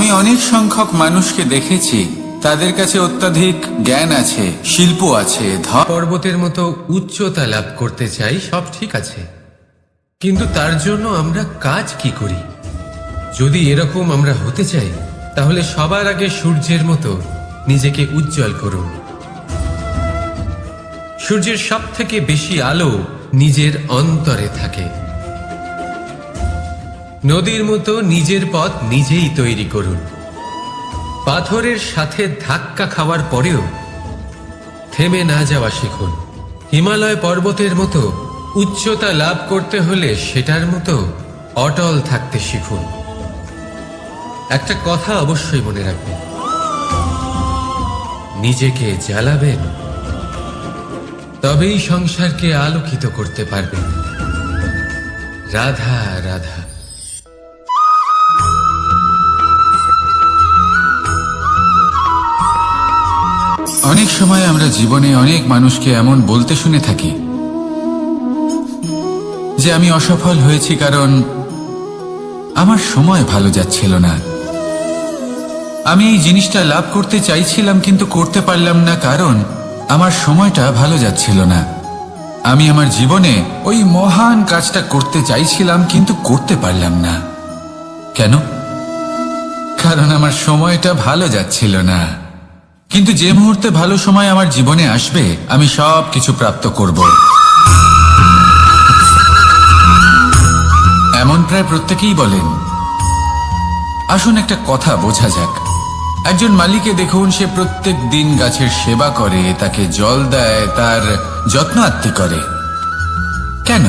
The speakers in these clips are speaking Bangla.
আমি অনেক সংখ্যক মানুষকে দেখেছি, তাদের কাছে অত্যাধিক জ্ঞান আছে, শিল্প আছে, পর্বতের মতো উচ্চতা লাভ করতে চাই, সব ঠিক আছে, কিন্তু তার জন্য আমরা কাজ কি করি? যদি এরকম আমরা হতে চাই, তাহলে সবার আগে সূর্যের মতো নিজেকে উজ্জ্বল করুন। সূর্যের সব থেকে বেশি আলো নিজের অন্তরে থাকে। নদীর মতো নিজের পথ নিজেই তৈরি করুন। পাথরের সাথে ধাক্কা খাওয়ার পরেও থেমে না যাওয়া শিখুন। হিমালয় পর্বতের মতো উচ্চতা লাভ করতে হলে সেটার মতো অটল থাকতে শিখুন। একটা কথা অবশ্যই মনে রাখবেন, নিজেকে জ্বালাবেন, তবেই সংসারকে আলোকিত করতে পারবেন। রাধা রাধা। অনেক সময় আমরা জীবনে অনেক মানুষকে এমন বলতে শুনে থাকি যে আমি অসফল হয়েছি কারণ আমার সময় ভালো যাচ্ছিল না। আমি এই জিনিসটা লাভ করতে চাইছিলাম কিন্তু করতে পারলাম না কারণ আমার সময়টা ভালো যাচ্ছিল না। আমি আমার জীবনে ওই মহান কাজটা করতে চাইছিলাম কিন্তু করতে পারলাম না। কেন? কারণ আমার সময়টা ভালো যাচ্ছিল না। কিন্তু যে মুহূর্তে ভালো সময় আমার জীবনে আসবে, আমি সব কিছু প্রাপ্ত করব। এমন প্রায় প্রত্যেকেই বলেন। আসুন একটা কথা বোঝা যাক। একজন মালিকে দেখুন, সে প্রত্যেক দিন গাছের সেবা করে, তাকে জল দেয়, তার যত্ন আত্তি করে। কেন?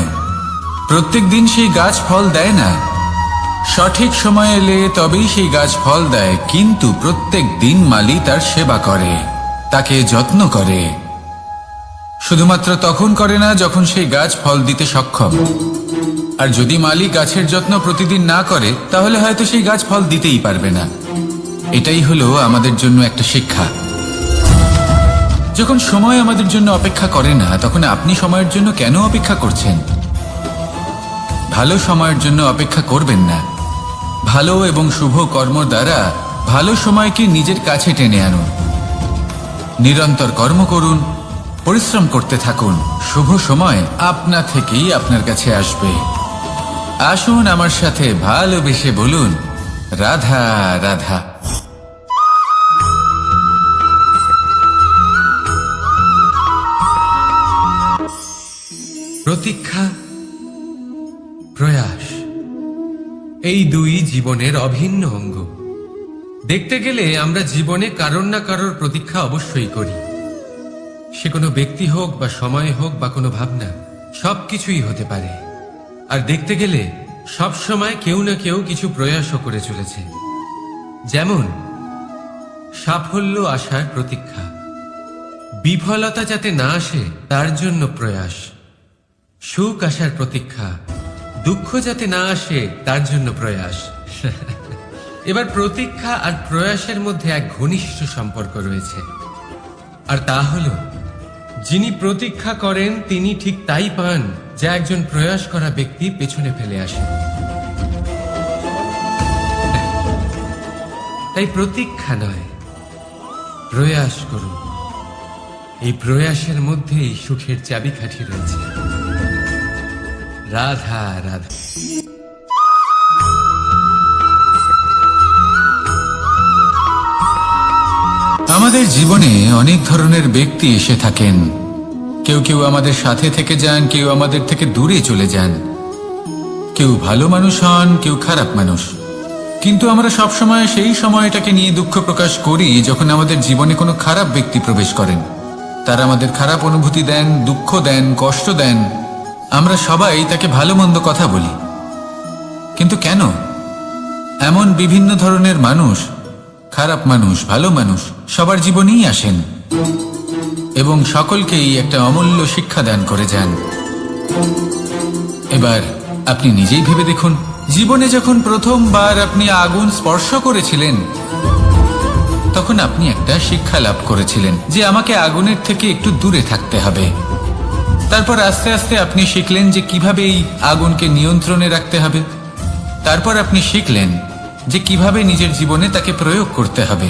প্রত্যেক দিন সেই গাছ ফল দেয় না। সঠিক সময় এলে তবেই সেই গাছ ফল দেয়, কিন্তু প্রত্যেক দিন মালি তার সেবা করে, তাকে যত্ন করে। শুধুমাত্র তখন করে না যখন সেই গাছ ফল দিতে সক্ষম। আর যদি মালি গাছের যত্ন প্রতিদিন না করে, তাহলে হয়তো সেই গাছ ফল দিতেই পারবে না। এটাই হলো আমাদের জন্য একটা শিক্ষা। যখন সময় আমাদের জন্য অপেক্ষা করে না, তখন আপনি সময়ের জন্য কেন অপেক্ষা করছেন? ভালো সময়ের জন্য অপেক্ষা করবেন না। ভালো এবং শুভ কর্ম দ্বারা ভালো সময়কে নিজের কাছে টেনে আনুন। নিরন্তর কর্ম করুন, পরিশ্রম করতে থাকুন। শুভ সময় আপনা থেকেই আপনার কাছে আসবে। আসুন আমার সাথে ভালোবেসে বলুন, রাধা রাধা। প্রতীক্ষা, প্রয়াস, এই দুই জীবনের অভিন্ন অঙ্গ। দেখতে গেলে আমরা জীবনে কারোর না কারোর প্রতীক্ষা অবশ্যই করি। সে কোনো ব্যক্তি হোক বা সময় হোক বা কোনো ভাবনা, সবকিছুই হতে পারে। আর দেখতে গেলে সব সময় কেউ না কেউ কিছু প্রয়াসও করে চলেছে। যেমন সাফল্য আসার প্রতীক্ষা, বিফলতা যাতে না আসে তার জন্য প্রয়াস। সুখ আসার প্রতীক্ষা, দুঃখ যাতে না আসে তার জন্য প্রয়াস। এবার প্রতীক্ষা আর প্রয়াসের মধ্যে এক ঘনিষ্ঠ সম্পর্ক রয়েছে, আর তা হল যিনি প্রতীক্ষা করেন তিনি ঠিক তাই পান যা একজন প্রয়াস করা ব্যক্তি পেছনে ফেলে আসে। তাই প্রতীক্ষা নয়, প্রয়াস করুন। এই প্রয়াসের মধ্যেই সুখের চাবিকাঠি রয়েছে। রাধা রাধা। আমাদের জীবনে অনেক ধরনের ব্যক্তি এসে থাকেন। কেউ কেউ আমাদের সাথে থেকে যান, কেউ আমাদের থেকে দূরে চলে যান। কেউ ভালো মানুষ হন, কেউ খারাপ মানুষ। কিন্তু আমরা সবসময় সেই সময়টাকে নিয়ে দুঃখ প্রকাশ করি যখন আমাদের জীবনে কোনো খারাপ ব্যক্তি প্রবেশ করেন। তারা আমাদের খারাপ অনুভূতি দেন, দুঃখ দেন, কষ্ট দেন। আমরা সবাই তাকে ভালো মন্দ কথা বলি। কিন্তু কেন? এমন বিভিন্ন ধরনের মানুষ, খারাপ মানুষ, ভালো মানুষ সবার জীবনেই আসেন এবং সকলকেই একটা অমূল্য শিক্ষা দান করে যান। এবার আপনি নিজেই ভেবে দেখুন, জীবনে যখন প্রথমবার আপনি আগুন স্পর্শ করেছিলেন, তখন আপনি একটা শিক্ষা লাভ করেছিলেন যে আমাকে আগুনের থেকে একটু দূরে থাকতে হবে। তারপর আস্তে আস্তে আপনি শিখলেন যে কিভাবে এই আগুনকে নিয়ন্ত্রণে রাখতে হবে। তারপর আপনি শিখলেন যে কিভাবে নিজের জীবনে তাকে প্রয়োগ করতে হবে,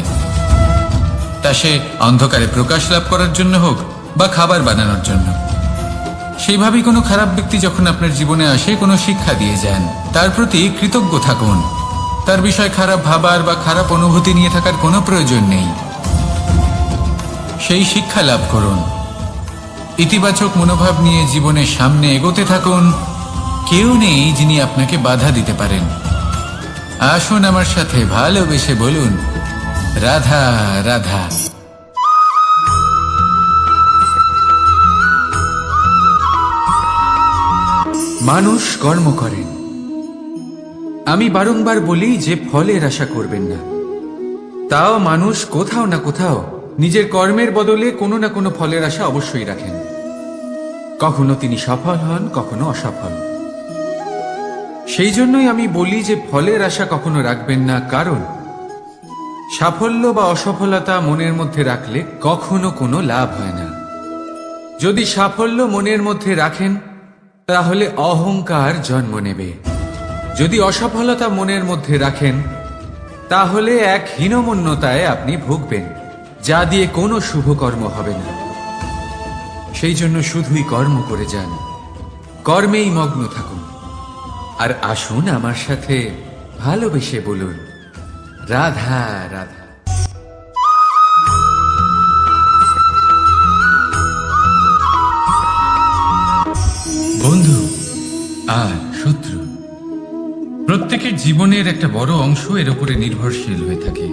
তা সে অন্ধকারে প্রকাশ লাভ করার জন্য হোক বা খাবার বানানোর জন্য। সেইভাবেই কোনো খারাপ ব্যক্তি যখন আপনার জীবনে আসে কোনো শিক্ষা দিয়ে যান, তার প্রতি কৃতজ্ঞ থাকুন। তার বিষয় খারাপ ভাবার বা খারাপ অনুভূতি নিয়ে থাকার কোনো প্রয়োজন নেই। সেই শিক্ষা লাভ করুন, ইতিবাচক মনোভাব নিয়ে জীবনের সামনে এগোতে থাকুন। কেউ নেই যিনি আপনাকে বাধা দিতে পারেন। আসুন আমার সাথে ভালোবেসে বলুন, রাধা রাধা। মানুষ কর্ম করেন। আমি বারংবার বলি যে ফলের আশা করবেন না। তাও মানুষ কোথাও না কোথাও নিজের কর্মের বদলে কোনো না কোনো ফলের আশা অবশ্যই রাখেন। কখনো তিনি সফল হন, কখনো অসফল। সেই জন্যই আমি বলি যে ফলের আশা কখনো রাখবেন না, কারণ সাফল্য বা অসফলতা মনের মধ্যে রাখলে কখনো কোনো লাভ হয় না। যদি সাফল্য মনের মধ্যে রাখেন তাহলে অহংকার জন্ম নেবে। যদি অসফলতা মনের মধ্যে রাখেন তাহলে এক হীনমন্যতায় আপনি ভুগবেন, যা দিয়ে কোনো শুভকর্ম হবে না। সেই জন্য শুধুই কর্ম করে যান, কর্মেই মগ্ন থাকুন। আর আসুন আমার সাথে ভালোবেসে বলুন, রাধা রাধা। বন্ধু আর শত্রু, প্রত্যেকের জীবনের একটা বড় অংশ এর উপরে নির্ভরশীল হয়ে থাকে।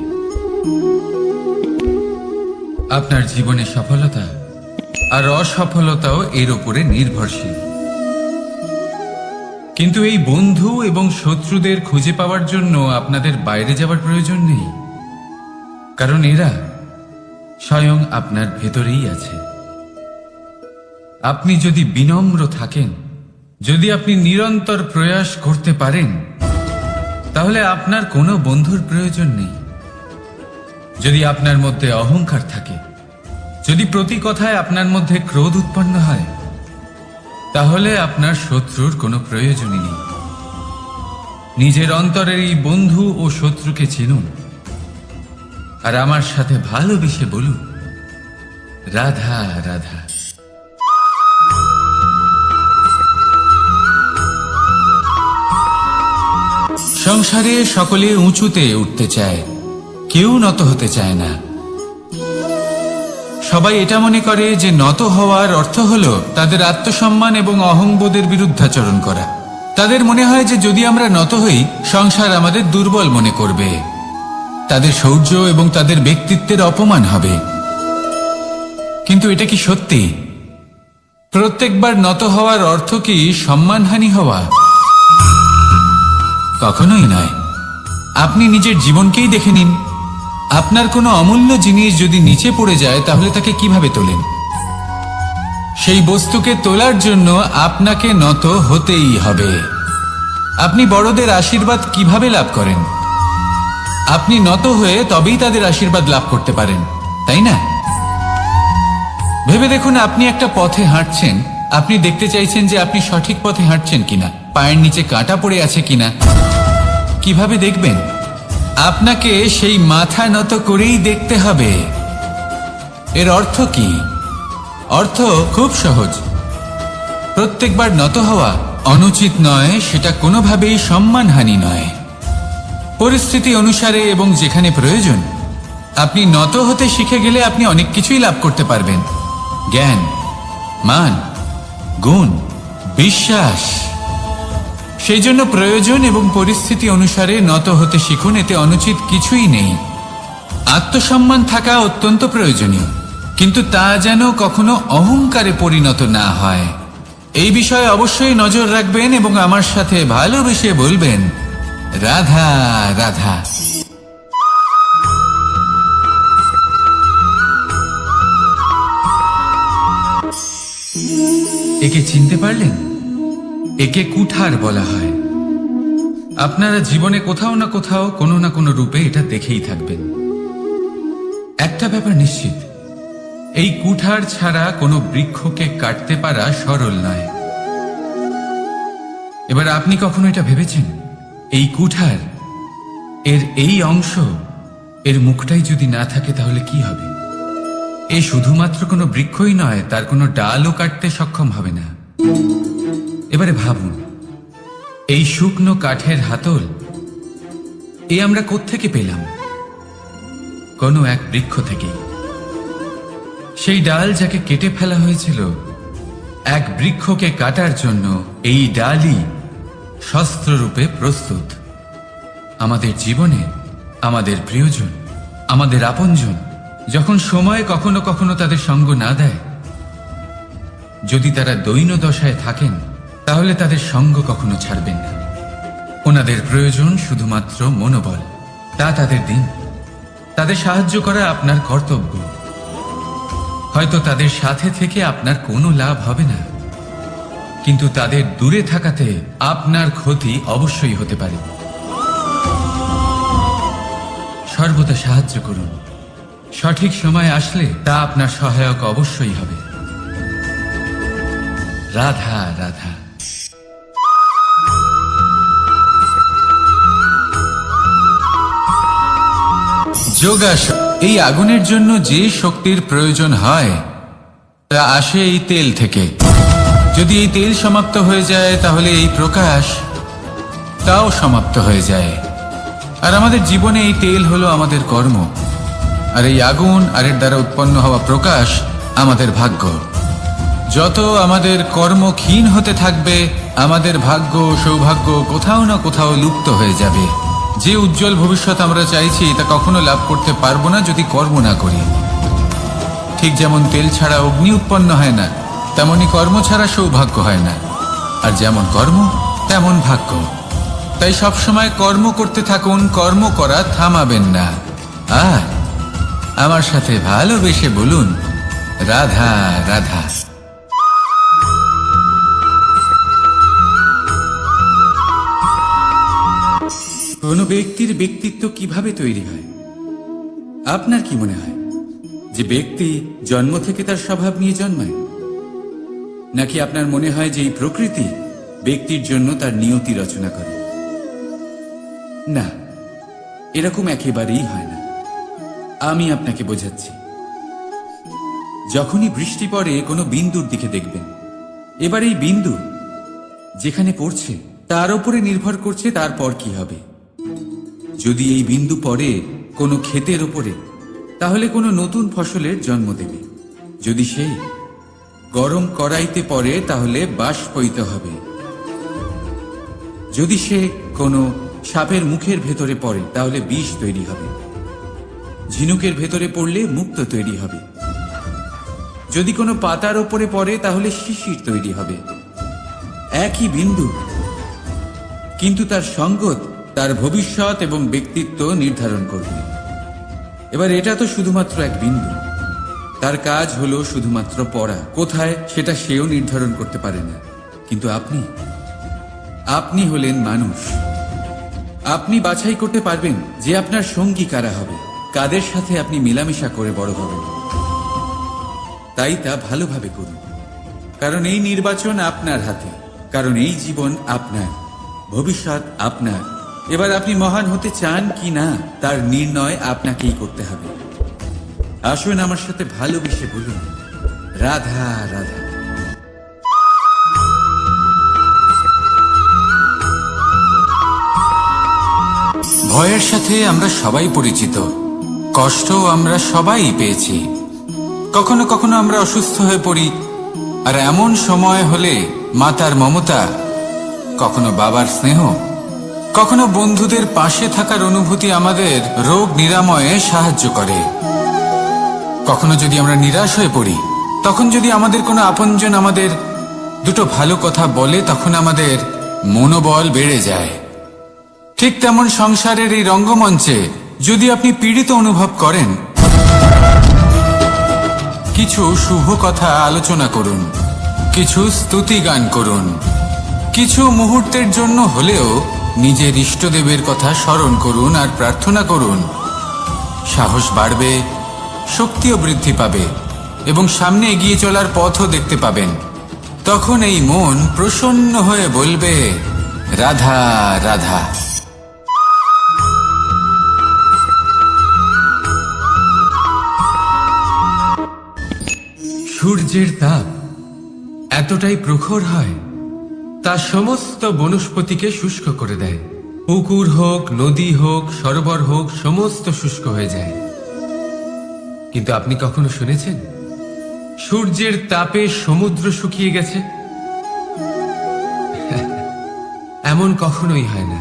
আপনার জীবনের সফলতা আর অসফলতাও এর উপরে নির্ভরশীল। কিন্তু এই বন্ধু এবং শত্রুদের খুঁজে পাওয়ার জন্য আপনাদের বাইরে যাওয়ার প্রয়োজন নেই, কারণ এরা স্বয়ং আপনার ভেতরেই আছে। আপনি যদি বিনম্র থাকেন, যদি আপনি নিরন্তর প্রয়াস করতে পারেন, তাহলে আপনার কোনো বন্ধুর প্রয়োজন নেই। যদি আপনার মধ্যে অহংকার থাকে, যদি প্রতি কথায় আপনার মধ্যে ক্রোধ উৎপন্ন হয়, তাহলে আপনার শত্রুর কোনো প্রয়োজনই নেই। নিজের অন্তরের এই বন্ধু ও শত্রুকে চিনুন, আর আমার সাথে ভালোবেসে বলুন, রাধা রাধা। সংসারে সকলে উঁচুতে উঠতে চায়, কেউ নত হতে চায় না। সবাই এটা মনে করে যে নত হওয়ার অর্থ হলো তাদের আত্মসম্মান এবং অহংবোধের বিরুদ্ধাচরণ করা। তাদের মনে হয় যে যদি আমরা নত হই, সংসার আমাদের দুর্বল মনে করবে, তাদের শৌর্য এবং তাদের ব্যক্তিত্বের অপমান হবে। কিন্তু এটা কি সত্যি? প্রত্যেকবার নত হওয়ার অর্থ কি সম্মানহানি হওয়া? কখনোই নয়। আপনি নিজের জীবনকেই দেখে নিন। আপনার কোনো অমূল্য জিনিস যদি নিচে পড়ে যায়, তাহলে তাকে কিভাবে তোলেন? সেই বস্তুকে তোলার জন্য আপনাকে নত হতেই হবে। আপনি বড়দের আশীর্বাদ কিভাবে লাভ করেন? আপনি নত হয়ে তবেই তাদের আশীর্বাদ লাভ করতে পারেন, তাই না? ভেবে দেখুন, আপনি একটা পথে হাঁটছেন, আপনি দেখতে চাইছেন যে আপনি সঠিক পথে হাঁটছেন কিনা, পায়ের নিচে কাঁটা পড়ে আছে কিনা। কিভাবে দেখবেন? আপনাকে সেই মাথা নত করেই দেখতে হবে। এর অর্থ কি? অর্থ খুব সহজ। প্রত্যেকবার নত হওয়া অনুচিত নয়, সেটা কোনোভাবেই সম্মানহানি নয়। পরিস্থিতি অনুসারে এবং যেখানে প্রয়োজন, আপনি নত হতে শিখে গেলে আপনি অনেক কিছুই লাভ করতে পারবেন। জ্ঞান, মান, গুণ, বিশ্বাস। সেই জন্য প্রয়োজন এবং পরিস্থিতি অনুসারে নত হতে শিখুন, এতে অনুচিত কিছুই নেই। আত্মসম্মান থাকা অত্যন্ত প্রয়োজনীয়, কিন্তু তা যেন কখনো অহংকারে পরিণত না হয়। এই বিষয়ে অবশ্যই নজর রাখবেন এবং আমার সাথে ভালোবেসে বলবেন, রাধা রাধা। একে চিনতে পারলেন? একে কুঠার বলা হয়। আপনারা জীবনে কোথাও না কোথাও কোনো না কোনো রূপে এটা দেখেই থাকবেন। একটা ব্যাপার নিশ্চিত, এই কুঠার ছাড়া কোনো বৃক্ষকে কাটতে পারা সরল নয়। এবার আপনি কখনো এটা ভেবেছেন, এই কুঠার এর এই অংশ, এর মুখটাই যদি না থাকে তাহলে কি হবে? এ শুধুমাত্র কোনো বৃক্ষই নয়, তার কোনো ডালও কাটতে সক্ষম হবে না। এবারে ভাবুন, এই শুকনো কাঠের হাতল এ আমরা কোত্থেকে পেলাম? কোনো এক বৃক্ষ থেকেই। সেই ডাল যাকে কেটে ফেলা হয়েছিল, এক বৃক্ষকে কাটার জন্য এই ডালই শস্ত্ররূপে প্রস্তুত। আমাদের জীবনে আমাদের প্রিয়জন, আমাদের আপনজন যখন সময় কখনো কখনো তাদের সঙ্গ না দেয়, যদি তারা দৈন্য দশায় থাকেন, তাহলে তাদের সঙ্গ কখনো ছাড়বেন না। ওনাদের প্রয়োজন শুধুমাত্র মনোবল, তা তাদের দিন। তাদের সাহায্য করা আপনার কর্তব্য। হয়তো তাদের সাথে থেকে আপনার কোনো লাভ হবে না, কিন্তু তাদের দূরে থাকাতে আপনার ক্ষতি অবশ্যই হতে পারে। সর্বদা সাহায্য করুন। সঠিক সময় আসলে তা আপনার সহায়ক অবশ্যই হবে। রাধা রাধা। যোগাসন। এই আগুনের জন্য যে শক্তির প্রয়োজন হয় তা আসে এই তেল থেকে। যদি এই তেল সমাপ্ত হয়ে যায় তাহলে এই প্রকাশ তাও সমাপ্ত হয়ে যায়। আর আমাদের জীবনে এই তেল হলো আমাদের কর্ম, আর এই আগুন আর এর দ্বারা উৎপন্ন হওয়া প্রকাশ আমাদের ভাগ্য। যত আমাদের কর্ম ক্ষীণ হতে থাকবে, আমাদের ভাগ্য সৌভাগ্য কোথাও না কোথাও লুপ্ত হয়ে যাবে। যে উজ্জ্বল ভবিষ্যৎ আমরা চাইছি তা কখনো লাভ করতে পারবো না যদি কর্ম না করি। ঠিক যেমন তেল ছাড়া অগ্নি উৎপন্ন হয় না, তেমনি কর্ম ছাড়া সৌভাগ্য হয় না। আর যেমন কর্ম তেমন ভাগ্য। তাই সবসময় কর্ম করতে থাকুন, কর্ম করা থামাবেন না। আর আমার সাথে ভালোবেসে বলুন, রাধা রাধা। কোনো ব্যক্তির ব্যক্তিত্ব কিভাবে তৈরি হয়? আপনার কি মনে হয় যে ব্যক্তি জন্ম থেকে তার স্বভাব নিয়ে জন্মায়? নাকি আপনার মনে হয় যে এই প্রকৃতি ব্যক্তির জন্য তার নিয়তি রচনা করে? না, এরকম একেবারেই হয় না। আমি আপনাকে বোঝাচ্ছি। যখনই বৃষ্টি পড়ে কোনো বিন্দুর দিকে দেখবেন। এবার এই বিন্দু যেখানে পড়ছে তার উপরে নির্ভর করছে তারপর কি হবে। যদি এই বিন্দু পড়ে কোনো ক্ষেতের ওপরে, তাহলে কোনো নতুন ফসলের জন্ম দেবে। যদি সেই গরম কড়াইতে পড়ে তাহলে বাষ্পীত হবে। যদি সে কোনো সাপের মুখের ভেতরে পড়ে তাহলে বিষ তৈরি হবে। ঝিনুকের ভেতরে পড়লে মুক্ত তৈরি হবে। যদি কোনো পাতার ওপরে পড়ে তাহলে শিশির তৈরি হবে। একই বিন্দু, কিন্তু তার সঙ্গত তার ভবিষ্যৎ এবং ব্যক্তিত্ব নির্ধারণ করবে। এবার এটা তো শুধুমাত্র এক বিন্দু, তার কাজ হলো শুধুমাত্র পড়া। কোথায় সেটা সেও নির্ধারণ করতে পারে না। কিন্তু আপনি হলেন মানুষ। আপনি বাছাই করতে পারবেন যে আপনার সঙ্গী কারা হবে, কাদের সাথে আপনি মেলামেশা করে বড় হবেন। তাই তা ভালোভাবে করুন, কারণ এই নির্বাচন আপনার হাতে, কারণ এই জীবন আপনার, ভবিষ্যৎ আপনার। এবার আপনি মহান হতে চান কি না তার নির্ণয় আপনাকেই করতে হবে। আসুন আমার সাথে ভালোবেসে বলুন, রাধা রাধা। ভয়ের সাথে আমরা সবাই পরিচিত, কষ্ট আমরা সবাই পেয়েছি। কখনো কখনো আমরা অসুস্থ হয়ে পড়ি, আর এমন সময় হলে মাতার মমতা, কখনো বাবার স্নেহ, কখনো বন্ধুদের পাশে থাকার অনুভূতি আমাদের রোগ নিরাময়ে সাহায্য করে। কখনো যদি আমরা নিরাশ হয়ে পড়ি, তখন যদি আমাদের কোনো আপনজন আমাদের দুটো ভালো কথা বলে, তখন আমাদের মনোবল বেড়ে যায়। ঠিক তেমন সংসারের এই রঙ্গমঞ্চে যদি আপনি পীড়িত অনুভব করেন, কিছু শুভ কথা আলোচনা করুন, কিছু স্তুতি গান করুন, কিছু মুহূর্তের জন্য হলেও নিজের ইষ্টদেবের কথা স্মরণ করুন আর প্রার্থনা করুন। সাহস বাড়বে, শক্তিও বৃদ্ধি পাবে এবং সামনে এগিয়ে চলার পথও দেখতে পাবেন। তখন এই মন প্রসন্ন হয়ে বলবে, রাধা রাধা। সূর্যের তাপ এতটাই প্রখর হয় তা সমস্ত বনস্পতিকে শুষ্ক করে দেয়। পুকুর হোক, নদী হোক, সরোবর হোক, সমস্ত শুষ্ক হয়ে যায়। কিন্তু আপনি কখনো শুনেছেন সূর্যের তাপে সমুদ্র শুকিয়ে গেছে? এমন কখনোই হয় না।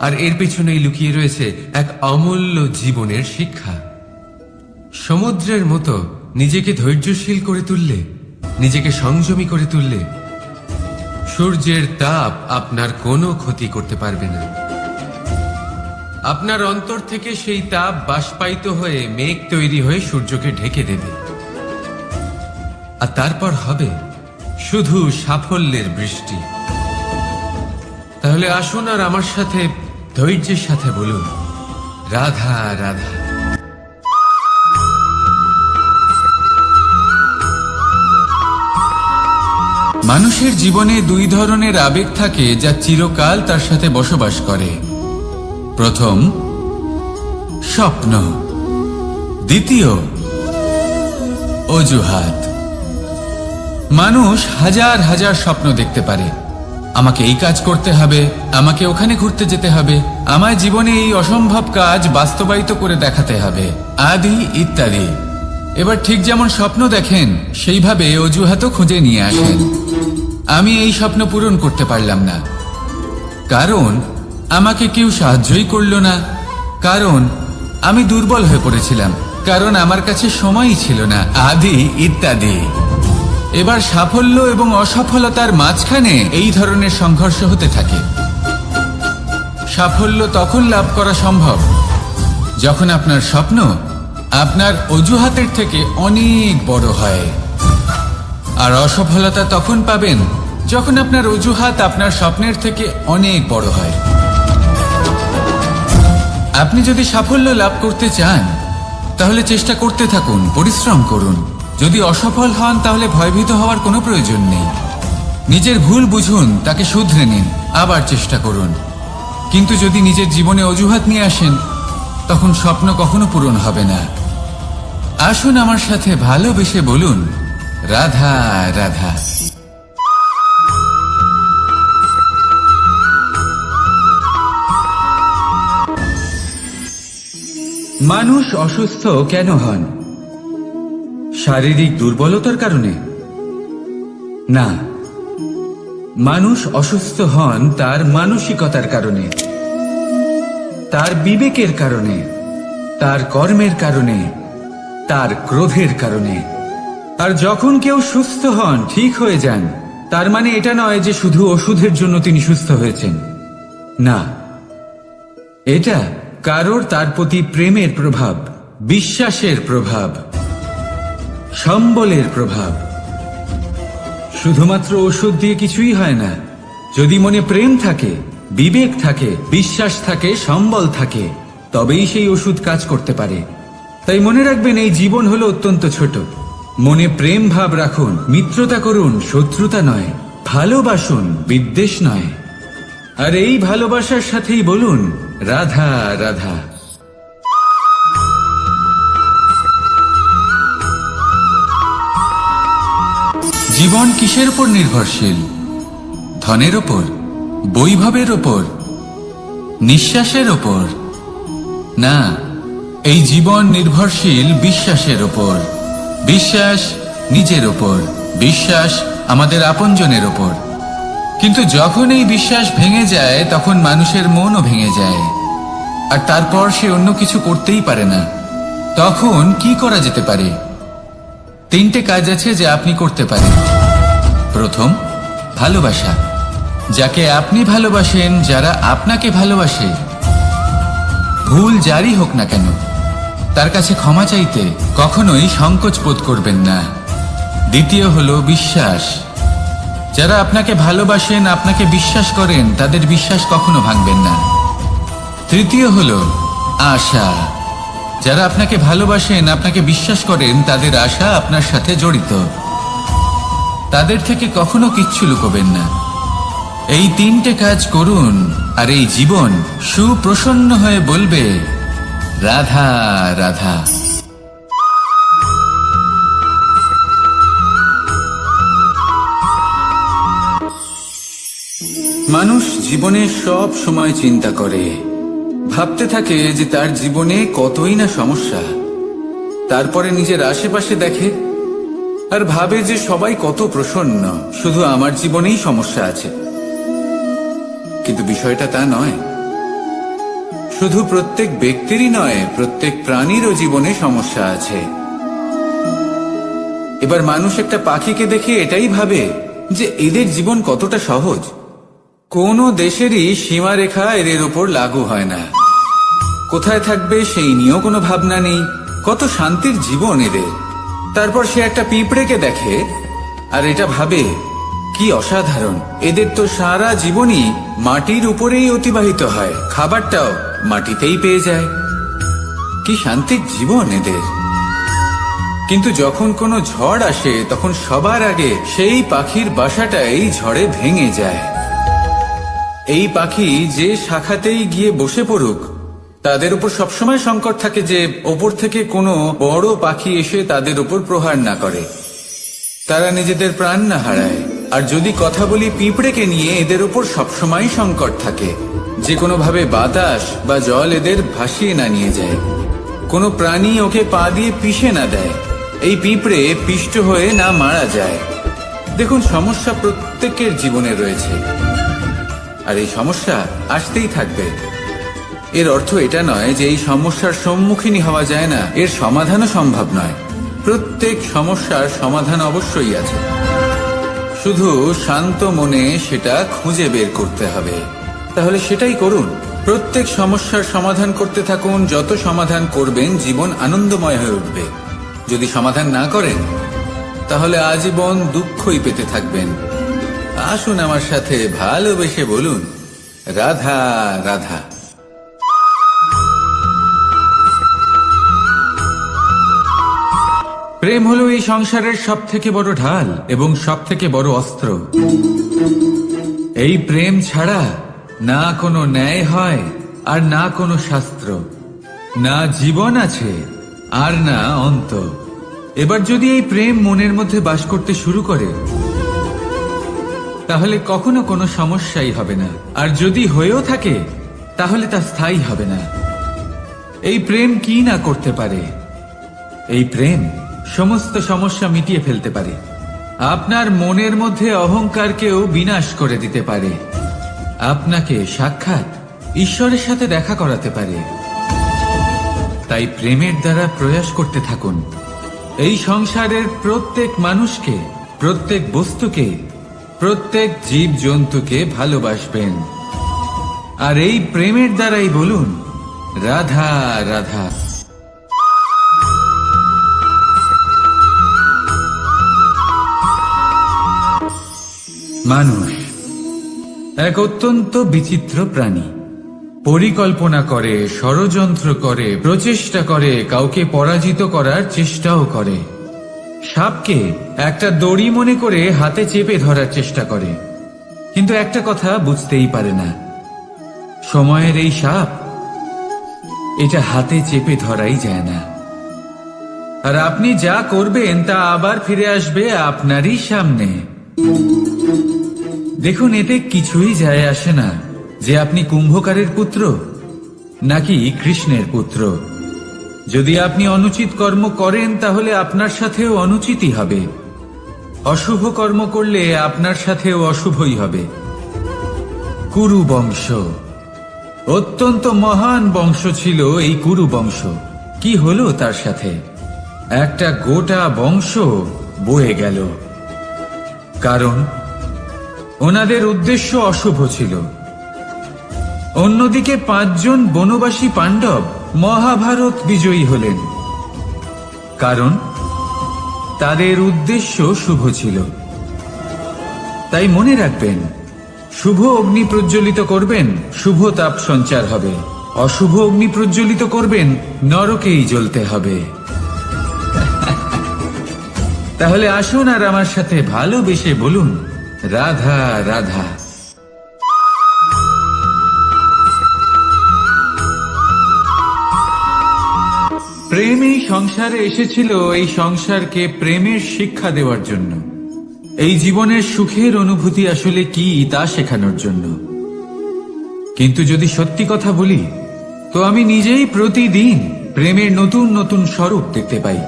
আর এর পেছনেই লুকিয়ে রয়েছে এক অমূল্য জীবনের শিক্ষা। সমুদ্রের মতো নিজেকে ধৈর্যশীল করে তুললে, নিজেকে সংযমী করে তুললে সূর্যের তাপ আপনার কোনো ক্ষতি করতে পারবে না। আপনার অন্তর থেকে সেই তাপ বাষ্পায়িত হয়ে মেঘ তৈরি হয়ে সূর্যকে ঢেকে দেবে, আর তারপর হবে শুধু সাফল্যের বৃষ্টি। তাহলে আসুন আর আমার সাথে ধৈর্যের সাথে বলুন, রাধা রাধা। মানুষের জীবনে দুই ধরনের আবেগ থাকে যা চিরকাল তার সাথে বসবাস করে। প্রথম, স্বপ্ন। দ্বিতীয়, অজুহাত। মানুষ হাজার হাজার স্বপ্ন দেখতে পারে। আমাকে এই কাজ করতে হবে, আমাকে ওখানে ঘুরতে যেতে হবে, আমার জীবনে এই অসম্ভব কাজ বাস্তবায়িত করে দেখাতে হবে, আদি ইত্যাদি। এবার ঠিক যেমন স্বপ্ন দেখেন সেইভাবে অজুহাতও খুঁজে নিয়ে আসেন। আমি এই স্বপ্ন পূরণ করতে পারলাম না, কারণ আমাকে কেউ সাহায্যই করল না, কারণ আমি দুর্বল হয়ে পড়েছিলাম, কারণ আমার কাছে সময়ই ছিল না, আদি ইত্যাদি। এবার সাফল্য এবং অসফলতার মাঝখানে এই ধরনের সংঘর্ষ হতে থাকে। সাফল্য তখন লাভ করা সম্ভব যখন আপনার স্বপ্ন আপনার অজুহাতের থেকে অনেক বড় হয়, আর অসফলতা তখন পাবেন যখন আপনার অজুহাত আপনার স্বপ্নের থেকে অনেক বড় হয়। আপনি যদি সাফল্য লাভ করতে চান তাহলে চেষ্টা করতে থাকুন, পরিশ্রম করুন। যদি অসফল হন তাহলে ভয়ভীত হওয়ার কোনো প্রয়োজন নেই। নিজের ভুল বুঝুন, তাকে শুধরে নিন, আবার চেষ্টা করুন। কিন্তু যদি নিজের জীবনে অজুহাত নিয়ে আসেন তখন স্বপ্ন কখনো পূরণ হবে না। আসুন আমার সাথে ভালোবেসে বলুন, রাধা রাধা। মানুষ অসুস্থ কেন হন? শারীরিক দুর্বলতার কারণে? না, মানুষ অসুস্থ হন তার মানসিকতার কারণে, তার বিবেকের কারণে, তার কর্মের কারণে, তার ক্রোধের কারণে। আর যখন কেউ সুস্থ হন, ঠিক হয়ে যান, তার মানে এটা নয় যে শুধু ওষুধের জন্য তিনি সুস্থ হয়েছেন। না, এটা কারোর তার প্রতি প্রেমের প্রভাব, বিশ্বাসের প্রভাব, সম্বলের প্রভাব। শুধুমাত্র ওষুধ দিয়ে কিছুই হয় না। যদি মনে প্রেম থাকে, বিবেক থাকে, বিশ্বাস থাকে, সম্বল থাকে, তবেই সেই ওষুধ কাজ করতে পারে। তাই মনে রাখবেন, এই জীবন হলো অত্যন্ত ছোট। মনে প্রেম ভাব রাখুন, মিত্রতা করুন, শত্রুতা নয়। ভালোবাসুন, বিদ্বেষ নয়। আর এই ভালোবাসার সাথেই বলুন, রাধা রাধা। জীবন কিসের উপর নির্ভরশীল? ধনের ওপর, বৈভবের ওপর, নিঃশ্বাসের ওপর? না, এই জীবন নির্ভরশীল বিশ্বাসের ওপর। বিশ্বাস নিজের ওপর, বিশ্বাস আমাদের আপনজনের ওপর। কিন্তু যখন এই বিশ্বাস ভেঙে যায় তখন মানুষের মনও ভেঙে যায়, আর তারপর সে অন্য কিছু করতেই পারে না। তখন কি করা যেতে পারে? 3টে কাজ আছে যা আপনি করতে পারেন। প্রথম, ভালোবাসা। যাকে আপনি ভালোবাসেন, যারা আপনাকে ভালোবাসে, ভুল যারই হোক না কেন, তার কাছে ক্ষমা চাইতে কখনোই সংকোচ বোধ করবেন না। দ্বিতীয় হলো বিশ্বাস। যারা আপনাকে ভালোবাসেন, আপনাকে বিশ্বাস করেন, তাদের বিশ্বাস কখনো ভাঙবেন না। তৃতীয় হলো আশা। যারা আপনাকে ভালোবাসেন, আপনাকে বিশ্বাস করেন, তাদের আশা আপনার সাথে জড়িত। তাদের থেকে কখনো কিচ্ছু লুকোবেন না। এই 3টে কাজ করুন আর এই জীবন সুপ্রসন্ন হয়ে বলবে, রাধা রাধা। মানুষ জীবনে সব সময় চিন্তা করে, ভাবতে থাকে যে তার জীবনে কতই না সমস্যা। তারপরে নিজের আশেপাশে দেখে আর ভাবে যে সবাই কত প্রসন্ন, শুধু আমার জীবনেই সমস্যা আছে। কিন্তু বিষয়টা তা নয়। শুধু প্রত্যেক ব্যক্তিরই নয়, প্রত্যেক প্রাণীরও জীবনে সমস্যা আছে। এবার মানুষ একটা পাখিকে দেখে এটাই ভাবে যে এদের জীবন কতটা সহজ। কোনো দেশেরই সীমারেখা এদের ওপর লাগু হয় না। কোথায় থাকবে সেই নিয়েও কোনো ভাবনা নেই। কত শান্তির জীবন এদের। তারপর সে একটা পিঁপড়েকে দেখে আর এটা ভাবে কি অসাধারণ, এদের তো সারা জীবনই মাটির উপরেই অতিবাহিত হয়, খাবারটাও মাটিতেই পেয়ে যায়। কি শান্তির জীবন এদের। কিন্তু যখন কোনো ঝড় আসে তখন সবার আগে সেই পাখির বাসাটাই ঝড়ে ভেঙে যায়। এই পাখি যে শাখাতেই গিয়ে বসে পড়ুক, তাদের উপর সবসময় সংকট থাকে যে ওপর থেকে কোনো বড় পাখি এসে তাদের উপর প্রহার না করে, তারা নিজেদের প্রাণ না হারায়। আর যদি কথা বলি পিঁপড়েকে নিয়ে, এদের উপর সবসময় সংকট থাকে যে কোনোভাবে বাতাস বা জল এদের ভাসিয়ে না নিয়ে যায়, কোনো প্রাণী ওকে পা দিয়ে পিষে না দেয়, এই পিঁপড়ে পিষ্ট হয়ে না মারা যায়। দেখুন, সমস্যা প্রত্যেকের জীবনে রয়েছে আর এই সমস্যা আসতেই থাকবে। এর অর্থ এটা নয় যে এই সমস্যার সম্মুখীনই হওয়া যায় না, এর সমাধানও সম্ভব নয়। প্রত্যেক সমস্যার সমাধান অবশ্যই আছে, শুধু শান্ত মনে সেটা খুঁজে বের করতে হবে। তাহলে সেটাই করুন, প্রত্যেক সমস্যার সমাধান করতে থাকুন। যত সমাধান করবেন জীবন আনন্দময় হয়ে উঠবে। যদি সমাধান না করেন তাহলে আজীবন দুঃখই পেতে থাকবেন। আসুন আমার সাথে ভালোবেসে বলুন, রাধা রাধা। প্রেম হলো এই সংসারের সব থেকে বড় ঢাল এবং সব থেকে বড় অস্ত্র। এই প্রেম ছাড়া না কোনো ন্যায় হয় আর না কোনো শাস্ত্র, না জীবন আছে আর না অন্ত। এবার যদি এই প্রেম মনের মধ্যে বাস করতে শুরু করে তাহলে কখনো কোনো সমস্যাই হবে না, আর যদি হয়েও থাকে তাহলে তা স্থায়ী হবে না। এই প্রেম কি না করতে পারে? এই প্রেম সমস্ত সমস্যা মিটিয়ে ফেলতে পারে, আপনার মনের মধ্যে অহংকারকেও বিনাশ করে দিতে পারে, আপনাকে সাক্ষাৎ ঈশ্বরের সাথে দেখা করাতে পারে। তাই প্রেমের দ্বারা প্রয়াস করতে থাকুন। এই সংসারের প্রত্যেক মানুষকে, প্রত্যেক বস্তুকে, প্রত্যেক জীব জন্তুকে ভালোবাসবেন। আর এই প্রেমের দ্বারাই বলুন, রাধা রাধা। মানুষ এক অত্যন্ত বিচিত্র প্রাণী। পরিকল্পনা করে, ষড়যন্ত্র করে, প্রচেষ্টা করে, কাউকে পরাজিত করার চেষ্টাও করে। সাপকে একটা দড়ি মনে করে হাতে চেপে ধরার চেষ্টা করে, কিন্তু একটা কথা বুঝতেই পারে না, সময়ের এই সাপ এটা হাতে চেপে ধরাই যায় না। আর আপনি যা করবেন তা আবার ফিরে আসবে আপনারই সামনে। দেখুন, এতে কিছুই যায় আসে না যে আপনি কুম্ভকারের পুত্র নাকি কৃষ্ণের পুত্র। যদি আপনি অনুচিত কর্ম করেন তাহলে আপনার সাথেও অনুচিতই হবে, অশুভ কর্ম করলে আপনার সাথেও অশুভই হবে। কুরু বংশ অত্যন্ত মহান বংশ ছিল। এই কুরু বংশ কি হলো তার সাথে? একটা গোটা বংশ বয়ে গেল, কারণ ওনাদের উদ্দেশ্য অশুভ ছিল। অন্যদিকে 5 জন বনবাসী পাণ্ডব মহাভারত বিজয়ী হলেন, কারণ তাদের উদ্দেশ্য শুভ ছিল। তাই মনে রাখবেন, শুভ অগ্নি প্রজ্বলিত করবেন, শুভ তাপ সঞ্চার হবে। অশুভ অগ্নি প্রজ্বলিত করবেন, নরকেই জ্বলতে হবে। তাহলে আসুন আর আমার সাথে ভালোবেসে বলুন, রাধা রাধা। প্রেম এই সংসারে এসেছিল এই সংসারকে প্রেমের শিক্ষা দেওয়ার জন্য। এই জীবনের সুখের অনুভূতি আসলে কি তা শেখানোর জন্য। কিন্তু যদি সত্যি কথা বলি, তো আমি নিজেই প্রতিদিন প্রেমের নতুন নতুন স্বরূপ দেখতে পাই।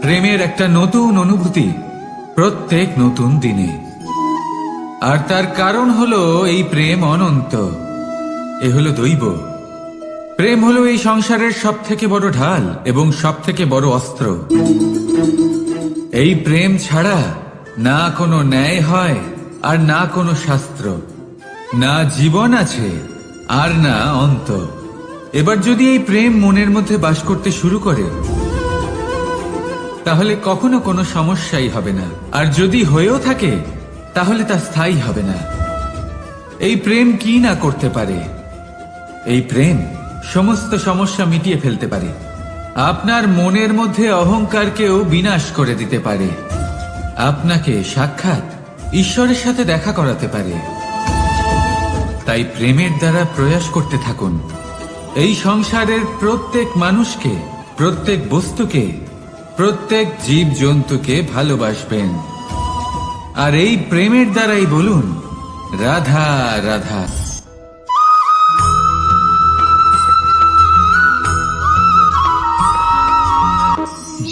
প্রেমের একটা নতুন অনুভূতি প্রত্যেক নতুন দিনে। আর তার কারণ হলো এই প্রেম অনন্ত, এ হলো দৈব। প্রেম হলো এই সংসারের সব থেকে বড় ঢাল এবং সব থেকে বড় অস্ত্র। এই প্রেম ছাড়া না কোনো ন্যায় হয় আর না কোনো শাস্ত্র, না জীবন আছে আর না অন্ত। এবার যদি এই প্রেম মনের মধ্যে বাস করতে শুরু করে, তাহলে কখনো কোনো সমস্যাই হবে না। আর যদি হয়েও থাকে, তাহলে তা স্থায়ী হবে না। এই প্রেম কি না করতে পারে? এই প্রেম সমস্ত সমস্যা মিটিয়ে ফেলতে পারে। আপনার মনের মধ্যে অহংকারকেও বিনাশ করে দিতে পারে। আপনাকে সাক্ষাৎ ঈশ্বরের সাথে দেখা করাতে পারে। তাই প্রেমের দ্বারা প্রয়াস করতে থাকুন। এই সংসারের প্রত্যেক মানুষকে, প্রত্যেক বস্তুকে, প্রত্যেক জীব জন্তুকে ভালোবাসবেন। আর এই প্রেমের দ্বারাই বলুন, রাধা রাধা।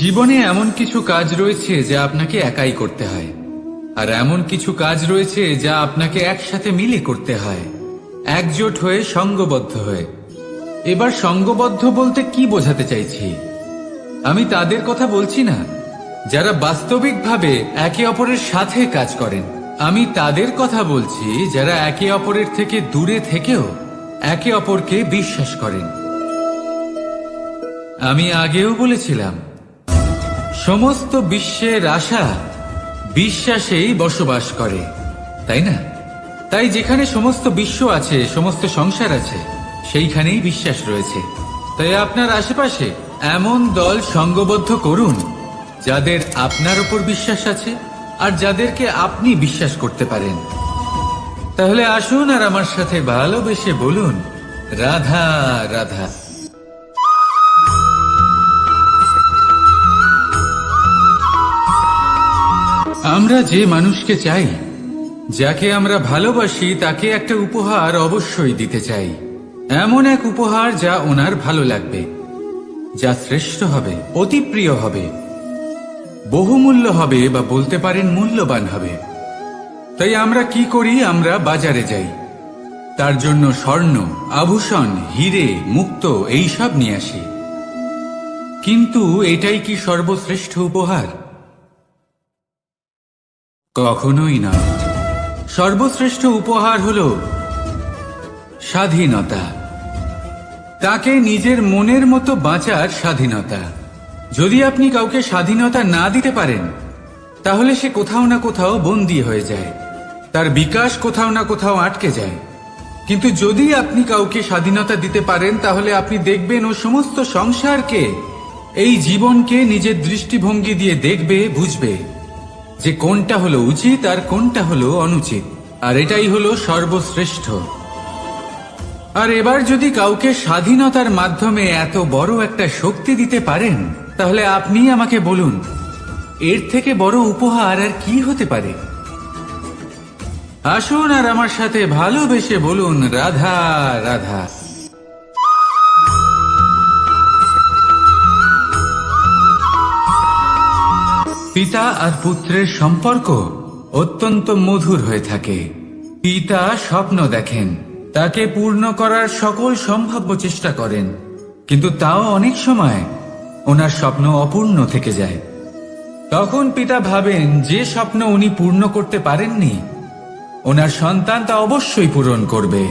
জীবনে এমন কিছু কাজ রয়েছে যা আপনাকে একাই করতে হয়, আর এমন কিছু কাজ রয়েছে যা আপনাকে একসাথে মিলে করতে হয়, একজোট হয়ে, সঙ্গবদ্ধ হয়ে। এবার সঙ্গবদ্ধ বলতে কি বোঝাতে চাইছি? আমি তাদের কথা বলছি না যারা বাস্তবিকভাবে একে অপরের সাথে কাজ করেন। আমি তাদের কথা বলছি যারা একে অপরের থেকে দূরে থেকেও একে অপরকে বিশ্বাস করেন। আমি আগেও বলেছিলাম, সমস্ত বিশ্বের আশা বিশ্বাসেই বসবাস করে, তাই না? তাই যেখানে সমস্ত বিশ্ব আছে, সমস্ত সংসার আছে, সেইখানেই বিশ্বাস রয়েছে। তাই আপনার আশেপাশে এমন দল সঙ্গবদ্ধ করুন যাদের আপনার উপর বিশ্বাস আছে আর যাদেরকে আপনি বিশ্বাস করতে পারেন। তাহলে আসুন আর আমার সাথে ভালোবেসে বলুন, রাধা রাধা। আমরা যে মানুষকে চাই, যাকে আমরা ভালোবাসি, তাকে একটা উপহার অবশ্যই দিতে চাই। এমন এক উপহার যা ওনার ভালো লাগবে, যা শ্রেষ্ঠ হবে, অতি প্রিয় হবে, বহুমূল্য হবে, বা বলতে পারেন মূল্যবান হবে। তাই আমরা কি করি? আমরা বাজারে যাই, তার জন্য স্বর্ণ, আভূষণ, হিরে, মুক্ত এইসব নিয়ে আসি। কিন্তু এটাই কি সর্বশ্রেষ্ঠ উপহার? কখনোই না। সর্বশ্রেষ্ঠ উপহার হলো স্বাধীনতা। তাকে নিজের মনের মতো বাঁচার স্বাধীনতা। যদি আপনি কাউকে স্বাধীনতা না দিতে পারেন, তাহলে সে কোথাও না কোথাও বন্দী হয়ে যায়, তার বিকাশ কোথাও না কোথাও আটকে যায়। কিন্তু যদি আপনি কাউকে স্বাধীনতা দিতে পারেন, তাহলে আপনি দেখবেন ও সমস্ত সংসারকে, এই জীবনকে নিজের দৃষ্টিভঙ্গি দিয়ে দেখবে, বুঝবে যে কোনটা হলো উচিত আর কোনটা হলো অনুচিত। আর এটাই হলো সর্বশ্রেষ্ঠ। আর এবার যদি কাউকে স্বাধীনতার মাধ্যমে এত বড় একটা শক্তি দিতে পারেন, তাহলে আপনি আমাকে বলুন, এর থেকে বড় উপহার আর কি হতে পারে? আসুন আর আমার সাথে ভালোবেসে বলুন, রাধা রাধা। পিতা আর পুত্রের সম্পর্ক অত্যন্ত মধুর হয়ে থাকে। পিতা স্বপ্ন দেখেন, তাকে পূর্ণ করার সকল সম্ভাব্য চেষ্টা করেন, কিন্তু তাও অনেক সময় ওনার স্বপ্ন অপূর্ণ থেকে যায়। তখন পিতা ভাবেন যে স্বপ্ন উনি পূর্ণ করতে পারেননি, ওনার সন্তান তা অবশ্যই পূরণ করবে।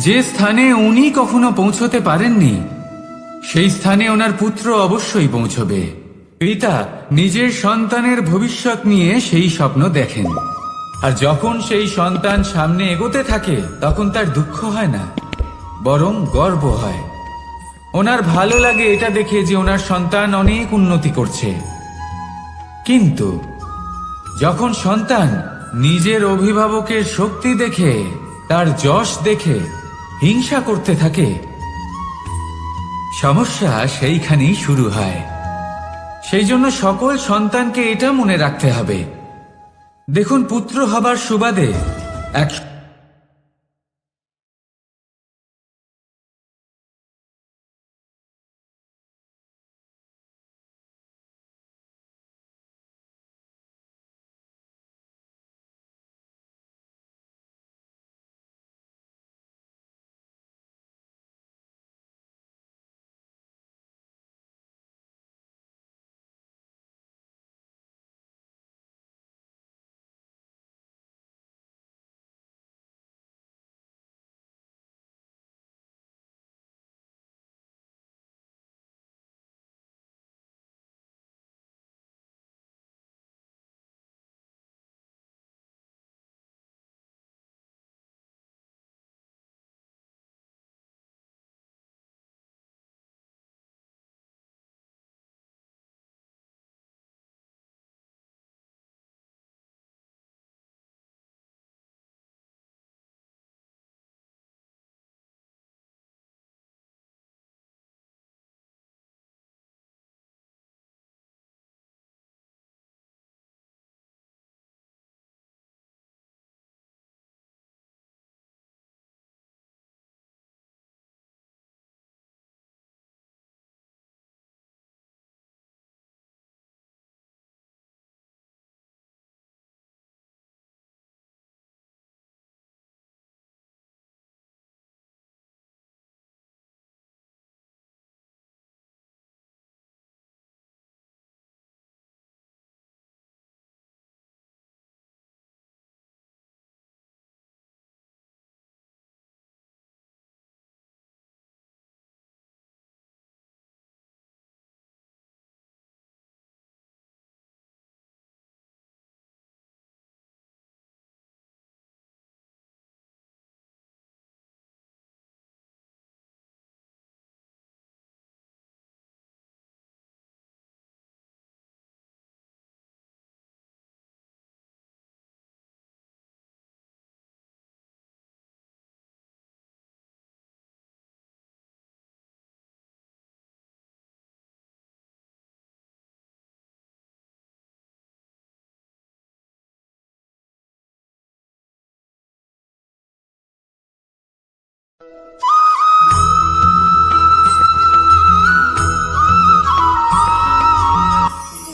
যে স্থানে উনি কখনো পৌঁছতে পারেননি, সেই স্থানে ওনার পুত্র অবশ্যই পৌঁছবে। পিতা নিজের সন্তানের ভবিষ্যৎ নিয়ে সেই স্বপ্ন দেখেন, আর যখন সেই সন্তান সামনে এগোতে থাকে, তখন তার দুঃখ হয় না, বরং গর্ব হয়। ওনার ভালো লাগে এটা দেখে যে ওনার সন্তান অনেক উন্নতি করছে। কিন্তু যখন সন্তান নিজের অভিভাবকের শক্তি দেখে, তার যশ দেখে হিংসা করতে থাকে, সমস্যা সেইখানেই শুরু হয়। সেই জন্য সকল সন্তানকে এটা মনে রাখতে হবে দেখুন, পুত্র হবার সুবাদে এক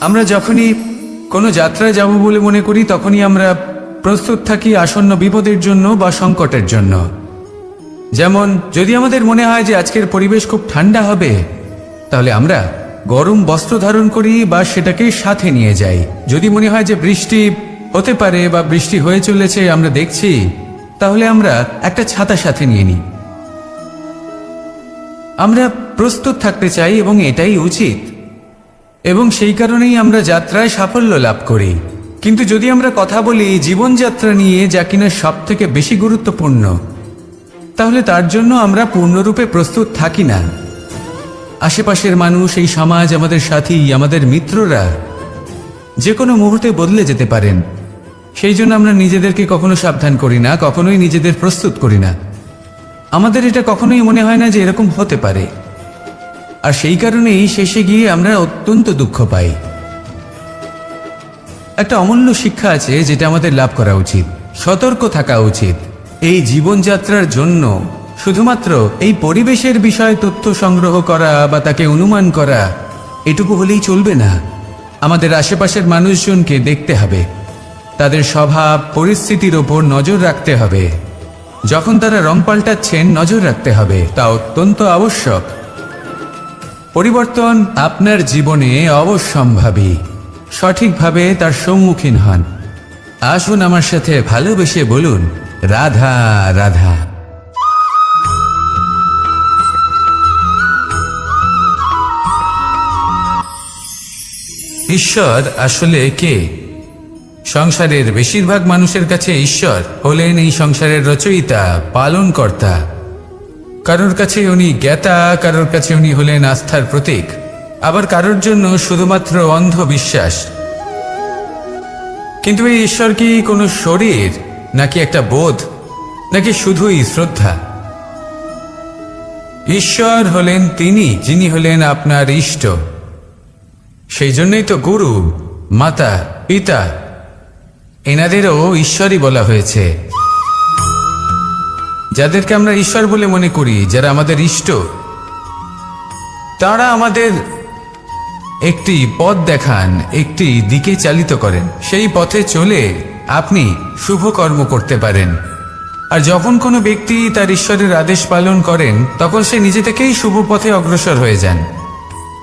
আমরা যখনই কোনো যাত্রায় যাব বলে মনে করি, তখনই আমরা প্রস্তুত থাকি আসন্ন বিপদের জন্য বা সংকটের জন্য। যেমন যদি আমাদের মনে হয় যে আজকের পরিবেশ খুব ঠান্ডা হবে, তাহলে আমরা গরম বস্ত্র ধারণ করি বা সেটাকে সাথে নিয়ে যাই। যদি মনে হয় যে বৃষ্টি হতে পারে বা বৃষ্টি হয়ে চলেছে, আমরা দেখছি, তাহলে আমরা একটা ছাতা সাথে নিয়ে নিই। আমরা প্রস্তুত থাকতে চাই এবং এটাই উচিত, এবং সেই কারণেই আমরা যাত্রায় সাফল্য লাভ করি। কিন্তু যদি আমরা কথা বলি জীবনযাত্রা নিয়ে, যা কিনা সব থেকে বেশি গুরুত্বপূর্ণ, তাহলে তার জন্য আমরা পূর্ণরূপে প্রস্তুত থাকি না। আশেপাশের মানুষ, এই সমাজ, আমাদের সাথী, আমাদের মিত্ররা যে কোনো মুহূর্তে বদলে যেতে পারেন। সেই জন্য আমরা নিজেদেরকে কখনো সাবধান করি না, কখনোই নিজেদের প্রস্তুত করি না। আমাদের এটা কখনোই মনে হয় না যে এরকম হতে পারে, আর সেই কারণেই শেষে গিয়ে আমরা অত্যন্ত দুঃখ পাই। একটা অমূল্য শিক্ষা আছে যেটা আমাদের লাভ করা উচিত, সতর্ক থাকা উচিত। এই জীবনযাত্রার জন্য শুধুমাত্র এই পরিবেশের বিষয়ে তথ্য সংগ্রহ করা বা তাকে অনুমান করা, এটুকু হলেই চলবে না। আমাদের আশেপাশের মানুষজনকে দেখতে হবে, তাদের স্বভাব পরিস্থিতির ওপর নজর রাখতে হবে। যখন তারা রং পাল্টাচ্ছেন, নজর রাখতে হবে, তা অত্যন্ত আবশ্যক। পরিবর্তন আপনার জীবনে অবশ্যম্ভাবী, সঠিকভাবে তার সম্মুখীন হন। আসুন আমার সাথে ভালোবেসে বলুন, রাধা রাধা। ঈশ্বর আসলে কে? সংসারের বেশিরভাগ মানুষের কাছে ঈশ্বর হলেন এই সংসারের রচয়িতা, পালনকর্তা। কারোর কাছে উনি জ্ঞাতা, কারোর কাছে উনি হলেন আস্থার প্রতীক, আবার কারোর জন্য শুধুমাত্র অন্ধ বিশ্বাস। কিন্তু এই ঈশ্বর কি কোনো শরীর, নাকি একটা বোধ, নাকি শুধুই শ্রদ্ধা? ঈশ্বর হলেন তিনি যিনি হলেন আপনার ইষ্ট। সেই জন্যই তো গুরু, মাতা, পিতা এনাদেরও ঈশ্বরই বলা হয়েছে। যাদেরকে আমরা ঈশ্বর বলে মনে করি, যারা আমাদের ইষ্ট, তারা আমাদের একটি পথ দেখান, একটি দিকে চালিত করেন। সেই পথে চলে আপনি শুভ কর্ম করতে পারেন। আর যখন কোনো ব্যক্তি তার ঈশ্বরের আদেশ পালন করেন, তখন সে নিজে থেকেই শুভ পথে অগ্রসর হয়ে যান।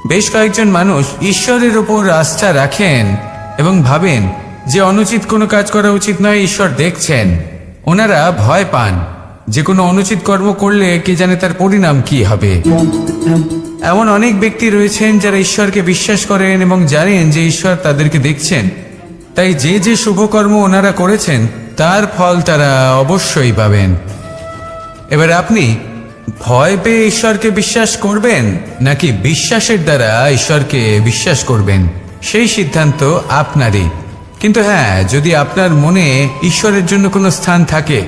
বেশ কয়েকজন মানুষ ঈশ্বরের ওপর আস্থা রাখেন এবং ভাবেন যে অনুচিত কোনো কাজ করা উচিত নয়, ঈশ্বর দেখছেন। ওনারা ভয় পান যে কোনো অনুচিত কর্ম করলে কে জানে তার পরিণাম কি হবে। এমন অনেক ব্যক্তি রয়েছেন যারা ঈশ্বরকে বিশ্বাস করেন এবং জানেন যে ঈশ্বর তাদেরকে দেখছেন, তাই যে যে শুভকর্ম ওনারা করেছেন তার ফল তারা অবশ্যই পাবেন। এবার আপনি ভয় পেয়ে ঈশ্বরকে বিশ্বাস করবেন নাকি বিশ্বাসের দ্বারা ঈশ্বরকে বিশ্বাস করবেন, সেই সিদ্ধান্ত আপনারই। কিন্তু হ্যাঁ, যদি আপনার মনে ঈশ্বরের জন্য কোনো স্থান থাকে,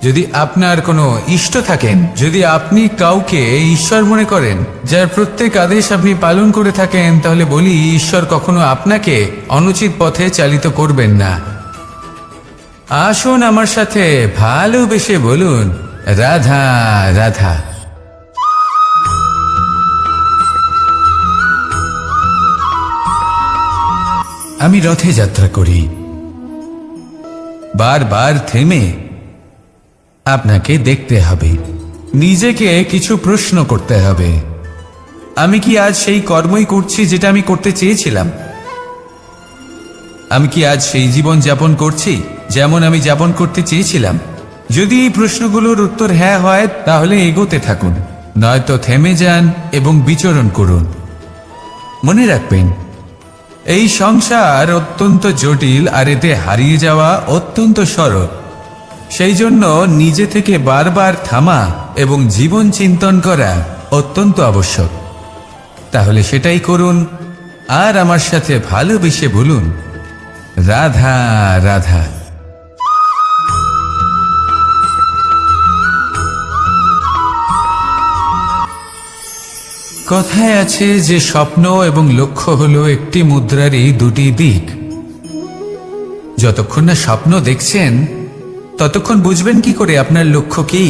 যদি আপনার কোনো ইষ্ট থাকেন, যদি আপনি কাউকে ঈশ্বর মনে করেন, যার প্রত্যেক আদেশ আপনি পালন করে থাকেন, তাহলে বলি ঈশ্বর কখনো আপনাকে অনুচিত পথে চালিত করবেন না। আসুন আমার সাথে ভালোবেসে বলুন, রাধা রাধা। আমি রথে যাত্রা করি। বারবার থেমে আপনাকে দেখতে হবে, নিজেকে কিছু প্রশ্ন করতে হবে। আমি কি আজ সেই কর্মই করছি যেটা আমি করতে চেয়েছিলাম? আমি কি আজ সেই জীবন যাপন করছি যেমন আমি যাপন করতে চেয়েছিলাম? যদি এই প্রশ্নগুলোর উত্তর হ্যাঁ হয়, তাহলে এগোতে থাকুন, নয়তো থেমে যান এবং বিচরণ করুন। মনে রাখবেন, এই সংসার অত্যন্ত জটিল আর এতে হারিয়ে যাওয়া অত্যন্ত সরল। সেই জন্য নিজে থেকে বারবার থামা এবং জীবন চিন্তন করা অত্যন্ত আবশ্যক। তাহলে সেটাই করুন আর আমার সাথে ভালোবেসে বলুন, রাধা রাধা। কথায় আছে যে স্বপ্ন এবং লক্ষ্য হলো একটি মুদ্রারই দুটি দিক। যতক্ষণ না স্বপ্ন দেখছেন, ততক্ষণ বুঝবেন কি করে আপনার লক্ষ্য কি?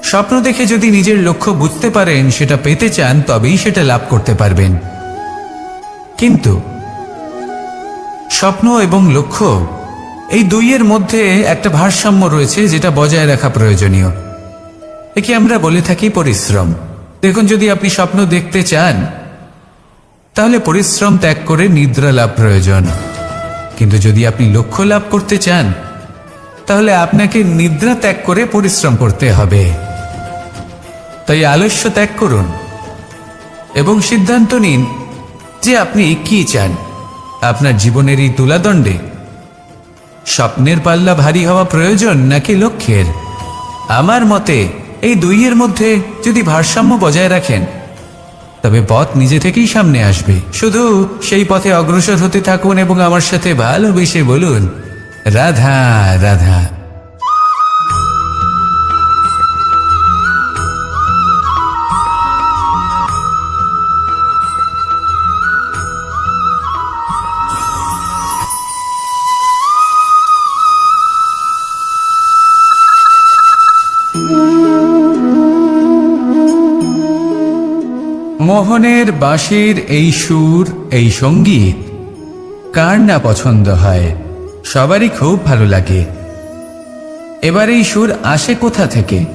স্বপ্ন দেখে যদি নিজের লক্ষ্য বুঝতে পারেন, সেটা পেতে চান, তবেই সেটা লাভ করতে পারবেন। কিন্তু স্বপ্ন এবং লক্ষ্য, এই দুইয়ের মধ্যে একটা ভারসাম্য রয়েছে যেটা বজায় রাখা প্রয়োজনীয়। একে আমরা বলে থাকি পরিশ্রম। দেখুন, যদি আপনি স্বপ্ন দেখতে চান, তাহলে পরিশ্রম ত্যাগ করে নিদ্রা লাভ প্রয়োজন। কিন্তু যদি আপনি লক্ষ্য লাভ করতে চান, তাহলে আপনাকে নিদ্রা ত্যাগ করে পরিশ্রম করতে হবে। তাই আলস্য ত্যাগ করুন এবং সিদ্ধান্ত নিন যে আপনি কি চান। আপনার জীবনের এই তুলাদণ্ডে স্বপ্নের পাল্লা ভারী হওয়া প্রয়োজন নাকি লক্ষ্যের? আমার মতে এই দুইয়ের মধ্যে যদি ভারসাম্য বজায় রাখেন, তবে পথ নিজে থেকেই সামনে আসবে। শুধু সেই পথে অগ্রসর হতে থাকুন এবং আমার সাথে ভালোবেসে বলুন, রাধা রাধা। মোহনের বাঁশির এই সুর, এই সঙ্গীত কার না পছন্দ হয়? সবারই খুব ভালো লাগে। এবার এই সুর আসে কোথা থেকে?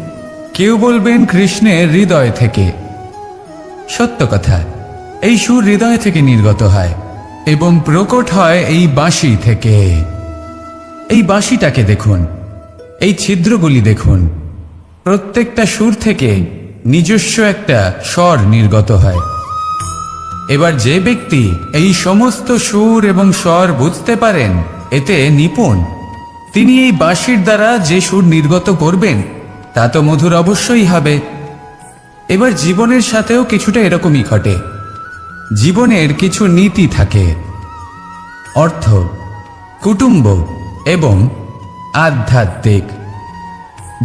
কেউ বলবেন কৃষ্ণের হৃদয় থেকে। সত্য কথা, এই সুর হৃদয় থেকে নির্গত হয় এবং প্রকট হয় এই বাঁশি থেকে। এই বাঁশিটাকে দেখুন, এই ছিদ্রগুলি দেখুন, প্রত্যেকটা সুর থেকে নিজস্ব একটা স্বর নির্গত হয়। এবার যে ব্যক্তি এই সমস্ত সুর এবং স্বর বুঝতে পারেন, এতে নিপুণ, তিনি এই বাঁশির দ্বারা যে সুর নির্গত করবেন তা তো মধুর অবশ্যই হবে। এবার জীবনের সাথেও কিছুটা এরকমই ঘটে। জীবনের কিছু নীতি থাকে, অর্থ, কুটুম্ব এবং আধ্যাত্মিক।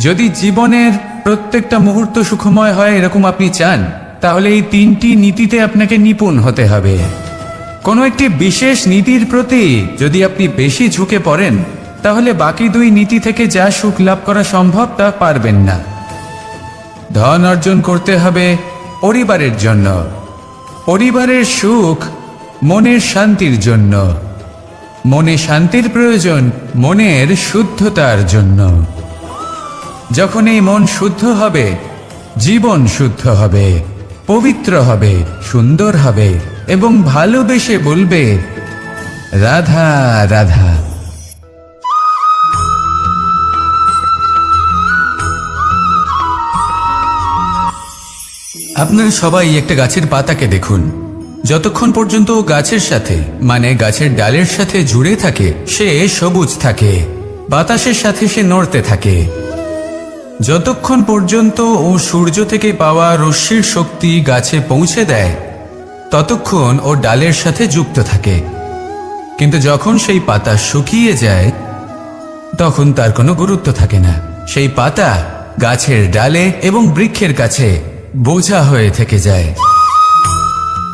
যদি জীবনের প্রত্যেকটা মুহূর্ত সুখময় হয় এরকম আপনি চান, তাহলে এই তিনটি নীতিতে আপনাকে নিপুণ হতে হবে। কোনো একটি বিশেষ নীতির প্রতি যদি আপনি বেশি ঝুঁকে পড়েন, তাহলে বাকি দুই নীতি থেকে যা সুখ লাভ করা সম্ভব তা পারবেন না। ধন অর্জন করতে হবে পরিবারের জন্য, পরিবারের সুখ মনের শান্তির জন্য, মনে শান্তির প্রয়োজন মনের শুদ্ধতার জন্য। যখন এই মন শুদ্ধ হবে, জীবন শুদ্ধ হবে, পবিত্র হবে, সুন্দর হবে এবং ভালোবেসে বলবে রাধা রাধা। আপনারা সবাই একটা গাছের পাতাকে দেখুন। যতক্ষণ পর্যন্ত ও গাছের সাথে মানে গাছের ডালের সাথে জুড়ে থাকে সে সবুজ থাকে, বাতাসের সাথে সে নড়তে থাকে। যতক্ষণ পর্যন্ত ও সূর্য থেকে পাওয়া রশ্মির শক্তি গাছে পৌঁছে দেয় ততক্ষণ ও ডালের সাথে যুক্ত থাকে। কিন্তু যখন সেই পাতা শুকিয়ে যায় তখন তার কোনো গুরুত্ব থাকে না। সেই পাতা গাছের ডালে এবং বৃক্ষের কাছে বোঝা হয়ে থেকে যায়।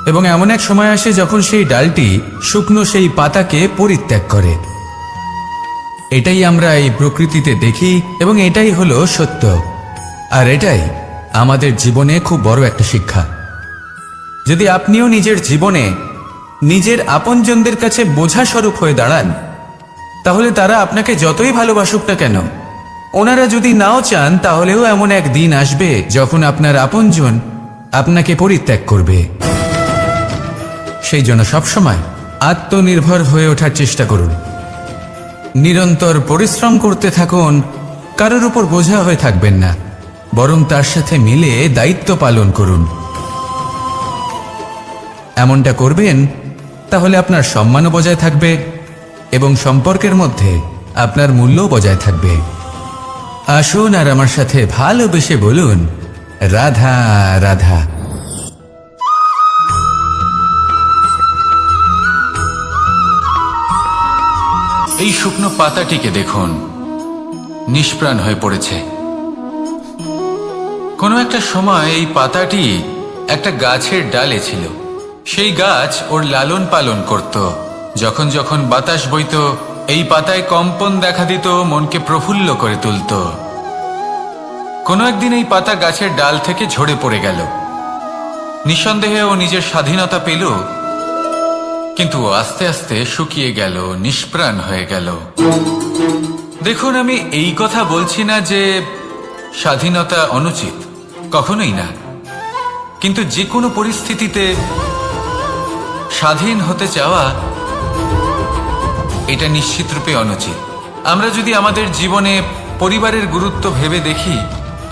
এবং এমন এক সময় আসে যখন সেই ডালটি শুকনো সেই পাতাকে পরিত্যাগ করে। এটাই আমরা এই প্রকৃতিতে দেখি এবং এটাই হলো সত্য। আর এটাই আমাদের জীবনে খুব বড় একটা শিক্ষা। যদি আপনিও নিজের জীবনে নিজের আপনজনদের কাছে বোঝা স্বরূপ হয়ে দাঁড়ান, তাহলে তারা আপনাকে যতই ভালোবাসুক না কেন, ওনারা যদি নাও চান তাহলেও এমন এক দিন আসবে যখন আপনার আপনজন আপনাকে পরিত্যাগ করবে। সেই জন্য সবসময় আত্মনির্ভর হয়ে ওঠার চেষ্টা করুন, নিরন্তর পরিশ্রম করতে থাকুন। কারোর উপর বোঝা হয়ে থাকবেন না, বরং তার সাথে মিলে দায়িত্ব পালন করুন। এমনটা করবেন তাহলে আপনার সম্মানও বজায় থাকবে এবং সম্পর্কের মধ্যে আপনার মূল্যও বজায় থাকবে। আসুন আর আমার সাথে ভালোবেসে বলুন রাধা রাধা। এই শুকনো পাতাটিকে দেখুন, নিষ্প্রাণ হয়ে পড়েছে। কোনো একটা সময় এই পাতাটি একটা গাছের ডালে ছিল। সেই গাছ ওর লালন পালন করত। যখন যখন বাতাস বইত এই পাতায় কম্পন দেখা দিত, মনকে প্রফুল্ল করে তুলত। কোনো একদিন এই পাতা গাছের ডাল থেকে ঝরে পড়ে গেল। নিঃসন্দেহে ও নিজের স্বাধীনতা পেল, কিন্তু আস্তে আস্তে শুকিয়ে গেল, নিষ্প্রাণ হয়ে গেল। দেখুন, আমি এই কথা বলছি না যে স্বাধীনতা অনুচিত, কখনোই না। কিন্তু যে কোনো পরিস্থিতিতে স্বাধীন হতে চাওয়া এটা নিশ্চিতরূপে অনুচিত। আমরা যদি আমাদের জীবনে পরিবারের গুরুত্ব ভেবে দেখি,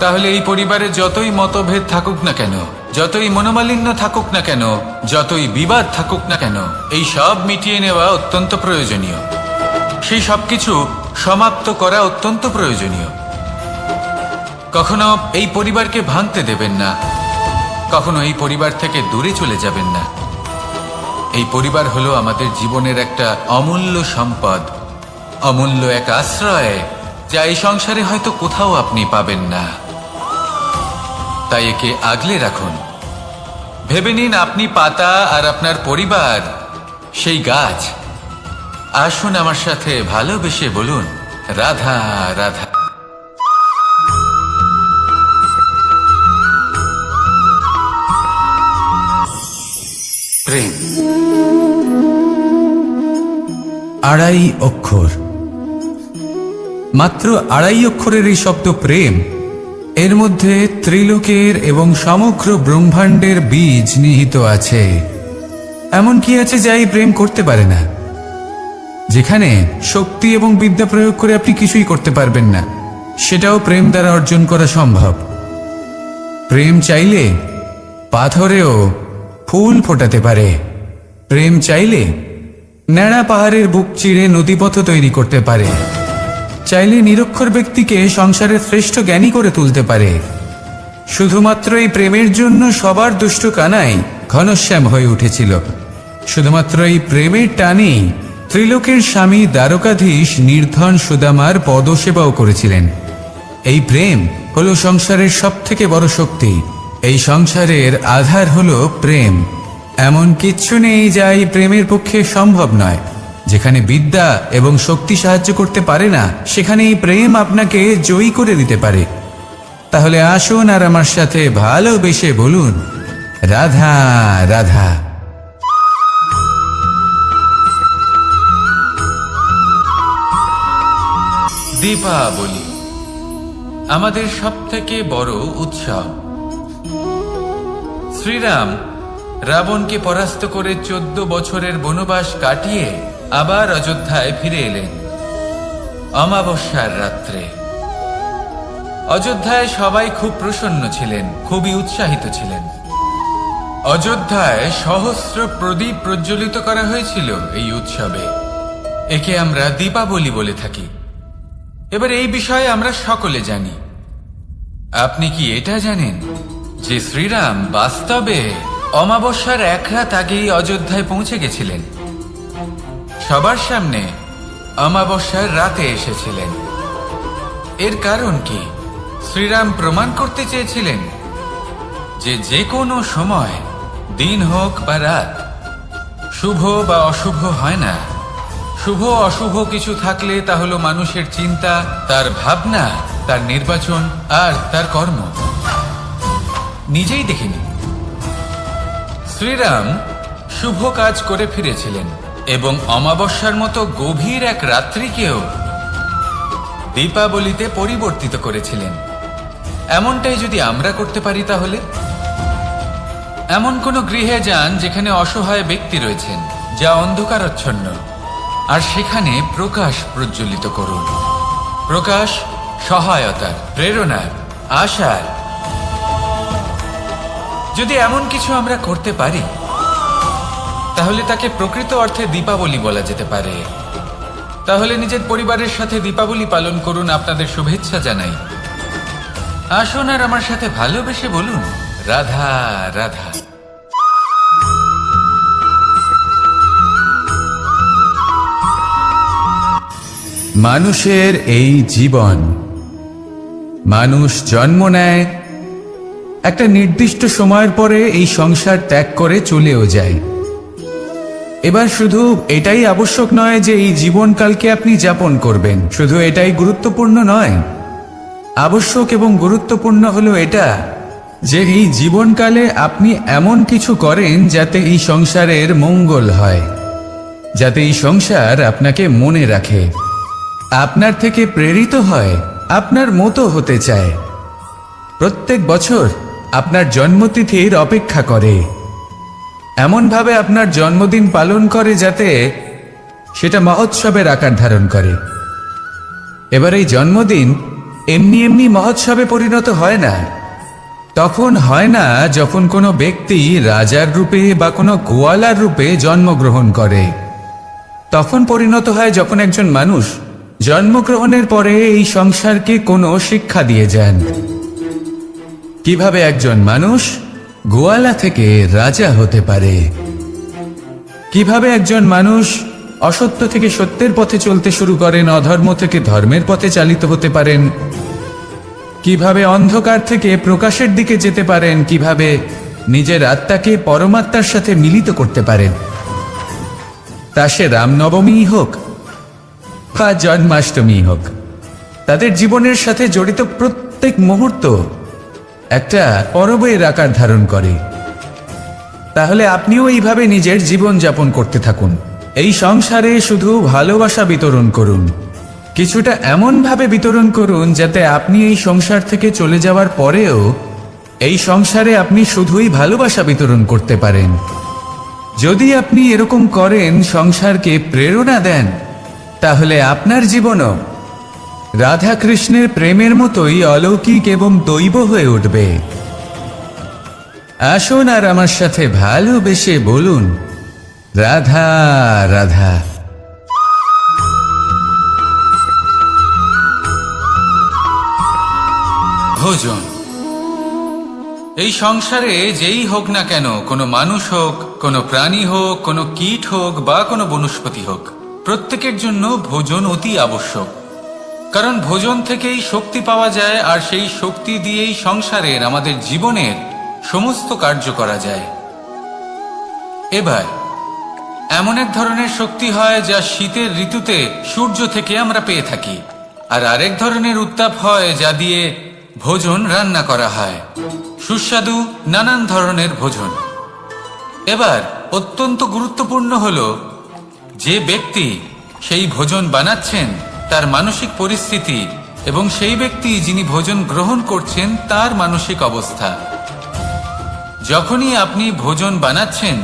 তাহলে এই পরিবারে যতই মতভেদ থাকুক না কেন, যতই মনোমালিন্য থাকুক না কেন, যতই বিবাদ থাকুক না কেন, এই সব মিটিয়ে নেওয়া অত্যন্ত প্রয়োজনীয়। সেই সবকিছু সমাপ্ত করা অত্যন্ত প্রয়োজনীয়। কখনো এই পরিবারকে ভাঙতে দেবেন না, কখনো এই পরিবার থেকে দূরে চলে যাবেন না। এই পরিবার হলো আমাদের জীবনের একটা অমূল্য সম্পদ, অমূল্য এক আশ্রয়, যা এই সংসারে হয়তো কোথাও আপনি পাবেন না। তাই একে আগলে রাখুন। ভেবে নিন আপনি পাতা আর আপনার পরিবার সেই গাছ। আসুন আমার সাথে ভালোবেসে বলুন রাধা রাধা। প্রেম আড়াই অক্ষর, মাত্র আড়াই অক্ষরের এই শব্দ প্রেম, এর মধ্যে ত্রিলোকের এবং সমগ্র ব্রহ্মাণ্ডের বীজ নিহিত আছে। এমন কি আছে যা এই প্রেম করতে পারে না? যেখানে শক্তি এবং বিদ্যা প্রয়োগ করে আপনি কিছুই করতে পারবেন না, সেটাও প্রেম দ্বারা অর্জন করা সম্ভব। প্রেম চাইলে পাথরেও ফুল ফোটাতে পারে। প্রেম চাইলে ন্যাড়া পাহাড়ের বুক চিরে নদীপথ তৈরি করতে পারে। চাইলে নিরক্ষর ব্যক্তিকে সংসারের শ্রেষ্ঠ জ্ঞানী করে তুলতে পারে। শুধুমাত্র এই প্রেমের জন্য সবার দুষ্ট কানাই ঘনশ্যাম হয়ে উঠেছিল। শুধুমাত্র এই প্রেমের টানেই ত্রিলোকের স্বামী দ্বারকাধীশ নির্ধন সুদামার পদসেবাও করেছিলেন। এই প্রেম হলো সংসারের সবথেকে বড় শক্তি। এই সংসারের আধার হলো প্রেম। এমন কিচ্ছু নেই যা এই প্রেমের পক্ষে সম্ভব নয়। যেখানে বিদ্যা এবং শক্তি সাহায্য করতে পারে না, সেখানে এই প্রেম আপনাকে জয়ী করে দিতে পারে। তাহলে আসুন আর আমার সাথে ভালোবেসে বলুন, রাধা রাধা। দীপাবলি আমাদের সবথেকে বড় উৎসব। শ্রীরাম রাবণকে পরাস্ত করে 14 বছরের বনবাস কাটিয়ে আবার অযোধ্যায় ফিরে এলেন অমাবস্যার রাত্রে। অযোধ্যায় সবাই খুব প্রসন্ন ছিলেন, খুবই উৎসাহিত ছিলেন। অযোধ্যায় সহস্র প্রদীপ প্রজ্বলিত করা হয়েছিল এই উৎসবে। একে আমরা দীপাবলি বলে থাকি। এবার এই বিষয়ে আমরা সকলে জানি। আপনি কি এটা জানেন যে শ্রীরাম বাস্তবে অমাবস্যার এক রাত আগেই অযোধ্যায় পৌঁছে গেছিলেন? সবার সামনে অমাবস্যার রাতে এসেছিলেন। এর কারণ কি? শ্রীরাম প্রমাণ করতে চেয়েছিলেন যে যে কোনো সময়, দিন হোক বা রাত, শুভ বা অশুভ হয় না। শুভ অশুভ কিছু থাকলে তা হলো মানুষের চিন্তা, তার ভাবনা, তার নির্বাচন আর তার কর্ম। নিজেই দেখিনি। শ্রীরাম শুভ কাজ করে ফিরেছিলেন এবং অমাবস্যার মতো গভীর এক রাত্রিকেও দীপাবলিতে পরিবর্তিত করেছিলেন। এমনটাই যদি আমরা করতে পারি, তাহলে এমন কোন গৃহে যান যেখানে অসহায় ব্যক্তি রয়েছেন, যা অন্ধকারাচ্ছন্ন, আর সেখানে প্রকাশ প্রজ্বলিত করুন। প্রকাশ সহায়তার, প্রেরণার, আশার। যদি এমন কিছু আমরা করতে পারি, তাহলে তাকে প্রকৃত অর্থে দীপাবলি বলা যেতে পারে। তাহলে নিজের পরিবারের সাথে দীপাবলি পালন করুন। আপনাদের শুভেচ্ছা জানাই। আসুন আর আমার সাথে ভালোবেসে বলুন, রাধা রাধা। মানুষের এই জীবন, মানুষ জন্ম নেয়, একটা নির্দিষ্ট সময়ের পরে এই সংসার ত্যাগ করে চলেও যায়। এবার শুধু এটাই আবশ্যক নয় যে এই জীবনকালকে আপনি যাপন করবেন, শুধু এটাই গুরুত্বপূর্ণ নয়। আবশ্যক এবং গুরুত্বপূর্ণ হলো এটা যে এই জীবনকালে আপনি এমন কিছু করেন যাতে এই সংসারের মঙ্গল হয়, যাতে এই সংসার আপনাকে মনে রাখে, আপনার থেকে প্রেরিত হয়, আপনার মতো হতে চায়। প্রত্যেক বছর আপনার জন্মতিথির অপেক্ষা করে, এমনভাবে আপনার জন্মদিন পালন করে যাতে সেটা মহোৎসবের আকার ধারণ করে। এবার এই জন্মদিন এমনি এমনি মহোৎসবে পরিণত হয় না। তখন হয় না যখন কোনো ব্যক্তি রাজার রূপে বা কোনো গোয়ালার রূপে জন্মগ্রহণ করে। তখন পরিণত হয় যখন একজন মানুষ জন্মগ্রহণের পরে এই সংসারকে কোনো শিক্ষা দিয়ে যান। কিভাবে একজন মানুষ গোয়ালা থেকে রাজা হতে পারে, কিভাবে একজন মানুষ অসত্য থেকে সত্যের পথে চলতে শুরু করেন, অধর্ম থেকে ধর্মের পথে চালিত হতে পারেন, কিভাবে অন্ধকার থেকে প্রকাশের দিকে যেতে পারেন, কিভাবে নিজের আত্মাকে পরমাত্মার সাথে মিলিত করতে পারেন। তা সে রামনবমী হোক বা জন্মাষ্টমী হোক, তাদের জীবনের সাথে জড়িত প্রত্যেক মুহূর্ত একটা পরবের আকার ধারণ করে। তাহলে আপনিও এইভাবে নিজের জীবন যাপন করতে থাকুন। এই সংসারে শুধু ভালোবাসা বিতরণ করুন, কিছুটা এমনভাবে বিতরণ করুন যাতে আপনি এই সংসার থেকে চলে যাওয়ার পরেও এই সংসারে আপনি শুধুই ভালোবাসা বিতরণ করতে পারেন। যদি আপনি এরকম করেন, সংসারকে প্রেরণা দেন, তাহলে আপনার জীবনও রাধা কৃষ্ণের প্রেমের মতোই অলৌকিক এবং দৈব হয়ে উঠবে। আসুন আর আমার সাথে ভালোবেসে বলুন, রাধা রাধা। ভোজন। এই সংসারে যেই হোক না কেন, কোনো মানুষ হোক, কোনো প্রাণী হোক, কোনো কীট হোক বা কোনো বনস্পতি হোক, প্রত্যেকের জন্য ভোজন অতি আবশ্যক। কারণ ভোজন থেকেই শক্তি পাওয়া যায়, আর সেই শক্তি দিয়েই সংসারের, আমাদের জীবনের সমস্ত কার্য করা যায়। এবার এমন এক ধরনের শক্তি হয় যা শীতের ঋতুতে সূর্য থেকে আমরা পেয়ে থাকি, আর আরেক ধরনের উত্তাপ হয় যা দিয়ে ভোজন রান্না করা হয়, সুস্বাদু নানান ধরনের ভোজন। এবার অত্যন্ত গুরুত্বপূর্ণ হলো যে ব্যক্তি সেই ভোজন বানাচ্ছেন তার মানসিক পরিস্থিতি এবং সেই ব্যক্তি যিনি ভোজন গ্রহণ করছেন তার মানসিক অবস্থা। যখনই আপনি ভোজন বানাচ্ছেন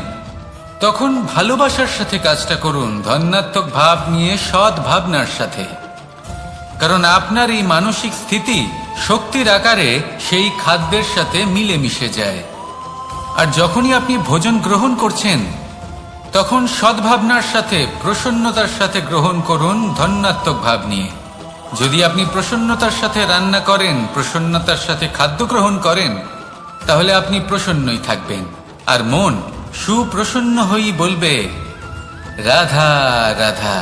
তখন ভালোবাসার সাথে কাজটা করুন, ধন্যাত্মক ভাব নিয়ে, সৎ ভাবনার সাথে, কারণ আপনার এই মানসিক স্থিতি শক্তির আকারে সেই খাদ্যের সাথে মিলেমিশে যায়। আর যখনই আপনি ভোজন গ্রহণ করছেন তখন সদ্ভাবনার সাথে, প্রসন্নতার সাথে গ্রহণ করুন, ধন্যাত্মক ভাব নিয়ে। যদি আপনি প্রসন্নতার সাথে রান্না করেন, প্রসন্নতার সাথে খাদ্য গ্রহণ করেন, তাহলে আপনি প্রসন্নই থাকবেন, আর মন সুপ্রসন্ন হয়েই বলবে রাধা রাধা।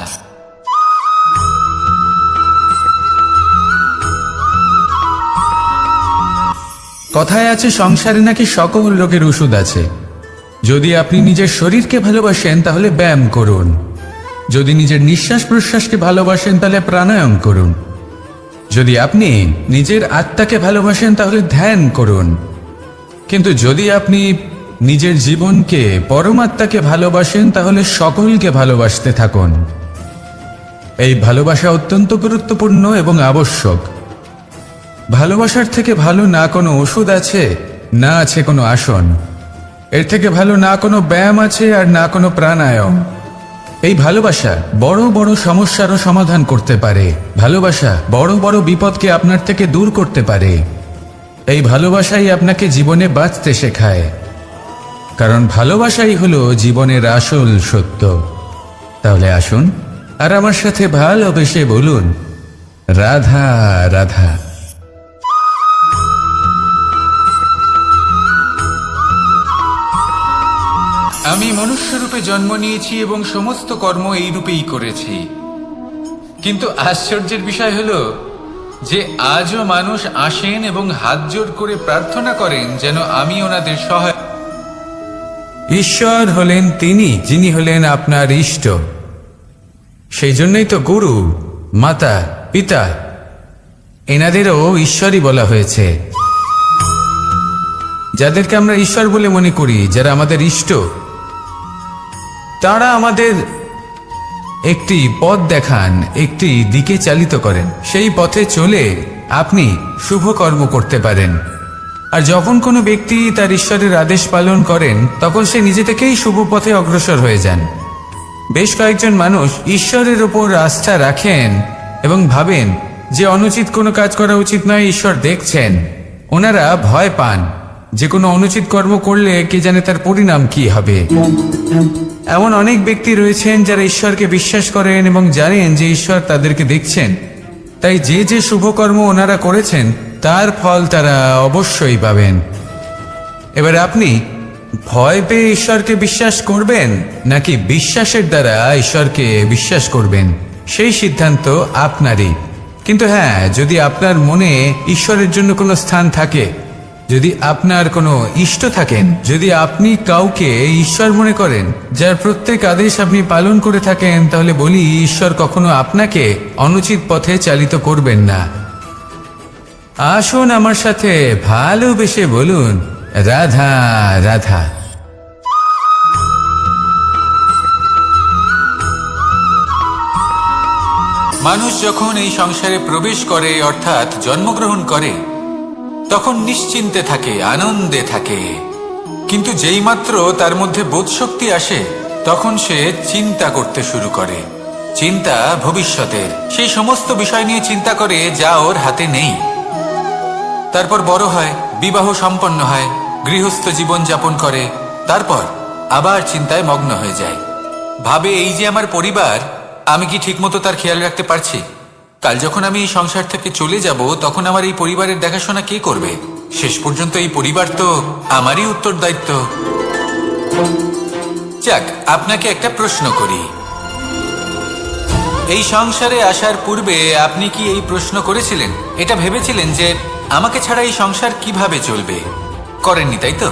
কথায় আছে সংসারে নাকি সকল রোগের ওষুধ আছে। যদি আপনি নিজের শরীরকে ভালোবাসেন তাহলে ব্যায়াম করুন, যদি নিজের নিঃশ্বাস প্রশ্বাসকে ভালোবাসেন তাহলে প্রাণায়াম করুন, যদি আপনি নিজের আত্মাকে ভালোবাসেন তাহলে ধ্যান করুন, কিন্তু যদি আপনি নিজের জীবনকে, পরমাত্মাকে ভালোবাসেন তাহলে সকলকে ভালোবাসতে থাকুন। এই ভালোবাসা অত্যন্ত গুরুত্বপূর্ণ এবং আবশ্যক। ভালোবাসার থেকে ভালো না কোনো ওষুধ আছে, না আছে কোনো আসন। এর থেকে ভালো না কোনো ব্যায়াম আছে, আর না কোনো প্রাণায়াম। এই ভালোবাসা বড় বড় সমস্যারও সমাধান করতে পারে। ভালোবাসা বড় বড় বিপদকে আপনার থেকে দূর করতে পারে। এই ভালোবাসাই আপনাকে জীবনে বাঁচতে শেখায়, কারণ ভালোবাসাই হলো জীবনের আসল সত্য। তাহলে আসুন আর আমার সাথে ভালোবেসে বলুন রাধা রাধা। আমি মনুষ্যরূপে জন্ম নিয়েছি এবং সমস্ত কর্ম এই রূপেই করেছি, কিন্তু আশ্চর্যের বিষয় হলো যে আজও মানুষ আসেন এবং হাত জোড় করে প্রার্থনা করেন যেন আমি ওনাদের সহায়। ঈশ্বর হলেন তিনি যিনি হলেন আপনার ইষ্ট। সেই জন্যই তো গুরু, মাতা, পিতা এনাদেরও ঈশ্বরই বলা হয়েছে। যাদেরকে আমরা ঈশ্বর বলে মনে করি, যারা আমাদের ইষ্ট, তারা আমাদের একটি পথ দেখান, একটি দিকে চালিত করেন। সেই পথে চলে আপনি শুভ কর্ম করতে পারেন। আর যখন কোনো ব্যক্তি তার ঈশ্বরের আদেশ পালন করেন তখন সে নিজে থেকেই শুভ পথে অগ্রসর হয়ে যান। বেশ কয়েকজন মানুষ ঈশ্বরের ওপর আস্থা রাখেন এবং ভাবেন যে অনুচিত কোনো কাজ করা উচিত নয়, ঈশ্বর দেখছেন। ওনারা ভয় পান যে কোনো অনুচিত কর্ম করলে কে জানে তার পরিণাম কি হবে। এমন অনেক ব্যক্তি রয়েছেন যারা ঈশ্বরকে বিশ্বাস করেন এবং জানেন যে ঈশ্বর তাদেরকে দেখছেন, তাই যে যে শুভকর্ম ওনারা করেছেন তার ফল তারা অবশ্যই পাবেন। এবার আপনি ভয় পেয়ে ঈশ্বরকে বিশ্বাস করবেন নাকি বিশ্বাসের দ্বারা ঈশ্বরকে বিশ্বাস করবেন, সেই সিদ্ধান্ত আপনারই। কিন্তু হ্যাঁ, যদি আপনার মনে ঈশ্বরের জন্য কোনো স্থান থাকে, যদি আপনার কোনো ইষ্ট থাকেন, যদি আপনি কাউকে ঈশ্বর মনে করেন, যার প্রত্যেক আদেশ আপনি পালন করে থাকেন, তাহলে বলি ঈশ্বর কখনো আপনাকে অনুচিত পথে চালিত করবেন না। আসুন আমার সাথে ভালোবেসে বলুন রাধা রাধা। মানুষ যখন এই সংসারে প্রবেশ করে, অর্থাৎ জন্মগ্রহণ করে, তখন নিশ্চিন্তে থাকে, আনন্দে থাকে। কিন্তু যেই মাত্র তার মধ্যে বোধশক্তি আসে তখন সে চিন্তা করতে শুরু করে। চিন্তা ভবিষ্যতের, সেই সমস্ত বিষয় নিয়ে চিন্তা করে যা ওর হাতে নেই। তারপর বড় হয়, বিবাহ সম্পন্ন হয়, গৃহস্থ জীবন যাপন করে, তারপর আবার চিন্তায় মগ্ন হয়ে যায়। ভাবে এই যে আমার পরিবার, আমি কি ঠিকমতো তার খেয়াল রাখতে পারছি? কাল যখন আমি এই সংসার থেকে চলে যাব তখন আমার এই পরিবারের দেখাশোনা কে করবে? শেষ পর্যন্ত এই পরিবার তো আমারই উত্তরদায়িত্ব। যাক, আপনাকে একটা প্রশ্ন করি। এই সংসারে আসার পূর্বে আপনি কি এই প্রশ্ন করেছিলেন, এটা ভেবেছিলেন যে আমাকে ছাড়া এই সংসার কিভাবে চলবে? করেননি, তাই তো?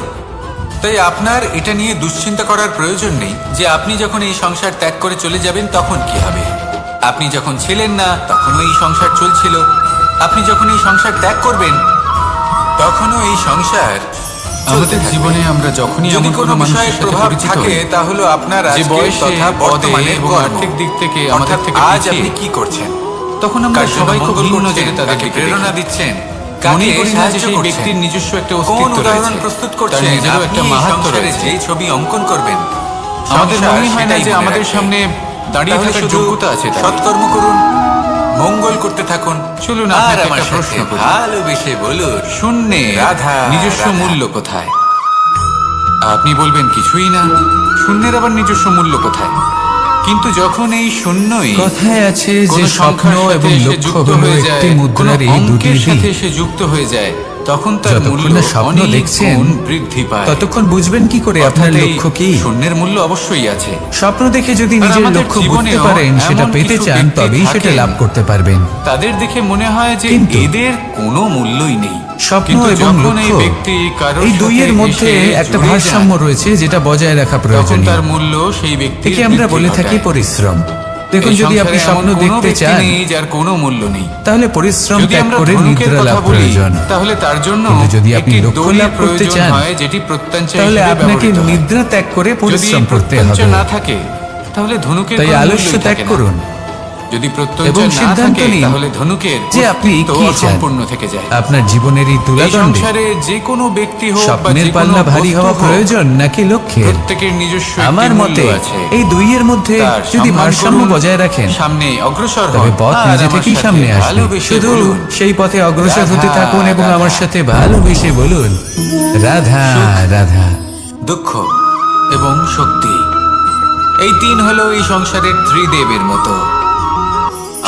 তাই আপনার এটা নিয়ে দুশ্চিন্তা করার প্রয়োজন নেই যে আপনি যখন এই সংসার ত্যাগ করে চলে যাবেন তখন কি হবে। আপনি যখন ছিলেন না তখনও এই সংসার চলছিল, আপনি যখন এই সংসার ত্যাগ করবেন তখনও এই সংসার আমাদের জীবনে আমরা যখনই যদি এমন কোনো কোনো মানুষের বিষয়ের সাথে প্রভাব পরিচিত থাকে হই, তাহলে আপনার যে আজকের বয়সে তথা পদে বর্তমানের এবং কর্ম, আর্থিক দিক থেকে আমাদের অর্থাৎ থেকে আজ পিছিয়ে, আপনি কি করছেন, তখন আমরা কার জন্য সবাই খুব মঙ্গল ভিন্ন করছেন, জেনে তাদেরকে কাকে প্রেরণা দিচ্ছেন, মনে কাকে করি না যে সাহায্য সেই করছেন, ব্যক্তির নিজস্ব একটা কোন অস্তিত্ব উদাহরণ রয়েছে, প্রস্তুত তার করছেন, নিজেরও একটা আপনি এই মাহাত্ম্য সংসারে রয়েছে। যে ছবি অঙ্কন করবেন আমাদের সংসার মনে হয় না সেটাই যে মনে আমাদের রাখবে। সামনে দাঁড়িয়ে তাহলে থাকার শুধু যোগ্যতা আছে তার। সৎকর্ম করুন, মঙ্গল করতে থাকুন। চলুন আর আপনাকে আমার একটা প্রশ্ন সাথে করি। ভালোবেসে বলুন শূন্যে রাধা, নিজস্ব রাধা। মূল্য কোথায়? আপনি বলবেন কিছুই না। শূন্যের আবার নিজস্ব মূল্য কোথায়? কিন্তু যখন এই শূন্যই কথায় আছে যে কোনো স্বপ্ন সংখ্যার সাথে এবং এসে লক্ষ্য যুক্ত হলো হয়ে একটি যায়, মুদ্রার কোনো এই দুটি অঙ্কের সাথে দিক। এসে যুক্ত হয়ে যায়, তখন তার যতক্ষণ মূল্য না স্বপ্ন অনেক দেখছেন, গুণ বৃদ্ধি পায়। ততক্ষণ বুঝবেন কি করে আপনার অর্থাৎ এই লক্ষ্য কি। শূন্যের মূল্য অবশ্যই আছে। স্বপ্ন দেখে যদি আর নিজের আমাদের লক্ষ্য বুঝতে জীবনেও পারেন, সেটা এমন পেতে কিছু চান, ব্যক্তি তবেই সেটা থাকেন, লাভ করতে পারবেন। তাদের দেখে মনে হয় যে কিন্তু এদের কোনো মূল্যই নেই। স্বপ্ন কিন্তু এবং যখন এই লক্ষ্য, ব্যক্তি কারোর এই সাথে দুইয়ের মধ্যে এসে একটা জুড়ে ভারসাম্য যায়, রয়েছে যেটা বজায় রাখা তখন প্রয়োজনীয়। তার মূল্য সেই ব্যক্তির একে আমরা বৃদ্ধি বলে থাকি ঘটায়। পরিশ্রম। দেখুন, এই যদি আপনি সংসারে স্বপ্ন এমন কোনো দেখতে ব্যক্তি চান, নেই যার কোনো মূল্য নেই। তাহলে পরিশ্রম যদি ত্যাগ আমরা করে ধনুকের নিদ্রা কথা লাভ বলি, প্রয়োজন। তাহলে তার জন্য কিন্তু যদি আপনি একটি লক্ষ্য দড়ির লাভ করতে প্রয়োজন চান, হয়, যেটি প্রত্যঞ্চা তাহলে হিসেবে আপনাকে ব্যবহৃত হয়। নিদ্রা ত্যাগ করে যদি পরিশ্রম করতে প্রত্যঞ্চা হবে। না থাকে তাহলে ধনুকের তাই কোনো আলস্য মূল্যই ত্যাগ থাকে না। করুন যদি প্রত্যঞ্চা এবং না সিদ্ধান্ত থাকে নিন তাহলে ধনুকের যে আপনি অস্তিত্ব কি চান। অসম্পূর্ণ থেকে যায়। আপনার জীবনের এই এই তুলাদণ্ডে সংসারে যে কোনো ব্যক্তি হোক বা স্বপ্নের যে কোনো পাল্লা ভারী বস্তু হওয়া হোক, প্রয়োজন নাকি লক্ষ্যের? প্রত্যেকের নিজস্ব একটি আমার মূল্য মতে আছে। এই দুইয়ের মধ্যে তার যদি সম্মান ভারসাম্য করুন, বজায় রাখেন, সামনে অগ্রসর তবে হন, পথ আর নিজে আমার থেকেই সাথে সামনে আসবে। ভালোবেসে শুধু বলুন, সেই পথে অগ্রসর হতে রাধা, থাকুন এবং রাধা। আমার সাথে ভালোবেসে বলুন, রাধা রাধা। দুঃখ এবং শক্তি, এই তিন হলো এই সংসারের ত্রিদেবের মতো।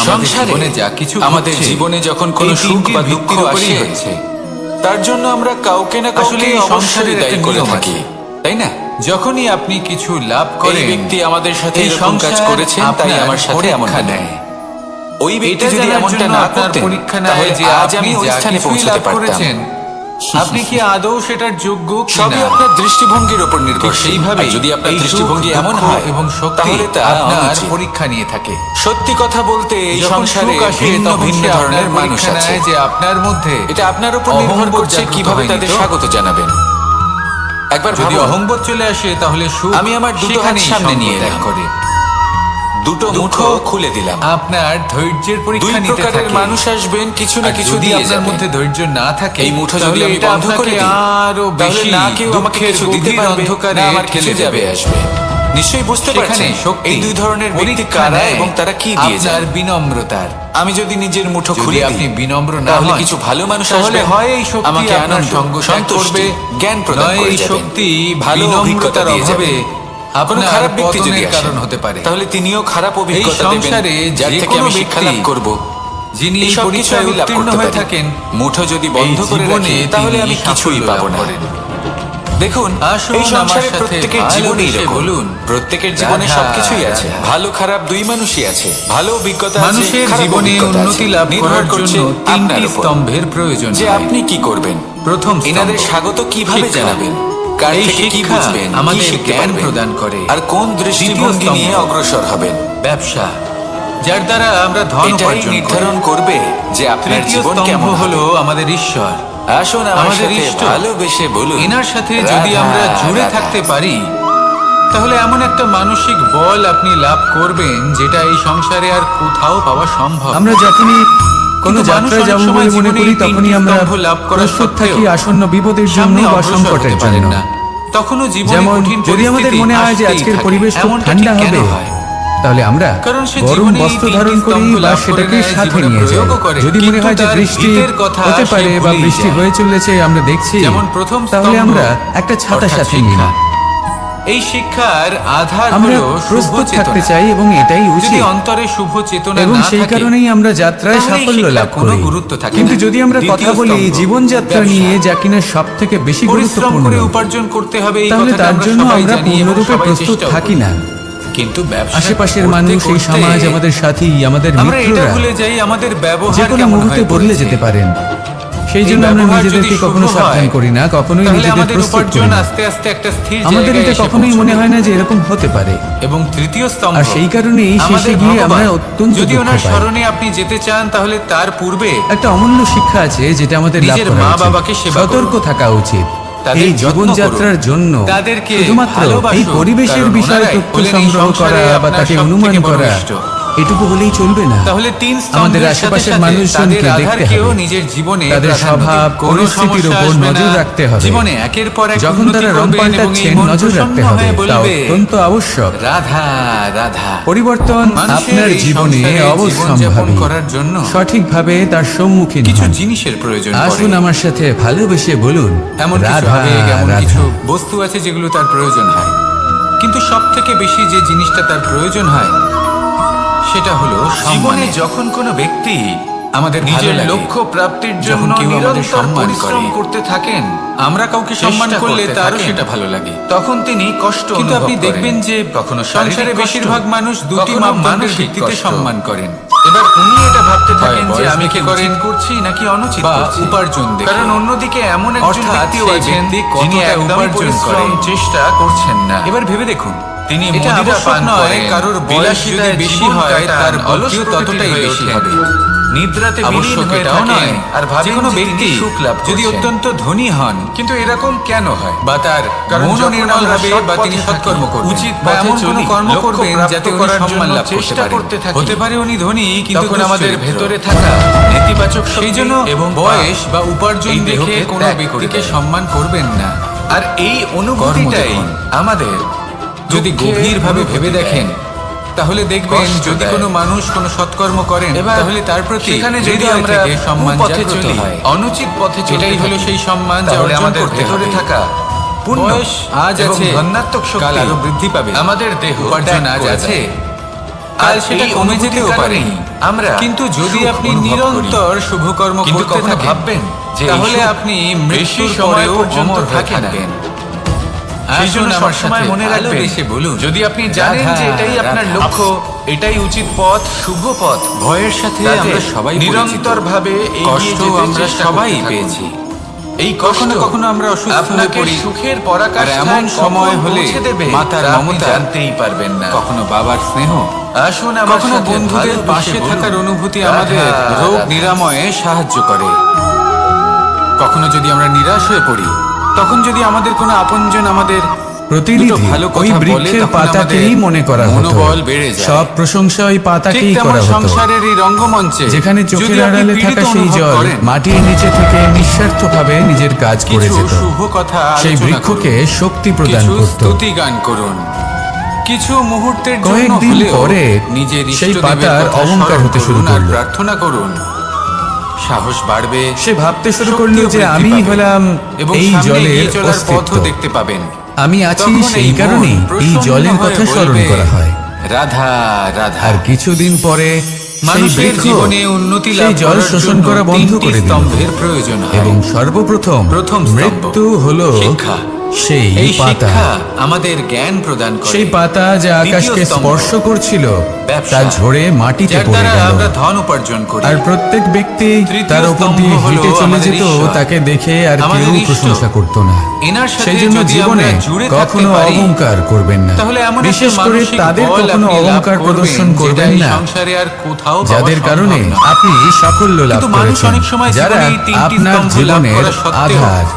সংসারে জীবনে যা কিছু আমাদের ঘটছে, জীবনে যখন কোনো এই সুখ তিনটির বা দুঃখ ভিত্তির উপরেই আসে, হচ্ছে। তার জন্য আমরা কাউকে না আসলে কাউকে এই অবশ্যই সংসারের দায়ী একটা করে নিয়ম থাকি, আছে। তাই না? যখনই আপনি কিছু লাভ এই করেন, ব্যক্তি আমাদের সাথে এই এরকম কাজ সংসার করেছেন, তাই আপনার আমার সাথে পরীক্ষা এমনটা নেয়। নেয়। ওই ব্যক্তি এটা যদি জানার এমনটা জন্য না আপনার করতেন, পরীক্ষা নেয় তাহলে যে আজ আমি ওই যা স্থানে কিছুই পৌঁছতে লাভ পারতাম। করেছেন, আপনি কি আদৌ সেটার যোগ্য সবই কিনা? আপনার দৃষ্টিভঙ্গির উপর ঠিক নির্ভরশীল। সেইভাবে আর যদি আপনার এই দৃষ্টিভঙ্গি সুখ, এমন দুঃখ হয় এবং শক্তি তাহলে তা আপনার অনুচিত। পরীক্ষা নিয়ে থাকে। সত্যি কথা বলতে এই যখন সংসারে সুখ আসে, ভিন্ন তখন ভিন্ন সে ধরনের আপনার মানুষ পরীক্ষা আছে। নেয় যে আপনার মধ্যে এটা আপনার উপর নির্ভর অহংবোধ করছে জাগ্রত কিভাবে হয়নি তাদের তো? স্বাগত জানাবেন। একবার যদি ভাবুন, অহংবোধ চলে আসে তাহলে সুখ আমি আমার দুটো হাত সেখানেই সামনে সঙ্গ নিয়ে ত্যাগ এলাম। করে। দুটো দুঃখ মুঠো খুলে দিলাম। আপনার ধৈর্যের দুই পরীক্ষা নিতে প্রকারের থাকে। মানুষ আসবেন, কিছু না আর কিছু যদি দিয়ে আপনার যাবেন। মধ্যে ধৈর্য না থাকে, এই মুঠো যদি তাহলে আমি এটা বন্ধ করে আপনাকে দিই, আরো তাহলে বেশি না কেউ আমাকে দুঃখের কিছু দিতে গভীর পারবে, অন্ধকারে না আমার ঠেলে কিছু যাবে আসবে। নিশ্চয়ই বুঝতে সেখানে পারছেন শক্তি এই দুই ধরনের ব্যক্তি পরীক্ষা কারা নেয় এবং তারা কি দিয়ে আপনার যান। বিনম্রতার। আমি যদি নিজের মুঠো যদি খুলে আপনি দিই, বিনম্র না তাহলে হন, কিছু ভালো মানুষ তাহলে আসবেন, হয় এই শক্তি আমাকে আপনার আনন্দ, সঙ্গ ত্যাগ সন্তুষ্টি, করবে, জ্ঞান প্রদান নয় করে এই যাবেন। শক্তি ভালো অভিজ্ঞতা বিনম্রতার দিয়ে অভাবে যাবেন। কোনো আপনার খারাপ ব্যক্তি যদি পতনের আসেন, কারণ হতে পারে। তাহলে তিনিও খারাপ অভিজ্ঞতা দেবেন, সংসারে যার যে থেকে কোনো আমি শিক্ষা লাভ ব্যক্তি করব। যিনি এই সব কিছু পরীক্ষায় আমি লাভ উত্তীর্ণ করতে হয়ে পারি। থাকেন, মুঠো যদি বন্ধ এই করে জীবনে রাখি, তাহলে তিনি আমি কিছুই সাফল্য পাবো লাভ না। করেন। দেখুন, আসুন এই সংসারে আমার সাথে প্রত্যেকের জীবনে ভালোবেসে বলুন, প্রত্যেকের জীবনে রাধা, সবকিছুই আছে। রাধা। ভালো খারাপ দুই মানুষই আছে, ভালো অভিজ্ঞতা আছে, মানুষের খারাপ জীবনে অভিজ্ঞতা আছে। উন্নতি লাভ নির্ভর করার করছে জন্য আপনার তিনটি উপর, স্তম্ভের প্রয়োজন যে হয়। আপনি কি করবেন। প্রথম স্তম্ভ, এনাদের স্বাগত কিভাবে শিক্ষা। জানাবেন, কার এই থেকে কি শিক্ষা বুঝবেন, কি আমাদের শিখতে জ্ঞান পারবেন, প্রদান করে। আর কোন দৃষ্টিভঙ্গি দ্বিতীয় নিয়ে স্তম্ভ, অগ্রসর হবেন, ব্যবসা, যার দ্বারা আমরা ধন এটাই উপার্জন নির্ধারণ করি। করবে যে আপনার তৃতীয় জীবন স্তম্ভ কেমন হলো হবে। আমাদের ঈশ্বর। আসুন আমার আমাদের সাথে ইষ্ট। ভালোবেসে বলুন, এনার সাথে রাধা, যদি আমরা জুড়ে রাধা। থাকতে পারি, তাহলে এমন একটা মানসিক বল আপনি লাভ করবেন যেটা এই সংসারে আর কোথাও পাওয়া সম্ভব। আমরা যখনই কোনো কিন্তু মানুষ যাত্রায় অনেক যাব সময় বলে মনে জীবনে করি, এই তখনই তিনটি আমরা স্তম্ভ লাভ করা প্রস্তুত থাকি সত্ত্বেও আসন্ন বিপদের জন্য সামনে বা অগ্রসর সংকটের হতে পারেন জন্য। না। তখনও জীবনে যেমন কঠিন যদি আমাদের পরিস্থিতি মনে হয় যে আসতেই আজকের থাকে। পরিবেশ খুব এমনটা ঠান্ডা ঠিক কেন হবে, হয়? তাহলে আমরা কারণ সে গরম জীবনে এই বস্ত্র তিনটি ধারণ করি স্তম্ভ বা লাভ করে সেটাকে নেয়, সাথে জীবনে নিয়ে যাই। প্রয়োগও করে। যদি মনে কিন্তু হয় যে তার বৃষ্টি হিতের কথা হতে সে পারে বা ভুলেই বৃষ্টি যায়। হয়ে চলেছে আমরা দেখছি, যেমন প্রথম তাহলে স্তম্ভ, আমরা একটা ছাতা অর্থাৎ সাথে নিই। শিক্ষা। এই শিক্ষার আধার আমরা হলো শুভ প্রস্তুত থাকতে চেতনা। চাই এবং এটাই যদি উচিত। অন্তরে শুভ চেতনা এবং না সেই থাকে, কারণেই আমরা যাত্রায় তাহলে এই সাফল্য শিক্ষার লাভ কোনো করি। গুরুত্ব থাকে কিন্তু না। যদি আমরা কথা দ্বিতীয় বলি স্তম্ভ, জীবনযাত্রা ব্যবসা। নিয়ে, যা কিনা সব থেকে বেশি পরিশ্রম গুরুত্বপূর্ণ, করে উপার্জন করতে হবে, এই তাহলে কথাটা তার আমরা জন্য সবাই আমরা জানি এবং পূর্ণরূপে সবাই প্রস্তুত চেষ্টাও থাকি করি। না। কিন্তু ব্যবসা আশেপাশের করতে মানুষ, এই করতে সমাজ, আমাদের সাথী, আমাদের আমরা এটা মিত্ররা ভুলে যাই আমাদের যে ব্যবহার কোনো কেমন মুহূর্তে হয়ে বদলে পড়েছে। যেতে পারেন। সেই জন্য আমরা নিজেদেরকে কখনো সাবধান করি না, কখনোই নিজেদের আমাদের প্রস্তুত করি উপার্জন না। আস্তে আস্তে একটা স্থির আমাদের জায়গায় এটা এসে কখনোই মনে পৌঁছবে। হয় না যে এরকম হতে পারে। এবং তৃতীয় স্তম্ভ, আর সেই কারণেই শেষে আমাদের গিয়ে ভগবান। আমরা অত্যন্ত যদি দুঃখ ওনার পাই। স্মরণে আপনি যেতে চান তাহলে তার পূর্বে একটা অমূল্য শিক্ষা আছে যেটা আমাদের লাভ নিজের করা মা উচিত। বাবাকে সেবা সতর্ক করুন। থাকা উচিত তাদের এই যত্ন জীবনযাত্রার করুন। জন্য। তাদেরকে শুধুমাত্র ভালোবাসুন, এই পরিবেশের কারণ বিষয়ে ওনারাই তথ্য হলেন এই সংগ্রহ সংসারে করা বা আপনার তাকে সবথেকে অনুমান বড় করা, ইষ্ট। এটুকু হলেই চলবে না। তাহলে তিন আমাদের স্তম্ভের আশেপাশের সাথে সাথে মানুষজনকে তাদের দেখতে আধারকেও হবে, নিজের জীবনে তাদের প্রাধান্য স্বভাব, দিন। কোনো পরিস্থিতির সমস্যা উপর আসবে না। নজর রাখতে হবে। জীবনে একের পর এক যখন উন্নতি তারা রং করবেন এবং এই পাল্টাচ্ছেন মন নজর রাখতে প্রসন্ন হবে, হয়ে তা বলবে, অত্যন্ত আবশ্যক। রাধা রাধা। পরিবর্তন মানুষের আপনার এই জীবনে সংসারে অবশ্যম্ভাবী জীবনযাপন করার জন্য সঠিকভাবে তার সম্মুখীন কিছু হন। জিনিসের প্রয়োজন আসুন পড়ে। আমার সাথে ভালোবেসে বলুন, এমন কিছু রাধা আবেগ, এমন রাধা। কিছু বস্তু আছে যেগুলো তার প্রয়োজন হয়, কিন্তু সব থেকে বেশি যে জিনিসটা তার প্রয়োজন হয় সেটা হলো জীবনে যখন কোনো ব্যক্তি আমাদের নিজের ভালো লাগে, লক্ষ্য প্রাপ্তির যখন জন্য কেউ আমাদের নিরন্তর সম্মান পরিশ্রম করে, করতে থাকেন, আমরা কাউকে চেষ্টা সম্মান করলে করতে তারও থাকেন, সেটা ভালো লাগে। তখন তিনি কষ্ট কিন্তু অনুভব আপনি করেন। দেখবেন যে কখনো সংসারে শারীরিক কষ্ট, বেশিরভাগ মানুষ দুটি কখনো মাপদণ্ডের মানসিক ভিত্তিতে কষ্ট। সম্মান করেন। এবার উনি এটা ভাবতে হয় থাকেন যে বয়স আমি কি দেখে উচিত করেন করছি নাকি অনুচিত বা করছি। উপার্জন দেখে। কারণ অন্যদিকে এমন একজন অর্থাৎ ব্যক্তিও সেই আছেন ব্যক্তি যিনি কতটা একদমই উপার্জন পরিশ্রম করে। চেষ্টা করছেন না। এবার ভেবে দেখুন, তিনি এটা মদিরা আবশ্যক পান নয় করেন, কারোর বয়স যদি বিলাসিতায় বেশি জীবন হয় কাটান, তার অলস ভক্তিও প্রকৃতির ততটাই হয়ে বেশি ওঠেন। হবে। নিদ্রাতে বিলীন আবশ্যক হয়ে এটাও থাকেন নয় আর যে ভাবেন কোনো যে ব্যক্তি তিনি সুখ লাভ যদি করছেন। অত্যন্ত ধনী হন, কিন্তু এরকম কেন হয়? বা তার কারণ মনও যখন নির্মল আমরা হবে সৎ বা পথে তিনি থাকি, সৎকর্ম করবেন, উচিত বা পথে এমন কোনো চলি, কর্ম লক্ষ্য করবেন প্রাপ্ত যাতে উনি করার সম্মান জন্য লাভ করতে চেষ্টা পারেন। করতে থাকি। হতে পারে উনি ধনী কিন্তু তখন আমাদের দুশ্চরিত্র। ভেতরে থাকা নেতিবাচক শক্তি সেই জন্য এবং বয়স বা উপার্জন এই দেখে দেহকে কোনো ত্যাগ করে ব্যক্তিকে দেয়। সম্মান করবেন না। আর এই অনুভূতিটাই দেখুন। আমাদের যদি দুঃখের গভীরভাবে অনুভূতি ভেবে দেয়। দেখেন তাহলে দেখবেন কষ্ট যদি দেয়। কোনো মানুষ কোনো সৎকর্ম করেন এবার তাহলে তার প্রতি সেখানে যদি হৃদয় আমরা থেকে সম্মান কুপথে জাগ্রত চলি, হয়। অনুচিত পথে চলতে এটাই হলো থাকি, সেই সম্মান যা তাহলে অর্জন আমাদের করতে ভেতরে হবে। থাকা পুণ্য বয়স আজ এবং আছে, ধন্যাত্মক কাল শক্তি আরো বৃদ্ধি পাবে। আমাদের দেহ উপার্জন ত্যাগ আজ করে আছে, দেয়। কাল আর সেটা এই কমে অনুভূতির যেতেও পারে। কারণেই আমরা কিন্তু যদি সুখ আপনি অনুভব করি। নিরন্তর শুভকর্ম কিন্তু করতে কখনো থাকেন ভাববেন যে এই তাহলে সুখ আপনি বেশি মৃত্যুর সময় পরেও পর্যন্ত অমর হয়ে থাকে না। থাকবেন। সেই জন্য আসুন আমার সবসময় সাথে মনে রাখবেন, ভালোবেসে বলুন, যদি আপনি জানেন রাধা, যে এটাই আপনার রাধা। লক্ষ্য, এটাই উচিত পথ, শুভ পথ, ভয়ের সাথে তাতে আমরা সবাই নিরন্তর ভাবে কষ্ট আমরা সবাই পেয়েছি। এই কষ্ট কখনো কখনো আমরা অসুস্থ হয়ে আপনাকে পড়ি। সুখের আর পরাকাষ্ঠায় এমন সময় হলে পৌঁছে দেবে মাতার তা আপনি মমতা জানতেই পারবেন না। কখনো বাবার স্নেহ, আসুন আমার কখনো সাথে বন্ধুদের ভালোবেসে পাশে বলুন, থাকার অনুভূতি রাধা, আমাদের রোগ রাধা। নিরাময়ে সাহায্য করে। কখনো যদি আমরা নিরাশ হয়ে পড়ি, তখন যদি আমাদের কোনো আপনজন আমাদের প্রতিনিধি দুটো ভালো ওই কথা বলে, বৃক্ষের তখন পাতাকেই আমাদের মনে করা হতো। মনোবল বেড়ে যায়। সব প্রশংসা ওই ঠিক পাতাকেই তেমন করা হতো। সংসারের এই রঙ্গমঞ্চে যেখানে চোখের যদি আপনি আড়ালে পীড়িত থাকা সেই অনুভব জল করেন, মাটির নিচে থেকে নিঃস্বার্থভাবে নিজের কাজ করে কিছু যেত। শুভ কথা সেই আলোচনা বৃক্ষকে করুন, শক্তি প্রদান কিছু করত। স্তুতি গান করুন, কিছু মুহূর্তের জন্য কয়েকদিন হলেও পরে নিজের সেই ইষ্টদেবের পাতার কথা অহংকার স্মরণ হতে শুরু করুন আর করলো। প্রার্থনা করুন। সাহস বাড়বে, সে ভাবতে শুরু শক্তিও করলো যে বৃদ্ধি আমি পাবে, হলাম এবং এই সামনে জলের এগিয়ে চলার অস্তিত্ব। পথও দেখতে পাবেন। আমি আছি তখন সেই এই মন কারণেই এই প্রসন্ন জলের হয়ে কথা স্মরণ বলবে, করা হয়। রাধা রাধা। আর কিছুদিন পরে সেই মানুষের বৃক্ষ জীবনে উন্নতি লাভ সেই জল করার শোষণ জন্য করা বন্ধ তিনটি করে দিল। স্তম্ভের প্রয়োজন হয়। এবং সর্বপ্রথম প্রথম স্তম্ভ, মৃত্যু হলো শিক্ষা। সেই এই পাতা। শিক্ষা আমাদের জ্ঞান প্রদান করে। সেই পাতা যা আকাশকে দ্বিতীয় স্তম্ভ, স্পর্শ করছিল ব্যবসা। তা ঝরে মাটিতে যার পড়ে দ্বারা গেল। আমরা ধন উপার্জন করি। আর প্রত্যেক ব্যক্তি তৃতীয় তার উপর স্তম্ভ দিয়ে হলো হেঁটে চলে আমাদের যেত, ঈশ্বর। তাকে দেখে আর আমাদের কেউ ঈশ্বর। প্রশংসা করত না। এনার সাথে সেই জন্য যদি জীবনে আমরা জুড়ে থাকতে কখনো পারি, অহংকার করবেন না। তাহলে এমন একটা বিশেষ করে মানসিক তাদের বল কখনো আপনি লাভ অহংকার করবেন প্রদর্শন যেটা করবেন এই না সংসারে আর কোথাও পাওয়া যাদের সম্ভব কারণে না। আপনি সাফল্য লাভ কিন্তু মানুষ করেছেন, অনেক সময় যারা জীবনে এই তিনটি আপনার স্তম্ভ লাভ জীবনের করা সত্ত্বেও আধার।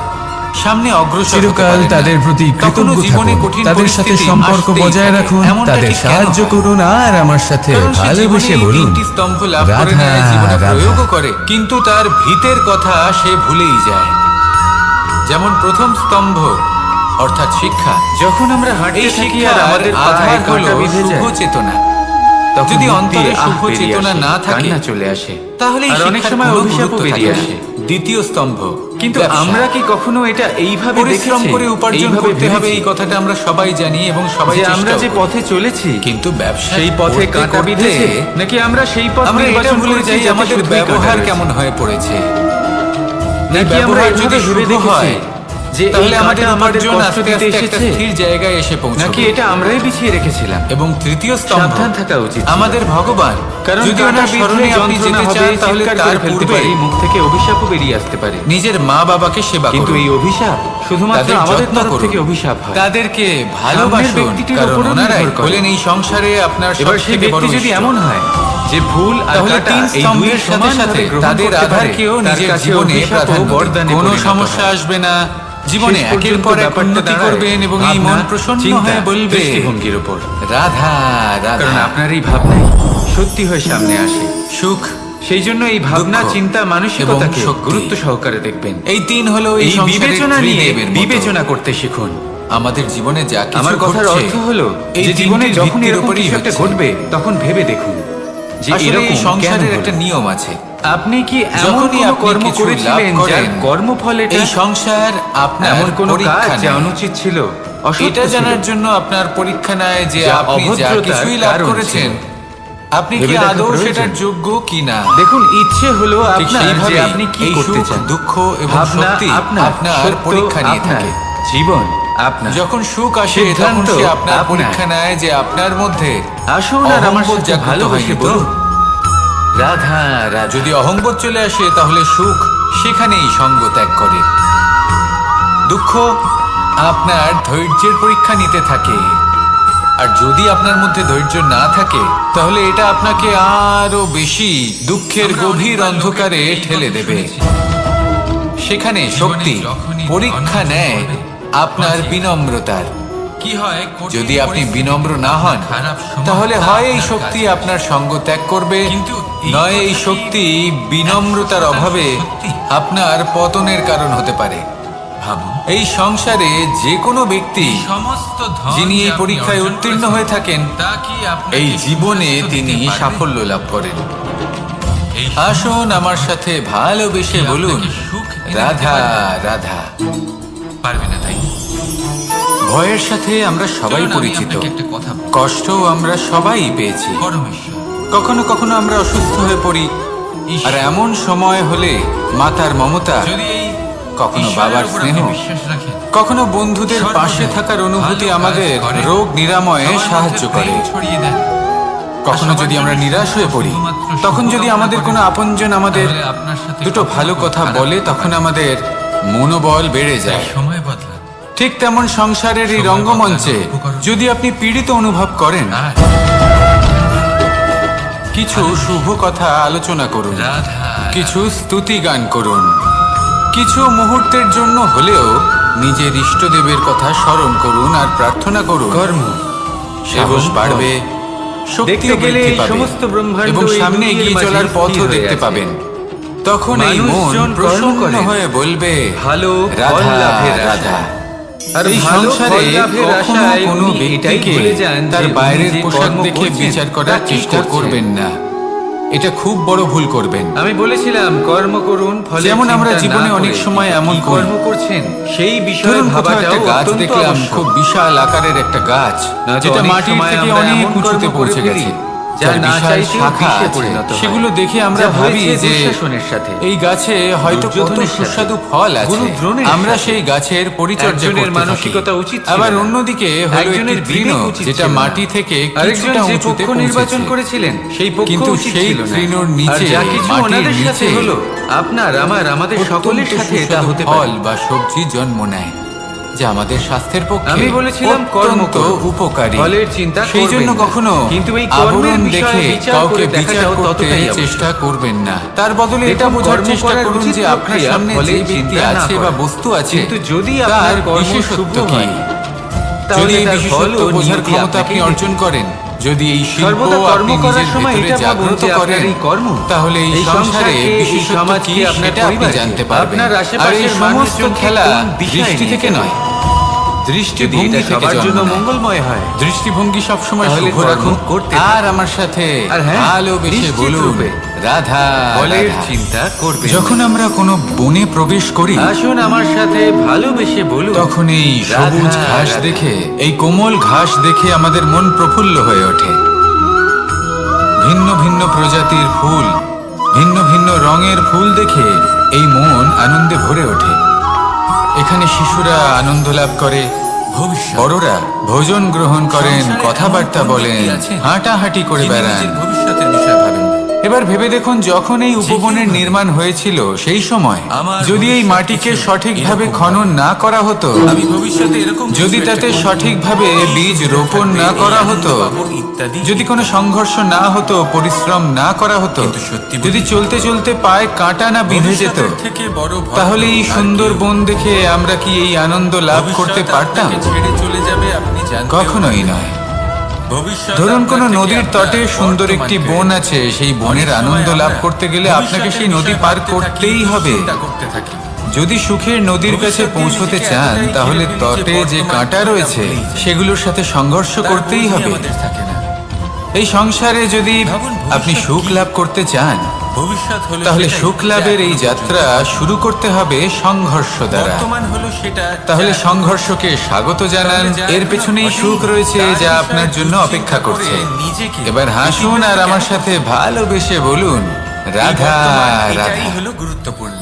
সামনে অগ্রসর হতে চিরকাল পারেন না। তাদের প্রতি কখনো কৃতজ্ঞ জীবনে থাকুন, কঠিন তাদের সাথে পরিস্থিতি সম্পর্ক আসতেই বজায় থাকে। রাখুন, এমনটা তাদের ঠিক কেন সাহায্য হয়? করুন আর আমার সাথে কারণ সে জীবনে ভালোবেসে এই বলুন, তিনটি স্তম্ভ লাভ করে রাধা, নেয়, জীবনে রাধা। প্রয়োগও করে, কিন্তু তার ভিতের কথা সে ভুলেই যায়। যেমন প্রথম স্তম্ভ অর্থাৎ শিক্ষা। যখন আমরা হাঁটতে এই থাকি শিক্ষা আর আমাদের আধার পায়ে হলো কাঁটা বিঁধে শুভ যায়। চেতনা। তখন যদি মুখ অন্তরে দিয়ে শুভ বেরিয়ে চেতনা আসে, না থাকে, কান্না চলে আসে, তাহলে এই আর অনেক শিক্ষার সময় কোনো অভিশাপও গুরুত্ব বেরিয়ে থাকে না। আসে। দ্বিতীয় স্তম্ভ কিন্তু ব্যবসা। আমরা কি কখনো এটা এইভাবে পরিশ্রম দেখেছি, করে উপার্জন এইভাবে করতে হবে, ভেবেছি এই কথাটা আমরা সবাই জানি এবং সবাই যে আমরা চেষ্টাও যে করি। পথে চলেছি, কিন্তু ব্যবসা সেই পথে করতে কাঁটা করতে বিঁধেছে নাকি আমরা সেই পথ আমরা এটা নির্বাচন ভুলে করেছি যাই যাতে আমাদের শুধুই ব্যবহার কাঁটা রয়েছে। কেমন হয়ে পড়েছে। নাকি আমরা ব্যবহার এভাবে যদি ভেবে শুভ দেখেছি হয়, যে এই তাহলে আমাদের কাঁটা আমাদের উপার্জন কষ্ট আস্তে দিতে আস্তে একটা এসেছে? স্থির জায়গায় এসে পৌঁছবে। নাকি এটা আমরাই বিছিয়ে রেখেছিলাম? এবং তৃতীয় স্তম্ভ, সাবধান থাকা উচিত ছিল। আমাদের ভগবান। কারণ যদি কাঁটা ওনার বিঁধলে স্মরণে আপনি যন্ত্রণা যেতে হবে, চান তাহলে চিৎকার তার করে ফেলতে পূর্বে পারি, মুখ থেকে অভিশাপও বেরিয়ে আসতে পারে। নিজের মা বাবাকে সেবা কিন্তু করুন। এই অভিশাপ শুধুমাত্র তাদের আমাদের যত্ন তরফ করুন। থেকে অভিশাপ হয়। তাদেরকে ভালোবাসুন, ব্যক্তিটির কারণ উপরও ওনারাই নির্ভর করে। হলেন এই সংসারে আপনার এবার সেই সবথেকে বড় ব্যক্তি যদি ইষ্ট। এমন হয় যে ভুল আর তাহলে কাঁটা তিন এই স্তম্ভের দুই সাথে সাথে তাদের আধারকেও নিজের জীবনে প্রাধান্য দিন। কোনো সমস্যা আসবে না, জীবনে শেষ একের পর্যন্ত পর এক ব্যাপারটা উন্নতি দাঁড়ায় করবেন এবং এই মন ভাবনা, প্রসন্ন চিন্তা, হয়ে বলবে দৃষ্টিভঙ্গির উপর। রাধা কারণ রাধা। আপনার এই ভাবনাই সত্যি হয়ে সামনে আসে। সুখ, সেই জন্য এই ভাবনা, দুঃখ চিন্তা, মানসিকতাকে এবং শক্তি। গুরুত্ব সহকারে দেখবেন। এই তিন হলো এই সংসারের বিবেচনা নিয়ে ত্রিদেবের মতো। বিবেচনা করতে শিখুন। আমাদের জীবনে যা কিছু আমার কথার ঘটছে, অর্থ হলো এই যে জীবনে তিনটির যখন ভিত্তির এরকম উপরই কিছু একটা হচ্ছে। ঘটবে তখন ভেবে দেখুন যে আসলে এরকম এই কেন সংসারের হলো? একটা নিয়ম আছে। আপনি কি এমন যখনই কোনো আপনি কর্ম কিছু করেছিলেন লাভ যার করেন, কর্মফল এটা? এই সংসার আপনার এমন কোন কাজ পরীক্ষা যা নেয়। অনুচিত ছিল, অসত্য এটা ছিল? জানার জন্য আপনার পরীক্ষা নেয় যে যা আপনি যা অভদ্রতার কিছুই লাভ কারণ করেছেন, ছিল। আপনি কি ভেবে দেখা আদৌ প্রয়োজন। সেটার যোগ্য কিনা। দেখুন, ইচ্ছে হলো ঠিক আপনার যে সেইভাবেই আপনি কি এই করতে সুখ, চান। দুঃখ এবং ভাবনা শক্তি আপনার, আপনার সত্য পরীক্ষা নিয়ে আপনার, থাকে। জীবন আপনার। যখন সুখ আসে তখন সিদ্ধান্ত সে আপনার আপনার। পরীক্ষা নেয় যে আপনার মধ্যে আসুন আর আমার অহংবোধ সাথে জাগ্রত ভালোবেসে হয়নি তো? বলুন, রাধা রাধা। যদি অহংবোধ চলে আসে তাহলে সুখ সেখানেই সঙ্গ ত্যাগ করে। দুঃখ আপনার ধৈর্যের পরীক্ষা নিতে থাকে, আর যদি আপনার মধ্যে ধৈর্য না থাকে তাহলে এটা আপনাকে আরো বেশি দুঃখের গভীর অন্ধকারে ঠেলে দেবে। সেখানে শক্তি পরীক্ষা নেয় আপনার বিনম্রতার। কি হয় যদি আপনি বিনম্র না হন তাহলে হয় এই শক্তি আপনার সঙ্গ ত্যাগ করবে, কিন্তু এই নয় এই কথাটি শক্তি বিনম্রতার অভাবে সত্যি। আপনার পতনের কারণ হতে পারে। ভাবুন, এই সংসারে যে কোনো ব্যক্তি সমস্ত ধন যিনি যে এই আপনি পরীক্ষায় অর্জন উত্তীর্ণ করেছেন, হয়ে থাকেন, তা কি আপনাকে এই জীবনে সুস্বাস্থ্য তিনি দিতে পারবে? সাফল্য লাভ করেন। এই আসুন আমার সাথে ভালোবেসে কি বলুন, আপনাকে সুখ এনে দিতে রাধা পারবে? রাধা। পারবে না, তাই? ভয়ের সাথে আমরা সবাই চলুন আমি পরিচিত, আপনাকে একটা কথা বলি। কষ্টও আমরা সবাই পেয়েছি। পরমেশ্বর, কখনো কখনো আমরা অসুস্থ হয়ে পড়ি, আর এমন সময় হলে মাতার মমতা, যদি এই কখনো ঈশ্বরের বাবার উপর স্নেহ, আপনি বিশ্বাস রাখেন, কখনো বন্ধুদের সর্বদাই পাশে থাকার অনুভূতি ভালো কাজ আমাদের করেন, রোগ নিরাময়ে সবার সাহায্য মধ্যে করে। প্রেম ছড়িয়ে দেন, কখনো আর যদি সবার আমরা জন্য নিরাশ হয়ে পড়ি, শুধুমাত্র তখন যদি শুভকামনা আমাদের করেন, কোনো আপনজন আমাদের তাহলে আপনার সাথে দুটো কখনো ভালো কথা খারাপ বলে, হতে তখন পারে। আমাদের মনোবল বেড়ে তাই যায়। সময় বদলান। ঠিক তেমন সংসারের এই সময় রঙ্গমঞ্চে বদলানোর উপকরণ। যদি আপনি পীড়িত অনুভব করেন, আর কিছু শুভ কথা আলোচনা করুন, রাধা, কিছু স্তুতি গান করুন, কিছু মুহূর্তের জন্য হলেও নিজের ইষ্টদেবের কথা স্মরণ করুন আর প্রার্থনা করুন। কর্ম সাহস এবং বাড়বে, শক্তি দেখতে গেলে বৃদ্ধি এই পাবে, সমস্ত ব্রহ্মাণ্ড এবং এই সামনে দুনিয়ার এগিয়ে মাঝে চলার স্থির পথও হয়ে দেখতে আছে। পাবেন। তখন এই মন মানুষজন কর্ম প্রসন্ন করে হয়ে বলবে, ভালো ফল রাধা লাভের আশায়। রাধা। আর এই ভালো সংসারে ফল লাভের কখনো আশায় কোনো উনি এটাই ব্যক্তিকে ভুলে যান যে তার উনি বাইরের যে পোশাক কর্ম দেখে করছেন, বিচার তা করার কি চেষ্টা করছেন। করবেন না। এটা খুব বড় ভুল করবেন। আমি বলেছিলাম কর্ম করুন, ফলে যেমন আমরা জীবনে অনেক সময় এমন করি। কর্ম করছেন সেই বিষয়ে ধরুন কোথাও একটা ভাবাটাও গাছ অত্যন্ত দেখলাম, আবশ্যক। খুব বিশাল আকারের একটা গাছ, নয়তো যেটা অনেক মাটির সময় থেকে আমরা অনেক এমন উঁচুতে কর্ম পৌঁছে করে গেছে, ফেলি, যা যার না বিশাল চাইতেও শাখা বিষে আছে। পরিণত হয়। সেগুলো দেখে আমরা যা ভাবি হয়েছে যে দুঃশাসনের সাথে, এই গাছে হয়তো কত দুর্যোধনের সাথে, সুস্বাদু ফল আছে, গুরু দ্রোণের আমরা সাথে। সেই গাছের পরিচর্যা একজনের করতে থাকি। মানসিকতা উচিত ছিল আবার না। অন্যদিকে হলো একজনের একটি তৃণ, বিবেক উচিত যেটা ছিল না। মাটি থেকে আরেকজন কিছুটা যে উঁচুতে পক্ষ নির্বাচন পৌঁছেছে। করেছিলেন সেই পক্ষ কিন্তু উচিত সেই ছিল না। তৃণর আর নিচে, যা কিছু মাটির ওনাদের সাথে নিচে হলো, আপনার আমার আমাদের সকলের অত্যন্ত সাথে এটা সুস্বাদু হতে ফল পারে। বা সবজি জন্ম নেয়, যা আমাদের স্বাস্থ্যের পক্ষে আমি বলেছিলাম কর্ম অত্যন্ত করুন, উপকারী। ফলের চিন্তা সেই জন্য করবেন না। কখনো কিন্তু এই কর্মের আবরণ বিষয়ে দেখে বিচার কাউকে করে বিচার দেখাটাও করতে ততটাই আবশ্যক। চেষ্টা করবেন না। তার বদলে এটা দেখুন, বোঝার কর্ম চেষ্টা করার করুন উচিত যে আপনার প্রক্রিয়া সামনে যে ফলের ব্যক্তি চিন্তা না আছে বা করা। বস্তু আছে, কিন্তু যদি তার আপনার কর্ম বিশেষত্ব শুভ কি, হয়, যদি তাহলে এই তার বিশেষত্ব ফল ও বোঝার নিয়তি ক্ষমতা আপনি আপনাকেই অর্জন করেন, যদি এই শিল্প সর্বদা কর্ম আপনি করার নিজের সময় ভেতরে এটা ভাবুন জাগ্রত যে করেন, আপনার এই কর্ম, তাহলে এই এই সংসারে সংসারকে, এই বিশেষত্ব সমাজকে, কি আপনার সেটা আপনি পরিবারকে, জানতে পারবেন। আপনার আর এই আশেপাশের সমস্ত মানুষজনকে খেলা কোন দিশায় দৃষ্টি নিয়ে থেকে যাবে। নয়, যদি এটা দৃষ্টিভঙ্গি থেকে সবার জন্য জন্ম নেয়। মঙ্গলময় হয়, দৃষ্টিভঙ্গি সবসময় তাহলে শুভ কর্ম রাখুন। করতে আর আমার সাথে আর হ্যাঁ, ভালোবেসে নিশ্চিত বলুন, রূপে রাধা ফলের রাধা। চিন্তা করবেন না। যখন আমরা কোনো বনে প্রবেশ করি, আসুন আমার সাথে ভালোবেসে বলুন, তখন এই রাধা, সবুজ ঘাস রাধা। দেখে, এই কোমল ঘাস দেখে আমাদের মন প্রফুল্ল হয়ে ওঠে। ভিন্ন ভিন্ন প্রজাতির ফুল, ভিন্ন ভিন্ন রঙের ফুল দেখে এই মন আনন্দে ভরে ওঠে। এখানে শিশুরা আনন্দ লাভ করে, ভবিষ্যৎ বড়রা ভোজন গ্রহণ করেন, সংসারে কথাবার্তা এমন কোন বলেন, ব্যক্তি আছেন হাঁটাহাঁটি করে যিনি বেড়ান। নিজের ভবিষ্যতের বিষয় ভাবেন না? এবার ভেবে দেখুন, যখন এই উপবনের নির্মাণ হয়েছিল সেই সময় আমার যদি এই ভবিষ্যৎ মাটিকে কিছু সঠিকভাবে এরকম খনন না করা হতো, আমি ভবিষ্যতে এরকম যদি কিছু তাতে একটা করব, সঠিকভাবে এই বীজ সুযোগ রোপণ থাকবে, না এই করা আনন্দ হতো, পাবো, ইত্যাদি যদি কোনো সংঘর্ষ না হতো, পরিশ্রম না করা হতো, কিন্তু সত্যি বলি, যদি চলতে চলতে পায়ে কাঁটা না বিঁধে যেত, ভবিষ্যতের থেকে বড় ভয় তাহলে এই আর সুন্দর কেউ- বন দেখে আমরা কি এই আনন্দ লাভ করতে ভবিষ্যৎ পারতাম? আপনাকে ছেড়ে চলে যাবে, আপনি জানতেও কখনোই নয়। ভবিষ্যৎ ধরুন আপনার কোনো থেকে নদীর আপনার তটে সুন্দর একটি বর্তমানকে- বন আছে, সেই বনের অনেক সময় আনন্দ লাভ আমরা করতে গেলে আপনাকে সেই ভবিষ্যতের নদী বিষয় পার ভাবতে করতেই থাকি, হবে। চিন্তা করতে থাকি। যদি সুখের নদীর কাছে ভবিষ্যৎ পৌঁছতে নিজেকে চান, এতটাই তাহলে ঘিরে ফেলি যে তটে যে বর্তমান কাঁটা জীবনটা রয়েছে ভুলেই যাই। সেগুলোর সাথে সংঘর্ষ তার করতেই বুদ্ধি হবে। আমাদের থাকে না। এই সংসারে যদি ভাবুন, ভবিষ্যৎ আপনি সুখ কি? লাভ করতে চান, ভবিষ্যৎ হলো তাহলে সেটাই, সুখ যা লাভের এই এখনো যাত্রা পর্যন্ত। শুরু করতে হবে সংঘর্ষ দ্বারা। বর্তমান হলো সেটা, তাহলে যা এখনো সংঘর্ষকে স্বাগত জানান। তাহলে যা এর এখনো পেছনেই ঘটেনি, সুখ রয়েছে তার যা বিষয়ে আপনার জন্য দুশ্চিন্তা অপেক্ষা করে করছে। নিজেকে এবার হাসুন আর ইতিবাচক আমার কেন সাথে করতে? ভালোবেসে বলুন, এই রাধা বর্তমান রাধা। এটাই হলো গুরুত্বপূর্ণ।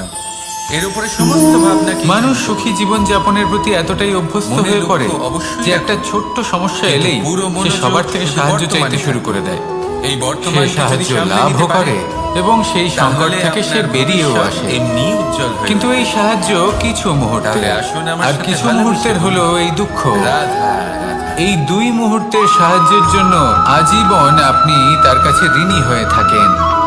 এর উপরে সমস্ত ভাবনা কি? মানুষ সুখী জীবন যাপনের প্রতি এতটাই অভ্যস্ত মনের হয়ে পড়ে লক্ষ্য অবশ্যই যে রাখে। একটা ছোট্ট সমস্যা কিন্তু এলেই পুরো সে মনোযোগ সবার থেকে শুধু সাহায্য বর্তমানে চাইতে শুরু থাকে। করে দেয়। এই সে বর্তমানকে যদি সাহায্য সামলে লাভও নিতে পারে, করে এবং সেই সংকট তাহলে থেকে সে আপনার বেরিয়েও ভবিষ্যৎ আসে। এমনি উজ্জ্বল হয়ে কিন্তু উঠবে। এই সাহায্য কিছু মুহূর্তে, তাহলে আসুন আমার আর সাথে কিছু ভালোবেসে মুহূর্তের বলুন, হলো এই দুঃখ। রাধা রাধা। এই দুই মুহূর্তের সাহায্যের জন্য আজীবন আপনি তার কাছে ঋণী হয়ে থাকেন।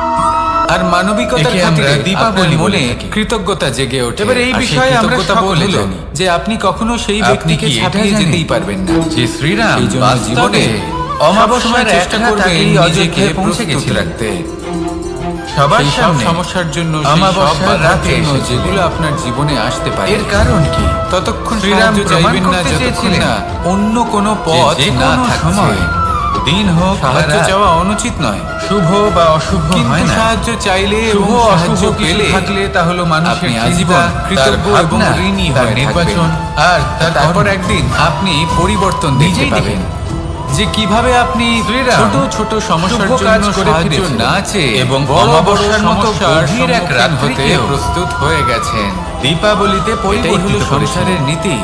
আর মানবিকতার একে আমরা খাতিরে দীপাবলি আপনার মনে বলে থাকি। কৃতজ্ঞতা জেগে ওঠে। এবার এই আর সেই বিষয়ে আমরা কৃতজ্ঞতা বোধ সকলে হলো জানি। যে আপনি কখনো সেই আপনি ব্যক্তিকে কি এটা ছাপিয়ে জানেন? যেতেই পারবেন না। যে শ্রীরাম এই জন্য বাস্তবে জীবনে অমাবস্যার সবসময় চেষ্টা এক রাত করবেন আগেই নিজেকে অযোধ্যায় পৌঁছে প্রস্তুত গেছিলেন। রাখতে। সবার সেই সব সামনে সমস্যার জন্য, সেই সব অমাবস্যার বাধার রাতে জন্য এসেছিলেন। যেগুলো আপনার জীবনে আসতে পারে, এর কারণ কি? ততক্ষণ শ্রীরাম সাহায্য প্রমাণ চাইবেন না করতে যতক্ষণ চেয়েছিলেন না অন্য কোনো পথ যে না কোনো থাকছে। সময়, দিন হোক বা সাহায্য রাত, চাওয়া অনুচিত নয়, শুভ বা অশুভ কিন্তু হয় না। সাহায্য চাইলে শুভ এবং অশুভ সাহায্য কিছু পেলে থাকলে তা হলো মানুষের আপনি চিন্তা, আজীবন তার কৃতজ্ঞ এবং ভাবনা, ঋণী তার হয়ে নির্বাচন থাকবেন। আর তার তারপর কর্ম। একদিন আপনি পরিবর্তন দেখতে নিজেই পাবেন যে কিভাবে আপনি শ্রীরাম ছোট ছোট সমস্যার শুভ কাজ জন্য করে সাহায্য ফিরেছিলেন না চেয়ে এবং বড় বড় অমাবস্যার মতো সমস্যার গভীর এক সম্মুখীন হতে রাত্রিকেও প্রস্তুত হয়ে গেছেন। দীপাবলিতে এটাই পরিবর্তিত হলো করেছিলেন। সংসারের নীতি।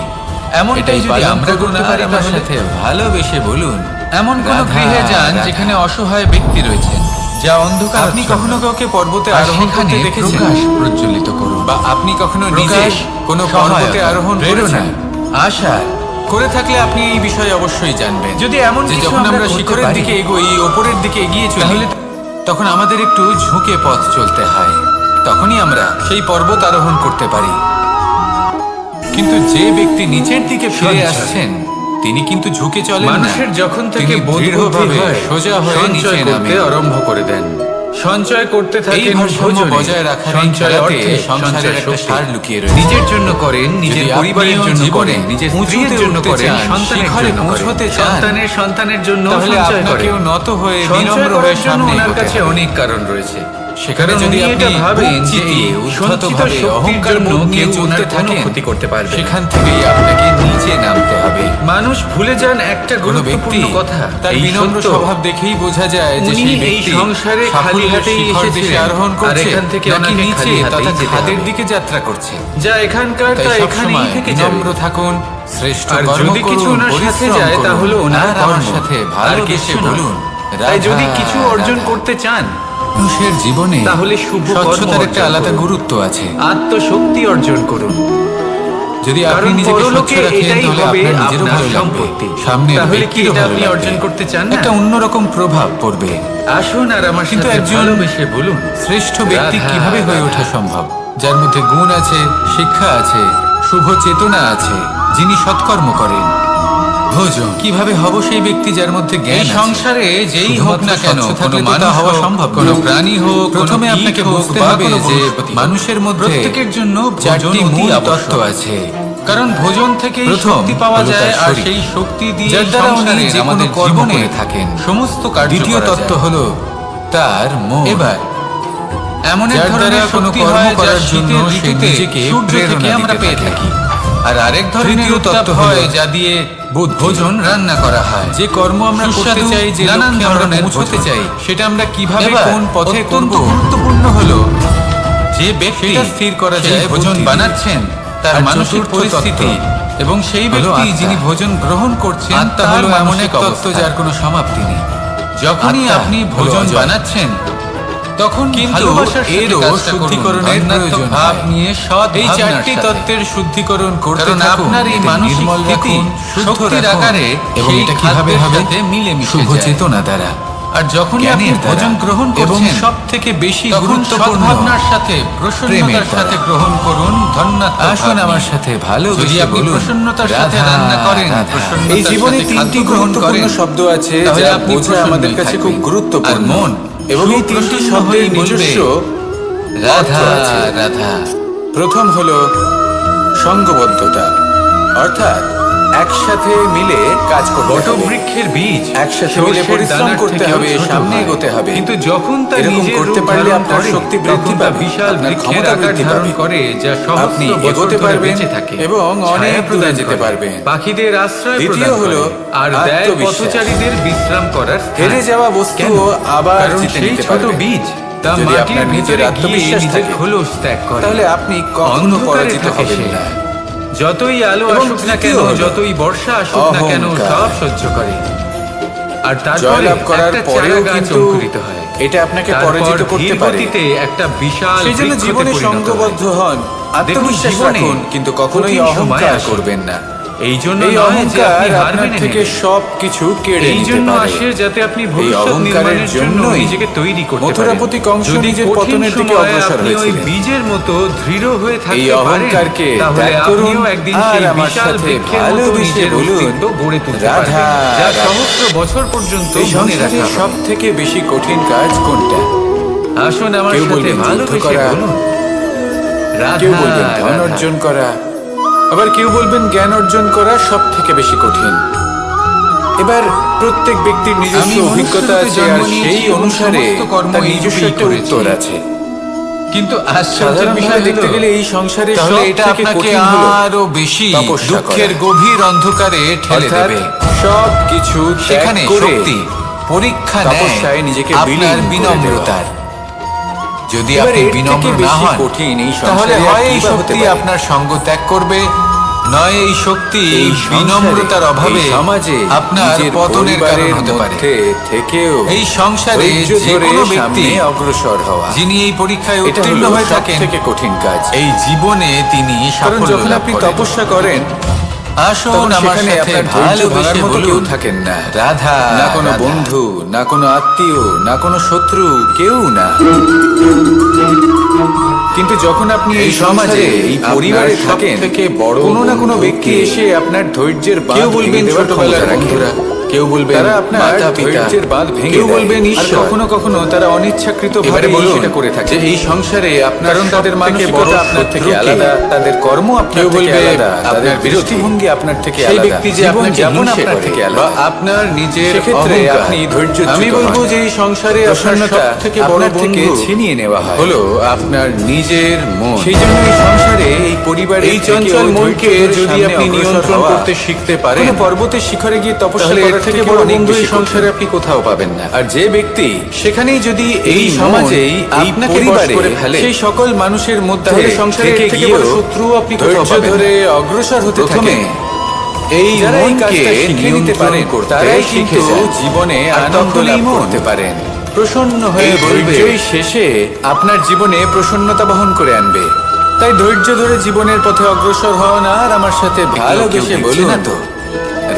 এমনটাই এটাই যদি আমরা করতে করতে পারি আমার তাহলে সাথে ভালোবেসে বলুন, এমন কোন রাধা, গৃহে যান রাধা। যেখানে অসহায় ব্যক্তি রয়েছেন, যা অন্ধকার আপনি কখনো কাউকে পর্বতে আর আরোহণ সেখানে করতে দেখেছেন? প্রকাশ প্রজ্বলিত করুন। বা আপনি কখনো নিজে প্রকাশ, কোনো সহায়তা, পর্বতে আরোহণ প্রেরণা, করেছেন? আশা করে থাকলে আপনি এই বিষয়ে অবশ্যই জানবেন। যদি এমন যে কিছু যখন আমরা আমরা করতে শিখরের পারি, দিকে এগোই, ওপরের দিকে এগিয়ে চলি, তাহলে তখন আমাদের একটু ঝুঁকে পথ চলতে হয়। তখনই আমরা সেই পর্বত আরোহণ করতে পারি। কিন্তু যে ব্যক্তি নিচের দিকে ফিরে সঞ্চয়। আসছেন, তিনি কিন্তু ঝুঁকে চলেন না। মানুষের যখন থেকে তিনি বোধ দৃঢ়ভাবে হয়, সোজা হয়ে নিচে সঞ্চয় করতে নামেন। আরম্ভ করে দেন। সঞ্চয় করতে এই থাকেন ভারসাম্য ভোজনে, বজায় রাখার এই সঞ্চয় খেলাতে অর্থে, সংসারের সঞ্চয় একটা শক্তি। সার লুকিয়ে রয়েছে। নিজের জন্য করেন, নিজের যদি পরিবারের আপনিও জন্য জীবনে করেন, নিজের উঁচুতে স্ত্রীর জন্য উঠতে করেন, চান, সন্তানের শিখরে জন্য পৌঁছতে করেন, চান, সন্তানের জন্য তাহলে সঞ্চয় করেন। আপনাকেও নত হয়ে সঞ্চয় বিনম্র করার হয়ে জন্য সামনে ওনার এগোতে কাছে হবে। অনেক কারণ রয়েছে। সেখানে কারণ যদি উনি আপনি এটা ভাবেন বুক যে চিতিয়ে সঞ্চিত উদ্ধতভাবে শক্তির অহংকার জন্য বোধ নিয়ে কেউ চলতে ওনার কোনো থাকেন, ক্ষতি করতে পারবে না। সেখান থেকেই আপনাকে নিচে নামতে হবে। মানুষ ভুলে যান একটা কোনো ব্যক্তি গুরুত্বপূর্ণ কথা, তার এই বিনম্র সত্য, স্বভাব দেখেই বোঝা যায় যে উনি সেই এই ব্যক্তি সংসারে খালি সাফল্যের হাতেই শিখর দেশে এসেছিলেন, আরোহণ আর করছে এখান থেকে নাকি ওনাকে নিচে খালি হাতেই তথা যেতে খাদের হবে। দিকে যাত্রা করছে। যা এখানকার তাই তা সবসময় এখানেই থেকে যাবে। বিনম্র থাকুন, শ্রেষ্ঠ আর কর্ম যদি কিছু করুন, ওনার সাথে পরিশ্রম যায়, করুন, তা হলো ওনার আর আমার কর্ম, সাথে আর ভালোবেসে কিছু নয়। বলুন, তাই যদি রাধা, কিছু অর্জন রাধা। করতে চান, মানুষের জীবনে তাহলে শুভ কর্ম স্বচ্ছতার একটা অর্জন আলাদা করুন। গুরুত্ব আছে। আত্মশক্তি অর্জন করুন। যদি আপনি কারণ নিজেকে স্বচ্ছ পরলোকে রাখেন এটাই তাহলে হবে আপনার নিজেরও আপনার ভালো লাগবে, সম্পত্তি। সামনের তাহলে কি ব্যক্তিরও এটা ভালো আপনি লাগবে। অর্জন করতে চান না? একটা অন্যরকম প্রভাব পড়বে। আসুন আর আমার কিন্তু সাথে একজন ভালোবেসে বলুন, শ্রেষ্ঠ ব্যক্তি রাধা, কিভাবে হয়ে রাধা। ওঠা সম্ভব? যার মধ্যে গুণ আছে, শিক্ষা আছে, শুভ চেতনা আছে, যিনি সৎকর্ম করেন। ভোজন কিভাবে হব সেই ব্যক্তি যার মধ্যে জ্ঞান এই আছে? সংসারে যেই হোক শুধুমাত্র না কেন, স্বচ্ছ কোনো থাকলে তো তা মানুষ হওয়া হোক, সম্ভব কোনো নয়। প্রাণী হোক, প্রথমে কোনো আপনাকে কীট হোক, বুঝতে বা হবে কোনো যে বনস্পতি হোক, মানুষের মধ্যে প্রত্যেকের জন্য ভোজন চারটি অতি মূল আবশ্যক। তত্ত্ব আছে। কারণ ভোজন থেকেই প্রথম শক্তি পাওয়া হলো যায়, তার আর শরীর, সেই শক্তি দিয়ে যার দ্বারা উনি সংসারের যে কোনো আমাদের কর্ম জীবনে করে থাকেন। সমস্ত কার্য দ্বিতীয় করা তত্ত্ব যায়। হলো তার মন। এবার এমন এক যার ধরনের দ্বারা কোনো শক্তি কর্ম হয় যা করার জন্য শীতের সে ঋতুতে নিজেকে সূর্য থেকে প্রেরণা আমরা দিতে পেয়ে থাকে। থাকি। আর আরেক ধরনের তৃতীয় তত্ত্ব তত্ত্ব হয় হলো যা দিয়ে বুদ্ধি। ভোজন রান্না করা হয়। যে কর্ম আমরা করতে সুস্বাদু চাই, যে নানান লক্ষ্যে আমরা ধরনের পৌঁছতে ভোজন। চাই, সেটা আমরা কিভাবে এবার কোন পথে অত্যন্ত করব গুরুত্বপূর্ণ হলো যে ব্যক্তি সেটা স্থির করা সেই যায় ভোজন বুদ্ধি দিয়ে। বানাচ্ছেন তার আর মানসিক চতুর্থ পরিস্থিতি তত্ত্ব এবং সেই হলো ব্যক্তি আত্মা। যিনি ভোজন গ্রহণ করছেন আত্মা তার হলো এমন মানসিক এক তত্ত্ব অবস্থা যার কোনো সমাপ্তি নেই। যখনই আত্মা আপনি হলো ভোজন অজয়। বানাচ্ছেন তখন কিন্তু ভালোবাসার সাথে এরও কাজটা করুন, শুদ্ধিকরণের ধনাত্মক প্রয়োজন ভাব হয়। নিয়ে সৎ এই ভাবনার চারটি সাথে। তত্ত্বের শুদ্ধিকরণ করতে কারণ থাকুন, আপনার এই এতে মানসিক নির্মল স্থিতি রাখুন, শুদ্ধ শক্তির রাখুন, আকারে এবং সেই এটা কিভাবে খাদ্যের হবে? সাথে মিলেমিশে শুভ যায়। চেতনা দ্বারা, আর যখনই আপনি জ্ঞানের দ্বারা, ভোজন গ্রহণ এবং করছেন সব থেকে বেশি তখন গুরুত্বপূর্ণ সদ্ভাবনার সাথে প্রেমের প্রসন্নতার দ্বারা। সাথে গ্রহণ করুন ধন্যাত্মক আসুন ভাব আমার নিয়ে। সাথে যদি ভালোবেসে আপনি বলুন, প্রসন্নতার সাথে রাধা, রান্না করেন, রাধা। প্রসন্নতার এই জীবনে সাথে তিনটি খাদ্য গ্রহণ গুরুত্বপূর্ণ করেন, শব্দ আছে তাহলে যা আপনি বোঝা প্রসন্নই আমাদের কাছে খুব থাকবেন। গুরুত্বপূর্ণ। আর মন এবং এই তিনটি সুপ্রসন্ন শব্দের হয়ে বলবে, নিজস্ব রাধা অর্থ আছে। রাধা। প্রথম হলো সঙ্গবদ্ধতা, অর্থাৎ একসাথে মিলে কাজ করতে হবে। বটবৃক্ষের বীজ একসাথে মিলে সর্ষের পরিশ্রম দানার করতে থেকেও হবে, ছোট সামনে হয়। এগোতে হবে। কিন্তু যখন তা এরকম নিজের করতে রূপ পারলে ধারণ আপনার করে, শক্তি বৃদ্ধি তখন তা পাবে, বিশাল আপনার বৃক্ষের ক্ষমতা আকার বৃদ্ধি ধারণ পাবে। করে, যা আপনি সহস্র বছর এগোতে ধরে পারবেন বেঁচে থাকে এবং অনেক ছায়া দূরে প্রদান যেতে করে, পারবেন। পাখিদের আশ্রয় দ্বিতীয় প্রদান হলো করে, আর দেয় আত্মবিশ্বাস। পথচারীদের বিশ্রাম করার স্থান। হেরে যাওয়া বস্তুও আবার কারণ জিতে সেই নিতে ছোট পারবেন। বীজ তা যদি মাটির আপনার নিজের ভিতরে গিয়ে আত্মবিশ্বাস নিজের থাকে, খোলস ত্যাগ করে, তাহলে আপনি কখনো অন্ধকারে পরাজিত থাকে হবেন সে। না। যতই আলো এবং আসুক না কেন, তৃতীয় হলো যতই বর্ষা আসুক না কেন, অহংকার। সব সহ্য করে। আর তারপরে জয়লাভ করার একটা পরেও চারা গাছ কিন্তু অঙ্কুরিত হয়। এটা আপনাকে তারপর পরাজিত করতে ধীর পারে। গতিতে একটা বিশাল সেই জন্য বৃক্ষতে জীবনে পরিণত সঙ্গবদ্ধ হয়। হন, আত্মবিশ্বাস জীবনে রাখুন, কিন্তু কখনোই কঠিন সময় অহংকার আসে। করবেন না। এই জন্য এই নয় যে আপনি অহংকার হার আপনার মেনে থেকে নেবেন। সবকিছু কেড়ে এই নিতে জন্য পারে। আসে যাতে আপনি এই ভবিষ্যৎ অহংকারের নির্মাণের জন্য জন্যই নিজেকে তৈরি করতে পারেন। মথুরাপতি কংস যদি নিজের কঠিন পতনের দিকে সময়ে অগ্রসর আপনি ওই হয়েছিলেন। বীজের মতো দৃঢ় হয়ে এই থাকতে পারেন, অহংকারকে তাহলে ত্যাগ করুন আপনিও একদিন আর সেই আমার বিশাল সাথে বৃক্ষের মতো ভালোবেসে নিজের বলুন, অস্তিত্ব গড়ে তুলতে রাধা, পারবেন, যা রাধা। সহস্র বছর পর্যন্ত এই মনে সংসারে রাখা সব হবে। থেকে বেশি কঠিন কাজ কোনটা? আসুন আমার কেউ সাথে বলবেন যুদ্ধ ভালোবেসে করা, বলুন, রাধা, কেউ বলবেন ধন রাধা। অর্জন করা, আবার কেউ বলবেন জ্ঞান অর্জন করা সব থেকে বেশি কঠিন। এবার প্রত্যেক ব্যক্তির নিজস্ব আমি অভিজ্ঞতা মনুষ্যরূপে আছে, জন্ম আর নিয়েছি সেই এবং অনুসারে সমস্ত কর্ম তার এই নিজস্ব রূপেই একটা করেছি। উত্তর আছে। কিন্তু আশ্চর্যের সাধারণভাবে বিষয় দেখতে হলো, গেলে এই সংসারে তাহলে সব এটা থেকে আপনাকে কঠিন হলো আরো বেশি তপস্যা দুঃখের করা। গভীর অন্ধকারে ঠেলে অর্থাৎ দেবে। সব কিছু ত্যাগ সেখানে করে শক্তি পরীক্ষা নেয় তপস্যায় নিজেকে আপনার বিলীন করে বিনম্রতার। যদি এবার আপনি এর থেকে বিনম্র না বেশি হন, কঠিন এই তাহলে সংসারে আর হয় কি এই বা হতে শক্তি পারে? আপনার সঙ্গ ত্যাগ করবে, নয় এই শক্তি এই সংসারে, বিনম্রতার অভাবে এই সমাজে আপনার নিজের পতনের কারণ পরিবারের হতে পারে। মধ্যে থেকেও এই সংসারে ধৈর্য যে ধরে কোনো ব্যক্তি সামনে অগ্রসর হওয়া, যিনি এই পরীক্ষায় এটা উত্তীর্ণ হলো হয়ে সব থাকেন, থেকে কঠিন কাজ। এই জীবনে তিনি কারণ সাফল্য যখন লাভ আপনি করেন। তপস্যা করেন আসুন তখন আমার সেখানে সাথে আপনার ধৈর্য ভাঙার ভালোবেসে মতো বলুন, কেউ থাকেন না। রাধা, না কোনো রাধা। বন্ধু, না কোনো আত্মীয়, না কোনো শত্রু, কেউ না। কিন্তু যখন আপনি এই সমাজে, এই পরিবারে থাকেন, থেকে বড় কোনো না কোনো বন্ধু ব্যক্তি কে? এসে আপনার ধৈর্যের বাঁধ কেউ বলবেন ভেঙে দেওয়ার ছোটবেলার ক্ষমতা রাখে। বন্ধুরা, কেউ বলবেন তারা আপনার মাতা-পিতা, ধৈর্যের বাঁধ ভেঙে কেউ দেয়। বলবেন আর ঈশ্বর। কখনো কখনো তারা অনিচ্ছাকৃতভাবে এবারে বলুন সেটা করে থাকে। যে এই সংসারে আপনার কারণ তাদের সবথেকে মানসিকতা বড় আপনার থেকে শত্রু কে? আলাদা, তাদের কর্ম আপনার কেউ থেকে বলবে আলাদা, তাদের আপনার বিরোধী। দৃষ্টিভঙ্গি আপনার থেকে সেই আলাদা, ব্যক্তি যে জীবন আপনাকে যাপন হিংসে আপনার করে থেকে বা আলাদা। আপনার নিজের সেক্ষেত্রে অহংকার। আপনি ধৈর্যচ্যুত আমি বলবো হন। যে এই সংসারে আপনার প্রসন্নতা সবথেকে বড় আপনার থেকে বন্ধু ছিনিয়ে নেওয়া হয়। হলো আপনার নিজের মন। সেই জন্য এই সংসারে, এই পরিবারে এই চঞ্চল মনকে যদি আপনি নিয়ন্ত্রণ করতে শিখতে পারেন, কোনো পর্বতের শিখরে গিয়ে তপস্যা তাহলে এর করার থেকে থেকে বড় অনেক বন্ধু এই বেশি সংসারে কঠিন। আপনি কোথাও পাবেন না। আর যে ব্যক্তি সেখানেই যদি এই সমাজেই, এই আপনাকে পরিবারে বশ করে ফেলে, সেই সকল মানুষের মধ্যে তাহলে সংসারের থেকে থেকে বড় গিয়েও শত্রু আপনি কোথাও ধৈর্য পাবেন না। ধরে অগ্রসর হতে প্রথমে থাকে। এই যারা এই মনকে কাজটা শিখে নিতে নিয়ন্ত্রণ পারেন, করতে তারাই শিখে কিন্তু যান। জীবনে আর আনন্দ তখনই লাভ মন করতে পারেন। প্রসন্ন হয়ে এই বলবে, ধৈর্যই শেষে আপনার জীবনে প্রসন্নতা বহন করে আনবে। তাই ধৈর্য ধরে জীবনের পথে অগ্রসর হন আর আমার সাথে ভালোবেসে দেখছে বলুন, না তো?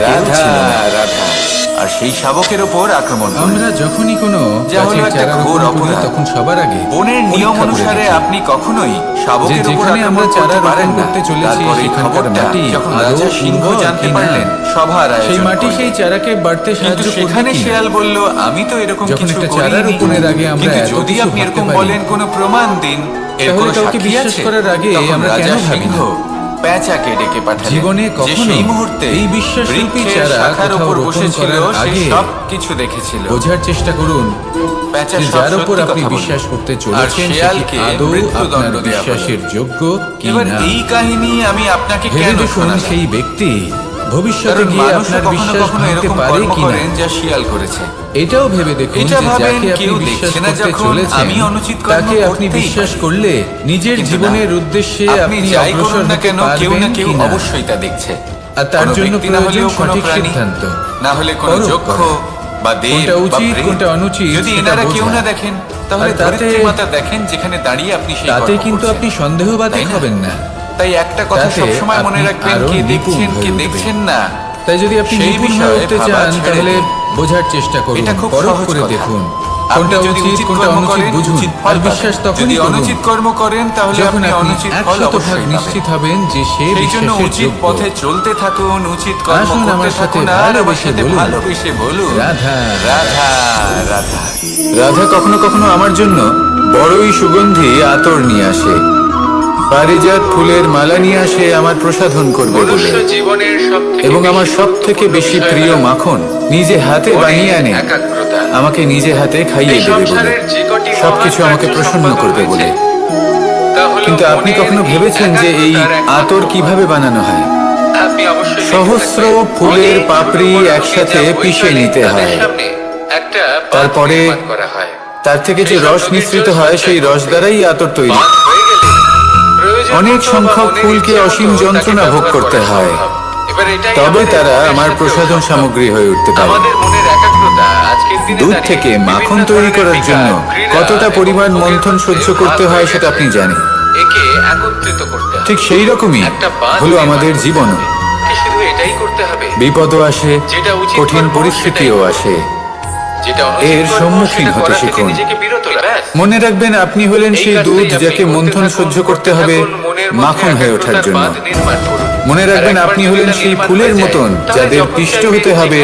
রাধা, ছিল না। রাধা। আর সেই শাবকের ওপর আক্রমণ করবে। আমরা যখনই কোনো যা হলো গাছের একটা চারা ঘোর রোপণ করি, অপরাধ। তখন সবার আগে বনের নিয়ম পরীক্ষা করে অনুসারে দেখি। আপনি কখনোই যে শাবকের উপর যেখানে আমরা আক্রমণ চারা করতে পারেন রোপণ না। করতে চলেছি, তারপর এই সেখানকার খবরটা মাটি যখন আদৌ রাজা সিংহ উর্বর জানতে কিনা, পারলেন, সভার সেই আয়োজন মাটি করলেন। সেই চারাকে বাড়তে কিন্তু সাহায্য করবে সেখানে কিনা? শিয়াল বলল, আমি তো এরকম যখন কিছু একটা চারা করিনি। রোপণের আগে আমরা কিন্তু এত যদি কিছু আপনি ভাবতে এরকম পারি, বলেন কোনো প্রমাণ দিন, এর তাহলে কোনো কাউকে সাক্ষী বিশ্বাস আছে? করার আগে তখন আমরা রাজা কেন ভাবি সিংহ না? পেঁচাকে ডেকে পাঠালেন, জীবনে যে কখনো সেই মুহূর্তে এই বিশ্বাসরূপী বৃক্ষের চারা শাখার কোথাও উপর রোপণ বসেছিল, করার সে আগে সব কিছু দেখেছিল। বোঝার চেষ্টা করুন পেঁচা যে সব যার উপর সত্যি আপনি কথা বলল। বিশ্বাস করতে আর চলেছেন সেটি শেয়ালকে আদৌ মৃত্যুদণ্ড আপনার দেয়া হলো। বিশ্বাসের যোগ্য কি এবার না। এই কাহিনী আমি আপনাকে ভেবে কেন দেখুন, শোনালাম? সেই ব্যক্তি ভবিষ্যতে কারণ গিয়ে মানুষও আপনার কখনো বিশ্বাস কখনো ভাঙতে এরকম পারে কর্ম কিনা করেন যা শিয়াল করেছে। এটাও ভেবে দেখুন এটা যে ভাবেন যাকে আপনি কেউ বিশ্বাস দেখছে না করতে যখন চলেছেন আমি অনুচিত কর্ম তাকে আপনি করতেই বিশ্বাস পারি। করলে নিজের কিন্তু জীবনের না, উদ্দেশ্যে আপনি আপনি যাই অগ্রসর করুন না হতে কেন কেউ না পারবেন কেউ কিনা অবশ্যই তা দেখছে। আর তার কোনো জন্য ব্যক্তি না হলেও প্রয়োজন কোনো সঠিক প্রাণী, সিদ্ধান্ত। না হলে কোনো পরখ যক্ষ করা। বা দেব কোনটা বা উচিত, প্রেত। কোনটা অনুচিত যদি সেটা এনারা কেউ বোঝা। না দেখেন তাহলে আর তাতে- ধরিত্রী মাতা দেখেন যেখানে দাঁড়িয়ে আপনি সেই তাতে কর্ম কিন্তু করছেন। আপনি সন্দেহবাদী তাই না? হবেন না। তাই একটা কথা তাতে সবসময় মনে আপনি রাখবেন, আরো কে নিপুণ দেখছেন হয়ে কে উঠবেন। দেখছেন না। তাই যদি আপনি সেই নিপুণ হয়ে বিষয়ে উঠতে ভাবা চান ছেড়ে তাহলে দিন। বোঝার চেষ্টা করুন, এটা খুব পরখ সহজ করে কথা। দেখুন আপনি কোনটা যদি উচিত কোনটা কর্ম অনুচিত করেন, বুঝুন। উচিত ফল আর পাবেন। বিশ্বাস যদি তখনই করুন অনুচিত কর্ম করেন তাহলে যখন আপনি আপনি অনুচিত ফল 100% অবশ্যই নিশ্চিত পাবেন। হবেন যে সে সেই জন্য বিশ্বাসের উচিত যোগ্য। পথে চলতে থাকুন, উচিত কর্ম আসুন করতে আমার সাথে থাকুন, আর আমার ভালোবেসে সাথে বলুন, ভালোবেসে বলুন রাধা, রাধা রাধা। রাধা কখনো কখনো আমার জন্য বড়ই সুগন্ধি আতর নিয়ে আসে, পারিজাত ফুলের মালা নিয়ে আসে আমার প্রসাধন করবে বলে, এবং আমার সব থেকে বেশি প্রিয় মাখন নিজে হাতে বানিয়ে আনে আমাকে নিজে হাতে খাইয়ে দেবে বলে, সবকিছু আমাকে প্রসন্ন করবে বলে। কিন্তু আপনি কখনো ভেবেছেন যে এই আতর কিভাবে বানানো হয়? সহস্র ফুলের পাপড়ি একসাথে পিষে নিতে হয়, তারপরে তার থেকে যে রস নিঃসৃত হয় সেই রস দ্বারাই আতর তৈরি। অনেক সংখ্যক ফুলকে অসীম যন্ত্রণা ভোগ করতে হয়, তবে তারা আমার প্রসাধন সামগ্রী হয়ে উঠতে পারে। দুধ থেকে মাখন তৈরি করার জন্য কতটা পরিমাণ মন্থন সহ্য করতে হয় সেটা আপনি জানেন। ঠিক সেই রকমই হলো আমাদের জীবনও। বিপদও আসে, কঠিন পরিস্থিতিও আসে, এর সম্মুখীন হতে শিখুন। মনে রাখবেন আপনি হলেন সেই দুধ যাকে মন্থন সহ্য করতে হবে মাখন হয়ে ওঠার জন্য। মনে রাখবেন আপনি হলেন সেই ফুলের মতন যাদের পিষ্ট হতে হবে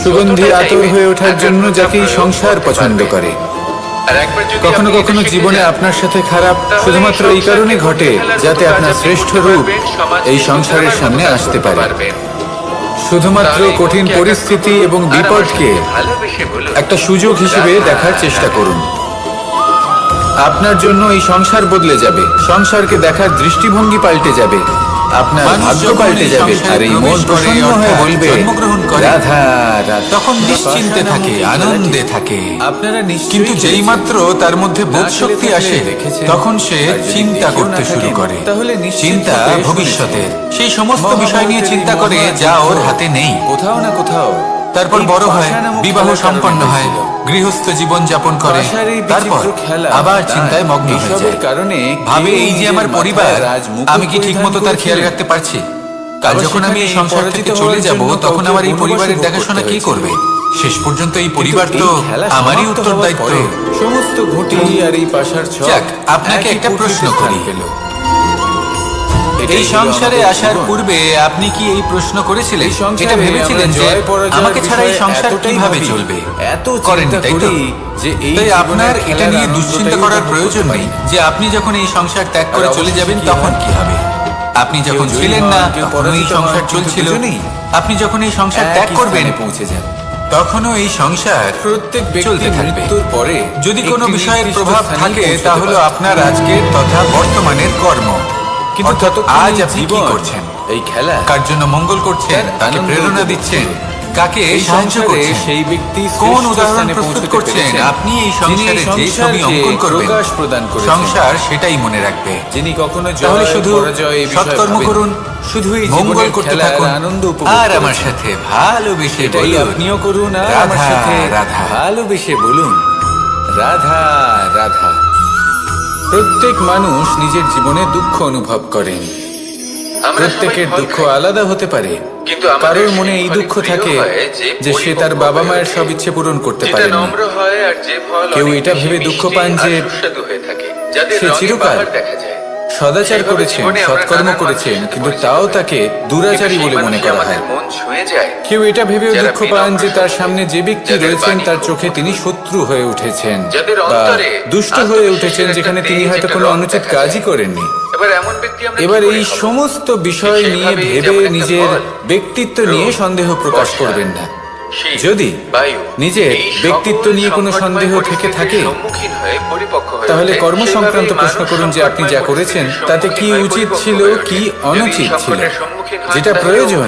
সুগন্ধি আতর হয়ে ওঠার জন্য, যাকেই সংসার পছন্দ করে। কখনো কখনো জীবনে আপনার সাথে খারাপ শুধুমাত্র এই কারণে ঘটে যাতে আপনার শ্রেষ্ঠ রূপ এই সংসারের সামনে আসতে পারে। শুধুমাত্র কঠিন পরিস্থিতি এবং বিপদকে একটা সুযোগ হিসেবে দেখার চেষ্টা করুন। আপনার জন্য এই সংসার বদলে যাবে, সংসারকে দেখার দৃষ্টিভঙ্গি পাল্টে যাবে, আপনার ভাগ্য পাল্টে যাবে, আর এই মন প্রসন্ন হয়ে বলবে জন্মগ্রহণ করে রাধা রাধা। তখন নিশ্চিন্তে থাকে, আনন্দে থাকে। আপনারা কিন্তু যেই মাত্র তার মধ্যে বোধ শক্তি আসে তখন সে চিন্তা করতে শুরু করে। চিন্তা ভবিষ্যতের সেই সমস্ত বিষয় নিয়ে চিন্তা করে যা ওর হাতে নেই। কোথাও না কোথাও তারপর বড় হয়, বিবাহ সম্পন্ন হয়, গৃহস্থ জীবন যাপন করে, তারপর আবার চিন্তায় মগ্ন হয়ে যায়। কারণে ভাবে এই যে আমার পরিবার, আমি কি ঠিক মতো তার খেয়াল রাখতে পারছি? কাল যখন আমি এই সংসার থেকে চলে যাব তখন আমার এই পরিবারের দেখাশোনা কে করবে? শেষ পর্যন্ত এই পরিবার তো আমারই উত্তরদায়িত্ব। সমস্ত ঘটি আর এই পাশার ছক যাক, আপনাকে একটা প্রশ্ন করি। পেল। এই সংসারে আসার পূর্বে আপনি কি এই প্রশ্ন করেছিলেন? এই সংসারে এটা ভেবেছিলেন আমরা যে জয় পরাজয়ের আমাকে ছাড়া এই সংসার বিষয়ে কিভাবে এতটাই চলবে? এত করেননি, চিন্তা তাই তো? করি যে এই তাই জীবনের আপনার এটা খেলার নিয়ে আনন্দটাই দুশ্চিন্তা করার উপভোগ প্রয়োজন করতে নেই পারি। যে আপনি যখন এই সংসার ত্যাগ করে আর চলে অবশ্যই যাবেন কি তখন হয়? কি হবে। আপনি যখন কেউ জয়ী ছিলেন হন, না কেউ তখন এই পরাজিত হন, সংসার কিন্তু চলছিল। দুজনেই আপনি যখন এই সংসার ত্যাগ একই করবেন স্থানে পৌঁছে যান। তখনও এই সংসার প্রত্যেক চলতে ব্যক্তির থাকবে। মৃত্যুর পরে যদি কোনো একটি বিষয়ের নির্দিষ্ট প্রভাব স্থানেই থাকে পৌঁছতে তা হলো পারে। আপনার আজকের তথা বর্তমানের কর্ম। কিন্তু অর্থাৎ ততক্ষণ আজ এই আপনি কি জীবন, করছেন, এই খেলা, কার জন্য মঙ্গল করছেন, তার কাকে আনন্দ প্রেরণা উপভোগ দিচ্ছেন, করুন। কাকে এই সাহায্য সংসারে করছেন, সেই ব্যক্তি কোন শ্রেষ্ঠ উদাহরণ স্থানে প্রস্তুত পৌঁছতে করছেন, পেরেছেন, আপনি এই যিনি সংসারে যে ছবি সংসারকে অঙ্কন করবেন প্রকাশ প্রদান করেছেন, সংসার সেটাই মনে রাখবে। যিনি কখনো তাহলে জয় শুধু পরাজয় এই বিষয়ে সৎকর্ম ভাবেন। করুন, শুধু এই মঙ্গল জীবনের করতে খেলার থাকুন, আনন্দ উপভোগ আর আমার করেছেন। সাথে ভালোবেসে এটাই বলুন আপনিও করুন, আর আমার রাধা, সাথে রাধা। ভালোবেসে বলুন রাধা রাধা। প্রত্যেক মানুষ নিজের জীবনে দুঃখ অনুভব করেন। প্রত্যেকের দুঃখ আলাদা হতে পারে, কিন্তু কারোর মনে এই দুঃখ থাকে যে সে তার বাবা মায়ের সব ইচ্ছে পূরণ করতে পারে না। কেউ এটা ভেবে দুঃখ পান যে সে চিরকাল সদাচার করেছেন, সৎকর্ম করেছেন, কিন্তু তাও তাকে দুরাচারী বলে মনে করা হয়। কেউ এটা ভেবেও দুঃখ পান যে তার সামনে যে ব্যক্তি রয়েছেন তার চোখে তিনি শত্রু হয়ে উঠেছেন বা দুষ্ট হয়ে উঠেছেন, যেখানে তিনি হয়তো কোনো অনুচিত কাজই করেননি। এবার এই সমস্ত বিষয় নিয়ে ভেবে নিজের ব্যক্তিত্ব নিয়ে সন্দেহ প্রকাশ করবেন না। যদি নিজের ব্যক্তিত্ব নিয়ে কোনো সন্দেহ থেকে থাকে তাহলে কর্ম সংক্রান্ত প্রশ্ন করুন যে আপনি যা করেছেন তাতে কি উচিত ছিল, কি অনুচিত ছিল। যেটা প্রয়োজন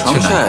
কিচ্ছু নয়। সংসার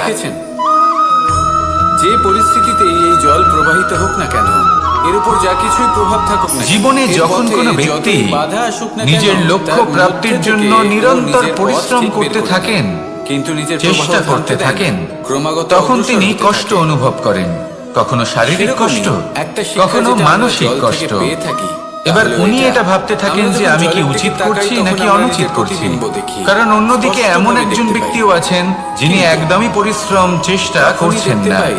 দেখেছেন যে পরিস্থিতিতেই এই জল প্রবাহিত হোক না কেন, এর উপর যা কিছুই প্রভাব থাকুক না কেন, জীবনে এর যখন পথে কোনো যতই ব্যক্তি বাধা আসুক না কেন, নিজের লক্ষ্য তার মধ্যে প্রাপ্তির থেকে জন্য ও নিরন্তর নিজের পথ পরিশ্রম ঠিক বের করতে করে থাকেন, নেয়। কিন্তু নিজের চেষ্টা প্রবাহ করতে থামতে দেন না। থাকেন, ক্রমাগত তখন অগ্রসর তিনি হতে কষ্ট থাকেন। অনুভব করেন, কখনো শারীরিক সেরকমই কষ্ট, একটা শিক্ষা কখনো যেটা আমরা মানসিক জল থেকে কষ্ট। পেয়ে থাকি, এবার তাহলে উনি এটা ভাবতে থাকেন আমরা যে যখন আমি কি জলের দিকে উচিত তাকাই, করছি তখন নাকি আমরা অনুচিত নিজের করছি। প্রতিবিম্ব দেখি। কারণ অন্যদিকে এমন স্পষ্টভাবে একজন দেখতে ব্যক্তিও পাই। আছেন যিনি কিন্তু একদমই পরিশ্রম চেষ্টা তখনই করছেন দেখতে না। পাই,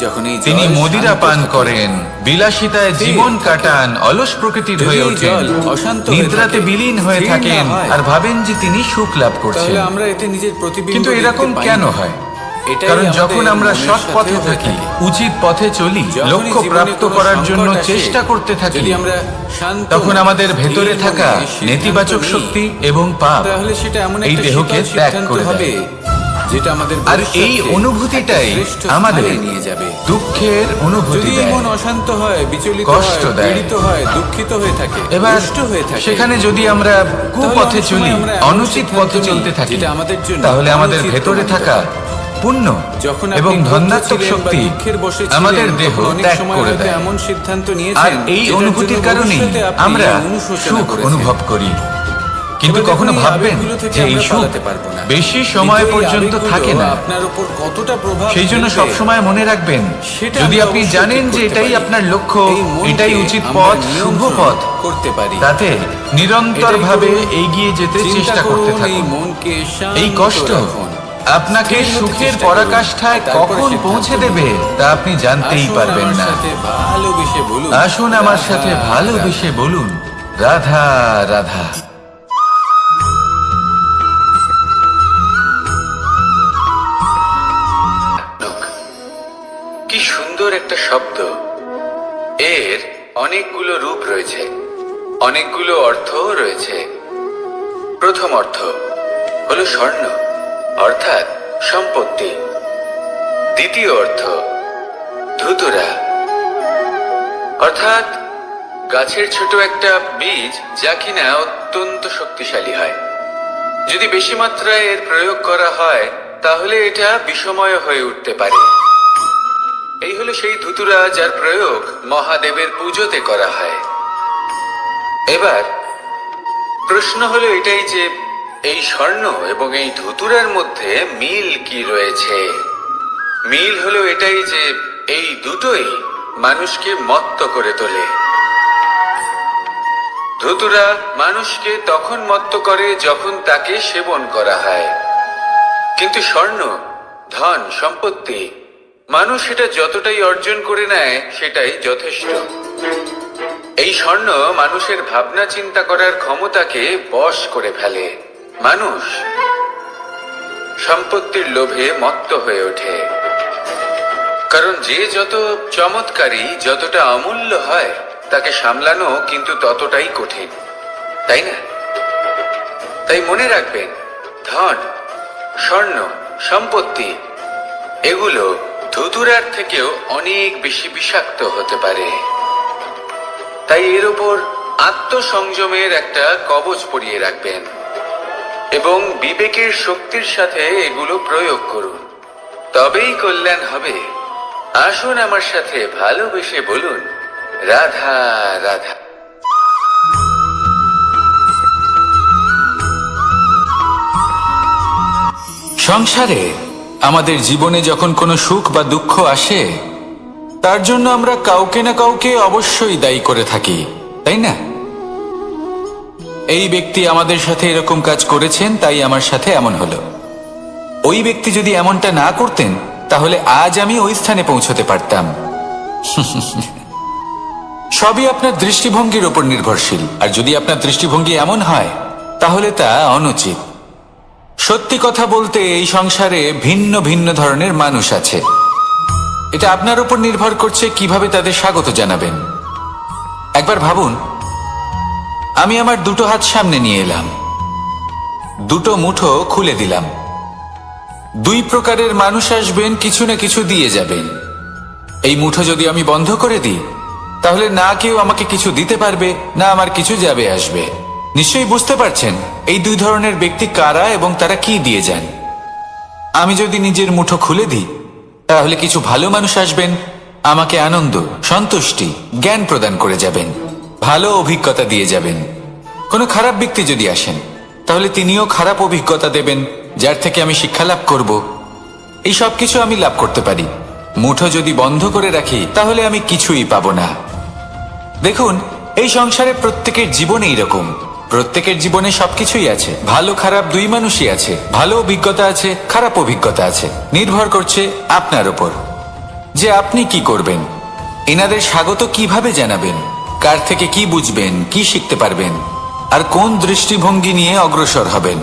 যখন এই তিনি জল মদিরা শান্ত পান থাকে। করেন, বিলাসিতায় স্থির জীবন থাকে। কাটান, অলস প্রকৃতির যদি হয়ে এই ওঠেন, জল অশান্ত হয়ে নিদ্রাতে থাকে, বিলীন হয়ে স্থির না থাকেন হয়, আর ভাবেন যে তিনি সুখ লাভ করছেন। তাহলে আমরা এতে নিজের প্রতিবিম্ব কিন্তু দেখতে এরকম পাই কেন না। হয়? এটাই কারণ আমাদের যখন আমরা মনের সৎ পথে সাথেও হয়ে থাকি, থাকে। উচিত পথে চলি, যখনই লক্ষ্য জীবনে প্রাপ্ত কোনো করার সংকট জন্য আসে, চেষ্টা করতে থাকি, যদি আমরা শান্ত, তখন আমাদের ভেতরে স্থির থাকা মনে সিদ্ধান্ত নেতিবাচক নিই, শক্তি এবং পাপ তাহলে সেটা এমন এই একটা দেহকে শীতল ত্যাগ সিদ্ধান্ত করে হবে, দেয়। যেটা আমাদের আর এই ভবিষ্যৎকে অনুভূতিটাই একটা শ্রেষ্ঠ আমাদের স্থানে নিয়ে যাবে। দুঃখের অনুভূতি যদি দেয়। মন অশান্ত হয়, বিচলিত কষ্ট হয়, দেয়। পীড়িত হয়, দুঃখিত হয়ে থাকে, এবার রুষ্ট হয়ে থাকে, সেখানে যদি আমরা তাহলে কুপথে অনেক সময় চলি, আমরা এমন অনুচিত সিদ্ধান্ত পথে নিই, চলতে থাকি, যেটা আমাদের জন্য তাহলে আমাদের অনুচিত ভেতরে প্রমাণিত থাকা হয়। পুণ্য যখন এবং আপনি ধন্যাত্মক ক্রুদ্ধ ছিলেন বা শক্তি দুঃখের বশে ছিলেন, আমাদের দেহ তখন অনেক ত্যাগ সময় করে হয়তো দেয়। এমন সিদ্ধান্ত আর নিয়েছেন, এই যেটার অনুভূতির জন্য কারণেই ভবিষ্যতে আপনি আমরা অনুশোচনা সুখ করেছেন। অনুভব করি। কিন্তু এবার কখনো দেখুন, এই ভাববেন আবেগগুলো থেকে যে এই আমরা সুখ পালাতে পারবো না। বেশি সময় কিন্তু এই পর্যন্ত আবেগগুলো থাকে না। আপনার উপর কতটা প্রভাব সেই জন্য ফেলবে, সবসময় মনে রাখবেন, সেটা যদি আমরা আপনি অবশ্যই জানেন ঠিক যে করতে এটাই পারি। আপনার লক্ষ্য, এই মনকে এটাই উচিত আমরা পথ, শুভ নিয়ন্ত্রণ পথ, করতে পারি। তাতে নিরন্তর ভাবে এগিয়ে যেতে চিন্তা চেষ্টা করতে করুন, এই থাকুন। মনকে শান্ত এই কষ্ট রাখুন। আপনাকে স্থির হতে সুখের চেষ্টা করুন, পরাকাষ্ঠায় তারপরে কখন সিদ্ধান্ত পৌঁছে নিন। দেবে তা আপনি জানতেই আসুন পারবেন আমার না। সাথে ভালোবেসে বলুন, আসুন আমার রাধা, সাথে রাধা। ভালোবেসে বলুন, রাধা রাধা। কি সুন্দর একটা শব্দ! এর অনেকগুলো রূপ রয়েছে, অনেকগুলো অর্থও রয়েছে। প্রথম অর্থ হলো স্বর্ণ, অর্থাৎ সম্পত্তি। দ্বিতীয় অর্থ ধুতুরা, অর্থাৎ গাছের ছোট একটা বীজ, যা কিনা অত্যন্ত শক্তিশালী হয়। যদি বেশি মাত্রায় এর প্রয়োগ করা হয় তাহলে এটা বিষময় হয়ে উঠতে পারে। এই হলো সেই ধুতুরা যার প্রয়োগ মহাদেবের পুজোতে করা হয়। এবার প্রশ্ন হলো এটাই যে এই স্বর্ণ এবং এই ধুতুরার মধ্যে মিল কি রয়েছে। মিল হলো এটাই যে এই দুটোই মানুষকে মত্ত করে তোলে। ধুতুরা মানুষকে তখন মত্ত করে যখন তাকে সেবন করা হয়, কিন্তু স্বর্ণ, ধন, সম্পত্তি, মানুষ এটা যতটাই অর্জন করে নেয় সেটাই যথেষ্ট। এই স্বর্ণ মানুষের ভাবনা চিন্তা করার ক্ষমতাকে বশ করে ফেলে। মানুষ সম্পত্তির লোভে মত্ত হয়ে ওঠে, কারণ যে যত চমৎকারী, যতটা অমূল্য হয়, তাকে সামলানো কিন্তু ততটাই কঠিন, তাই না? তাই মনে রাখবেন, ধন, স্বর্ণ, সম্পত্তি এগুলো ধুতুরার থেকেও অনেক বেশি বিষাক্ত হতে পারে। তাই এর ওপর আত্মসংযমের একটা কবচ পরিয়ে রাখবেন এবং বিবেকের শক্তির সাথে এগুলো প্রয়োগ করুন, তবেই কল্যাণ হবে। আসুন আমার সাথে ভালোবেসে বলুন, রাধা রাধা। সংসারে আমাদের জীবনে যখন কোনো সুখ বা দুঃখ আসে, তার জন্য আমরা কাউকে না কাউকে অবশ্যই দায়ী করে থাকি, তাই না? এই ব্যক্তি আমাদের সাথে এরকম কাজ করেছেন, তাই আমার সাথে এমন হলো। ওই ব্যক্তি যদি এমনটা না করতেন তাহলে আজ আমি ওই স্থানে পৌঁছতে পারতাম। সবই আপনার দৃষ্টিভঙ্গির উপর নির্ভরশীল, আর যদি আপনার দৃষ্টিভঙ্গি এমন হয় তাহলে তা অনুচিত। সত্যি কথা বলতে এই সংসারে ভিন্ন ভিন্ন ধরনের মানুষ আছে। এটা আপনার উপর নির্ভর করছে কিভাবে তাদের স্বাগত জানাবেন। একবার ভাবুন, আমি আমার দুটো হাত সামনে নিয়ে এলাম, দুটো মুঠো খুলে দিলাম। দুই প্রকারের মানুষ আসবেন, কিছু না কিছু দিয়ে যাবেন। এই মুঠো যদি আমি বন্ধ করে দিই তাহলে না কেউ আমাকে কিছু দিতে পারবে, না আমার কিছু যাবে আসবে। নিশ্চয়ই বুঝতে পারছেন এই দুই ধরনের ব্যক্তি কারা এবং তারা কি দিয়ে যান। আমি যদি নিজের মুঠো খুলে দিই তাহলে কিছু ভালো মানুষ আসবেন, আমাকে আনন্দ, সন্তুষ্টি, জ্ঞান প্রদান করে যাবেন, ভালো অভিজ্ঞতা দিয়ে যাবেন। কোনো খারাপ ব্যক্তি যদি আসেন, তাহলে তিনিও খারাপ অভিজ্ঞতা দেবেন, যার থেকে আমি শিক্ষা লাভ করব। এই সব কিছু আমি লাভ করতে পারি। মুঠো যদি বন্ধ করে রাখি, তাহলে আমি কিছুই পাবো না। দেখুন, এই সংসারে প্রত্যেকের জীবন এইরকম। প্রত্যেকের জীবনে সবকিছুই আছে, ভালো খারাপ দুই মানুষই আছে, ভালো অভিজ্ঞতা আছে, খারাপ অভিজ্ঞতা আছে। নির্ভর করছে আপনার উপর যে আপনি কি করবেন। এনাদের স্বাগত কিভাবে জানাবেন, কার থেকে কি বুঝবেন, কি শিখতে পারবেন, আর কোন দৃষ্টিভঙ্গি নিয়ে অগ্রসর হবেন।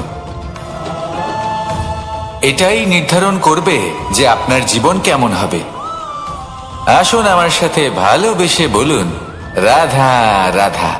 এটাই নির্ধারণ করবে যে আপনার জীবন কেমন হবে। আসুন আমার সাথে ভালোবেসে বলুন, রাধা রাধা।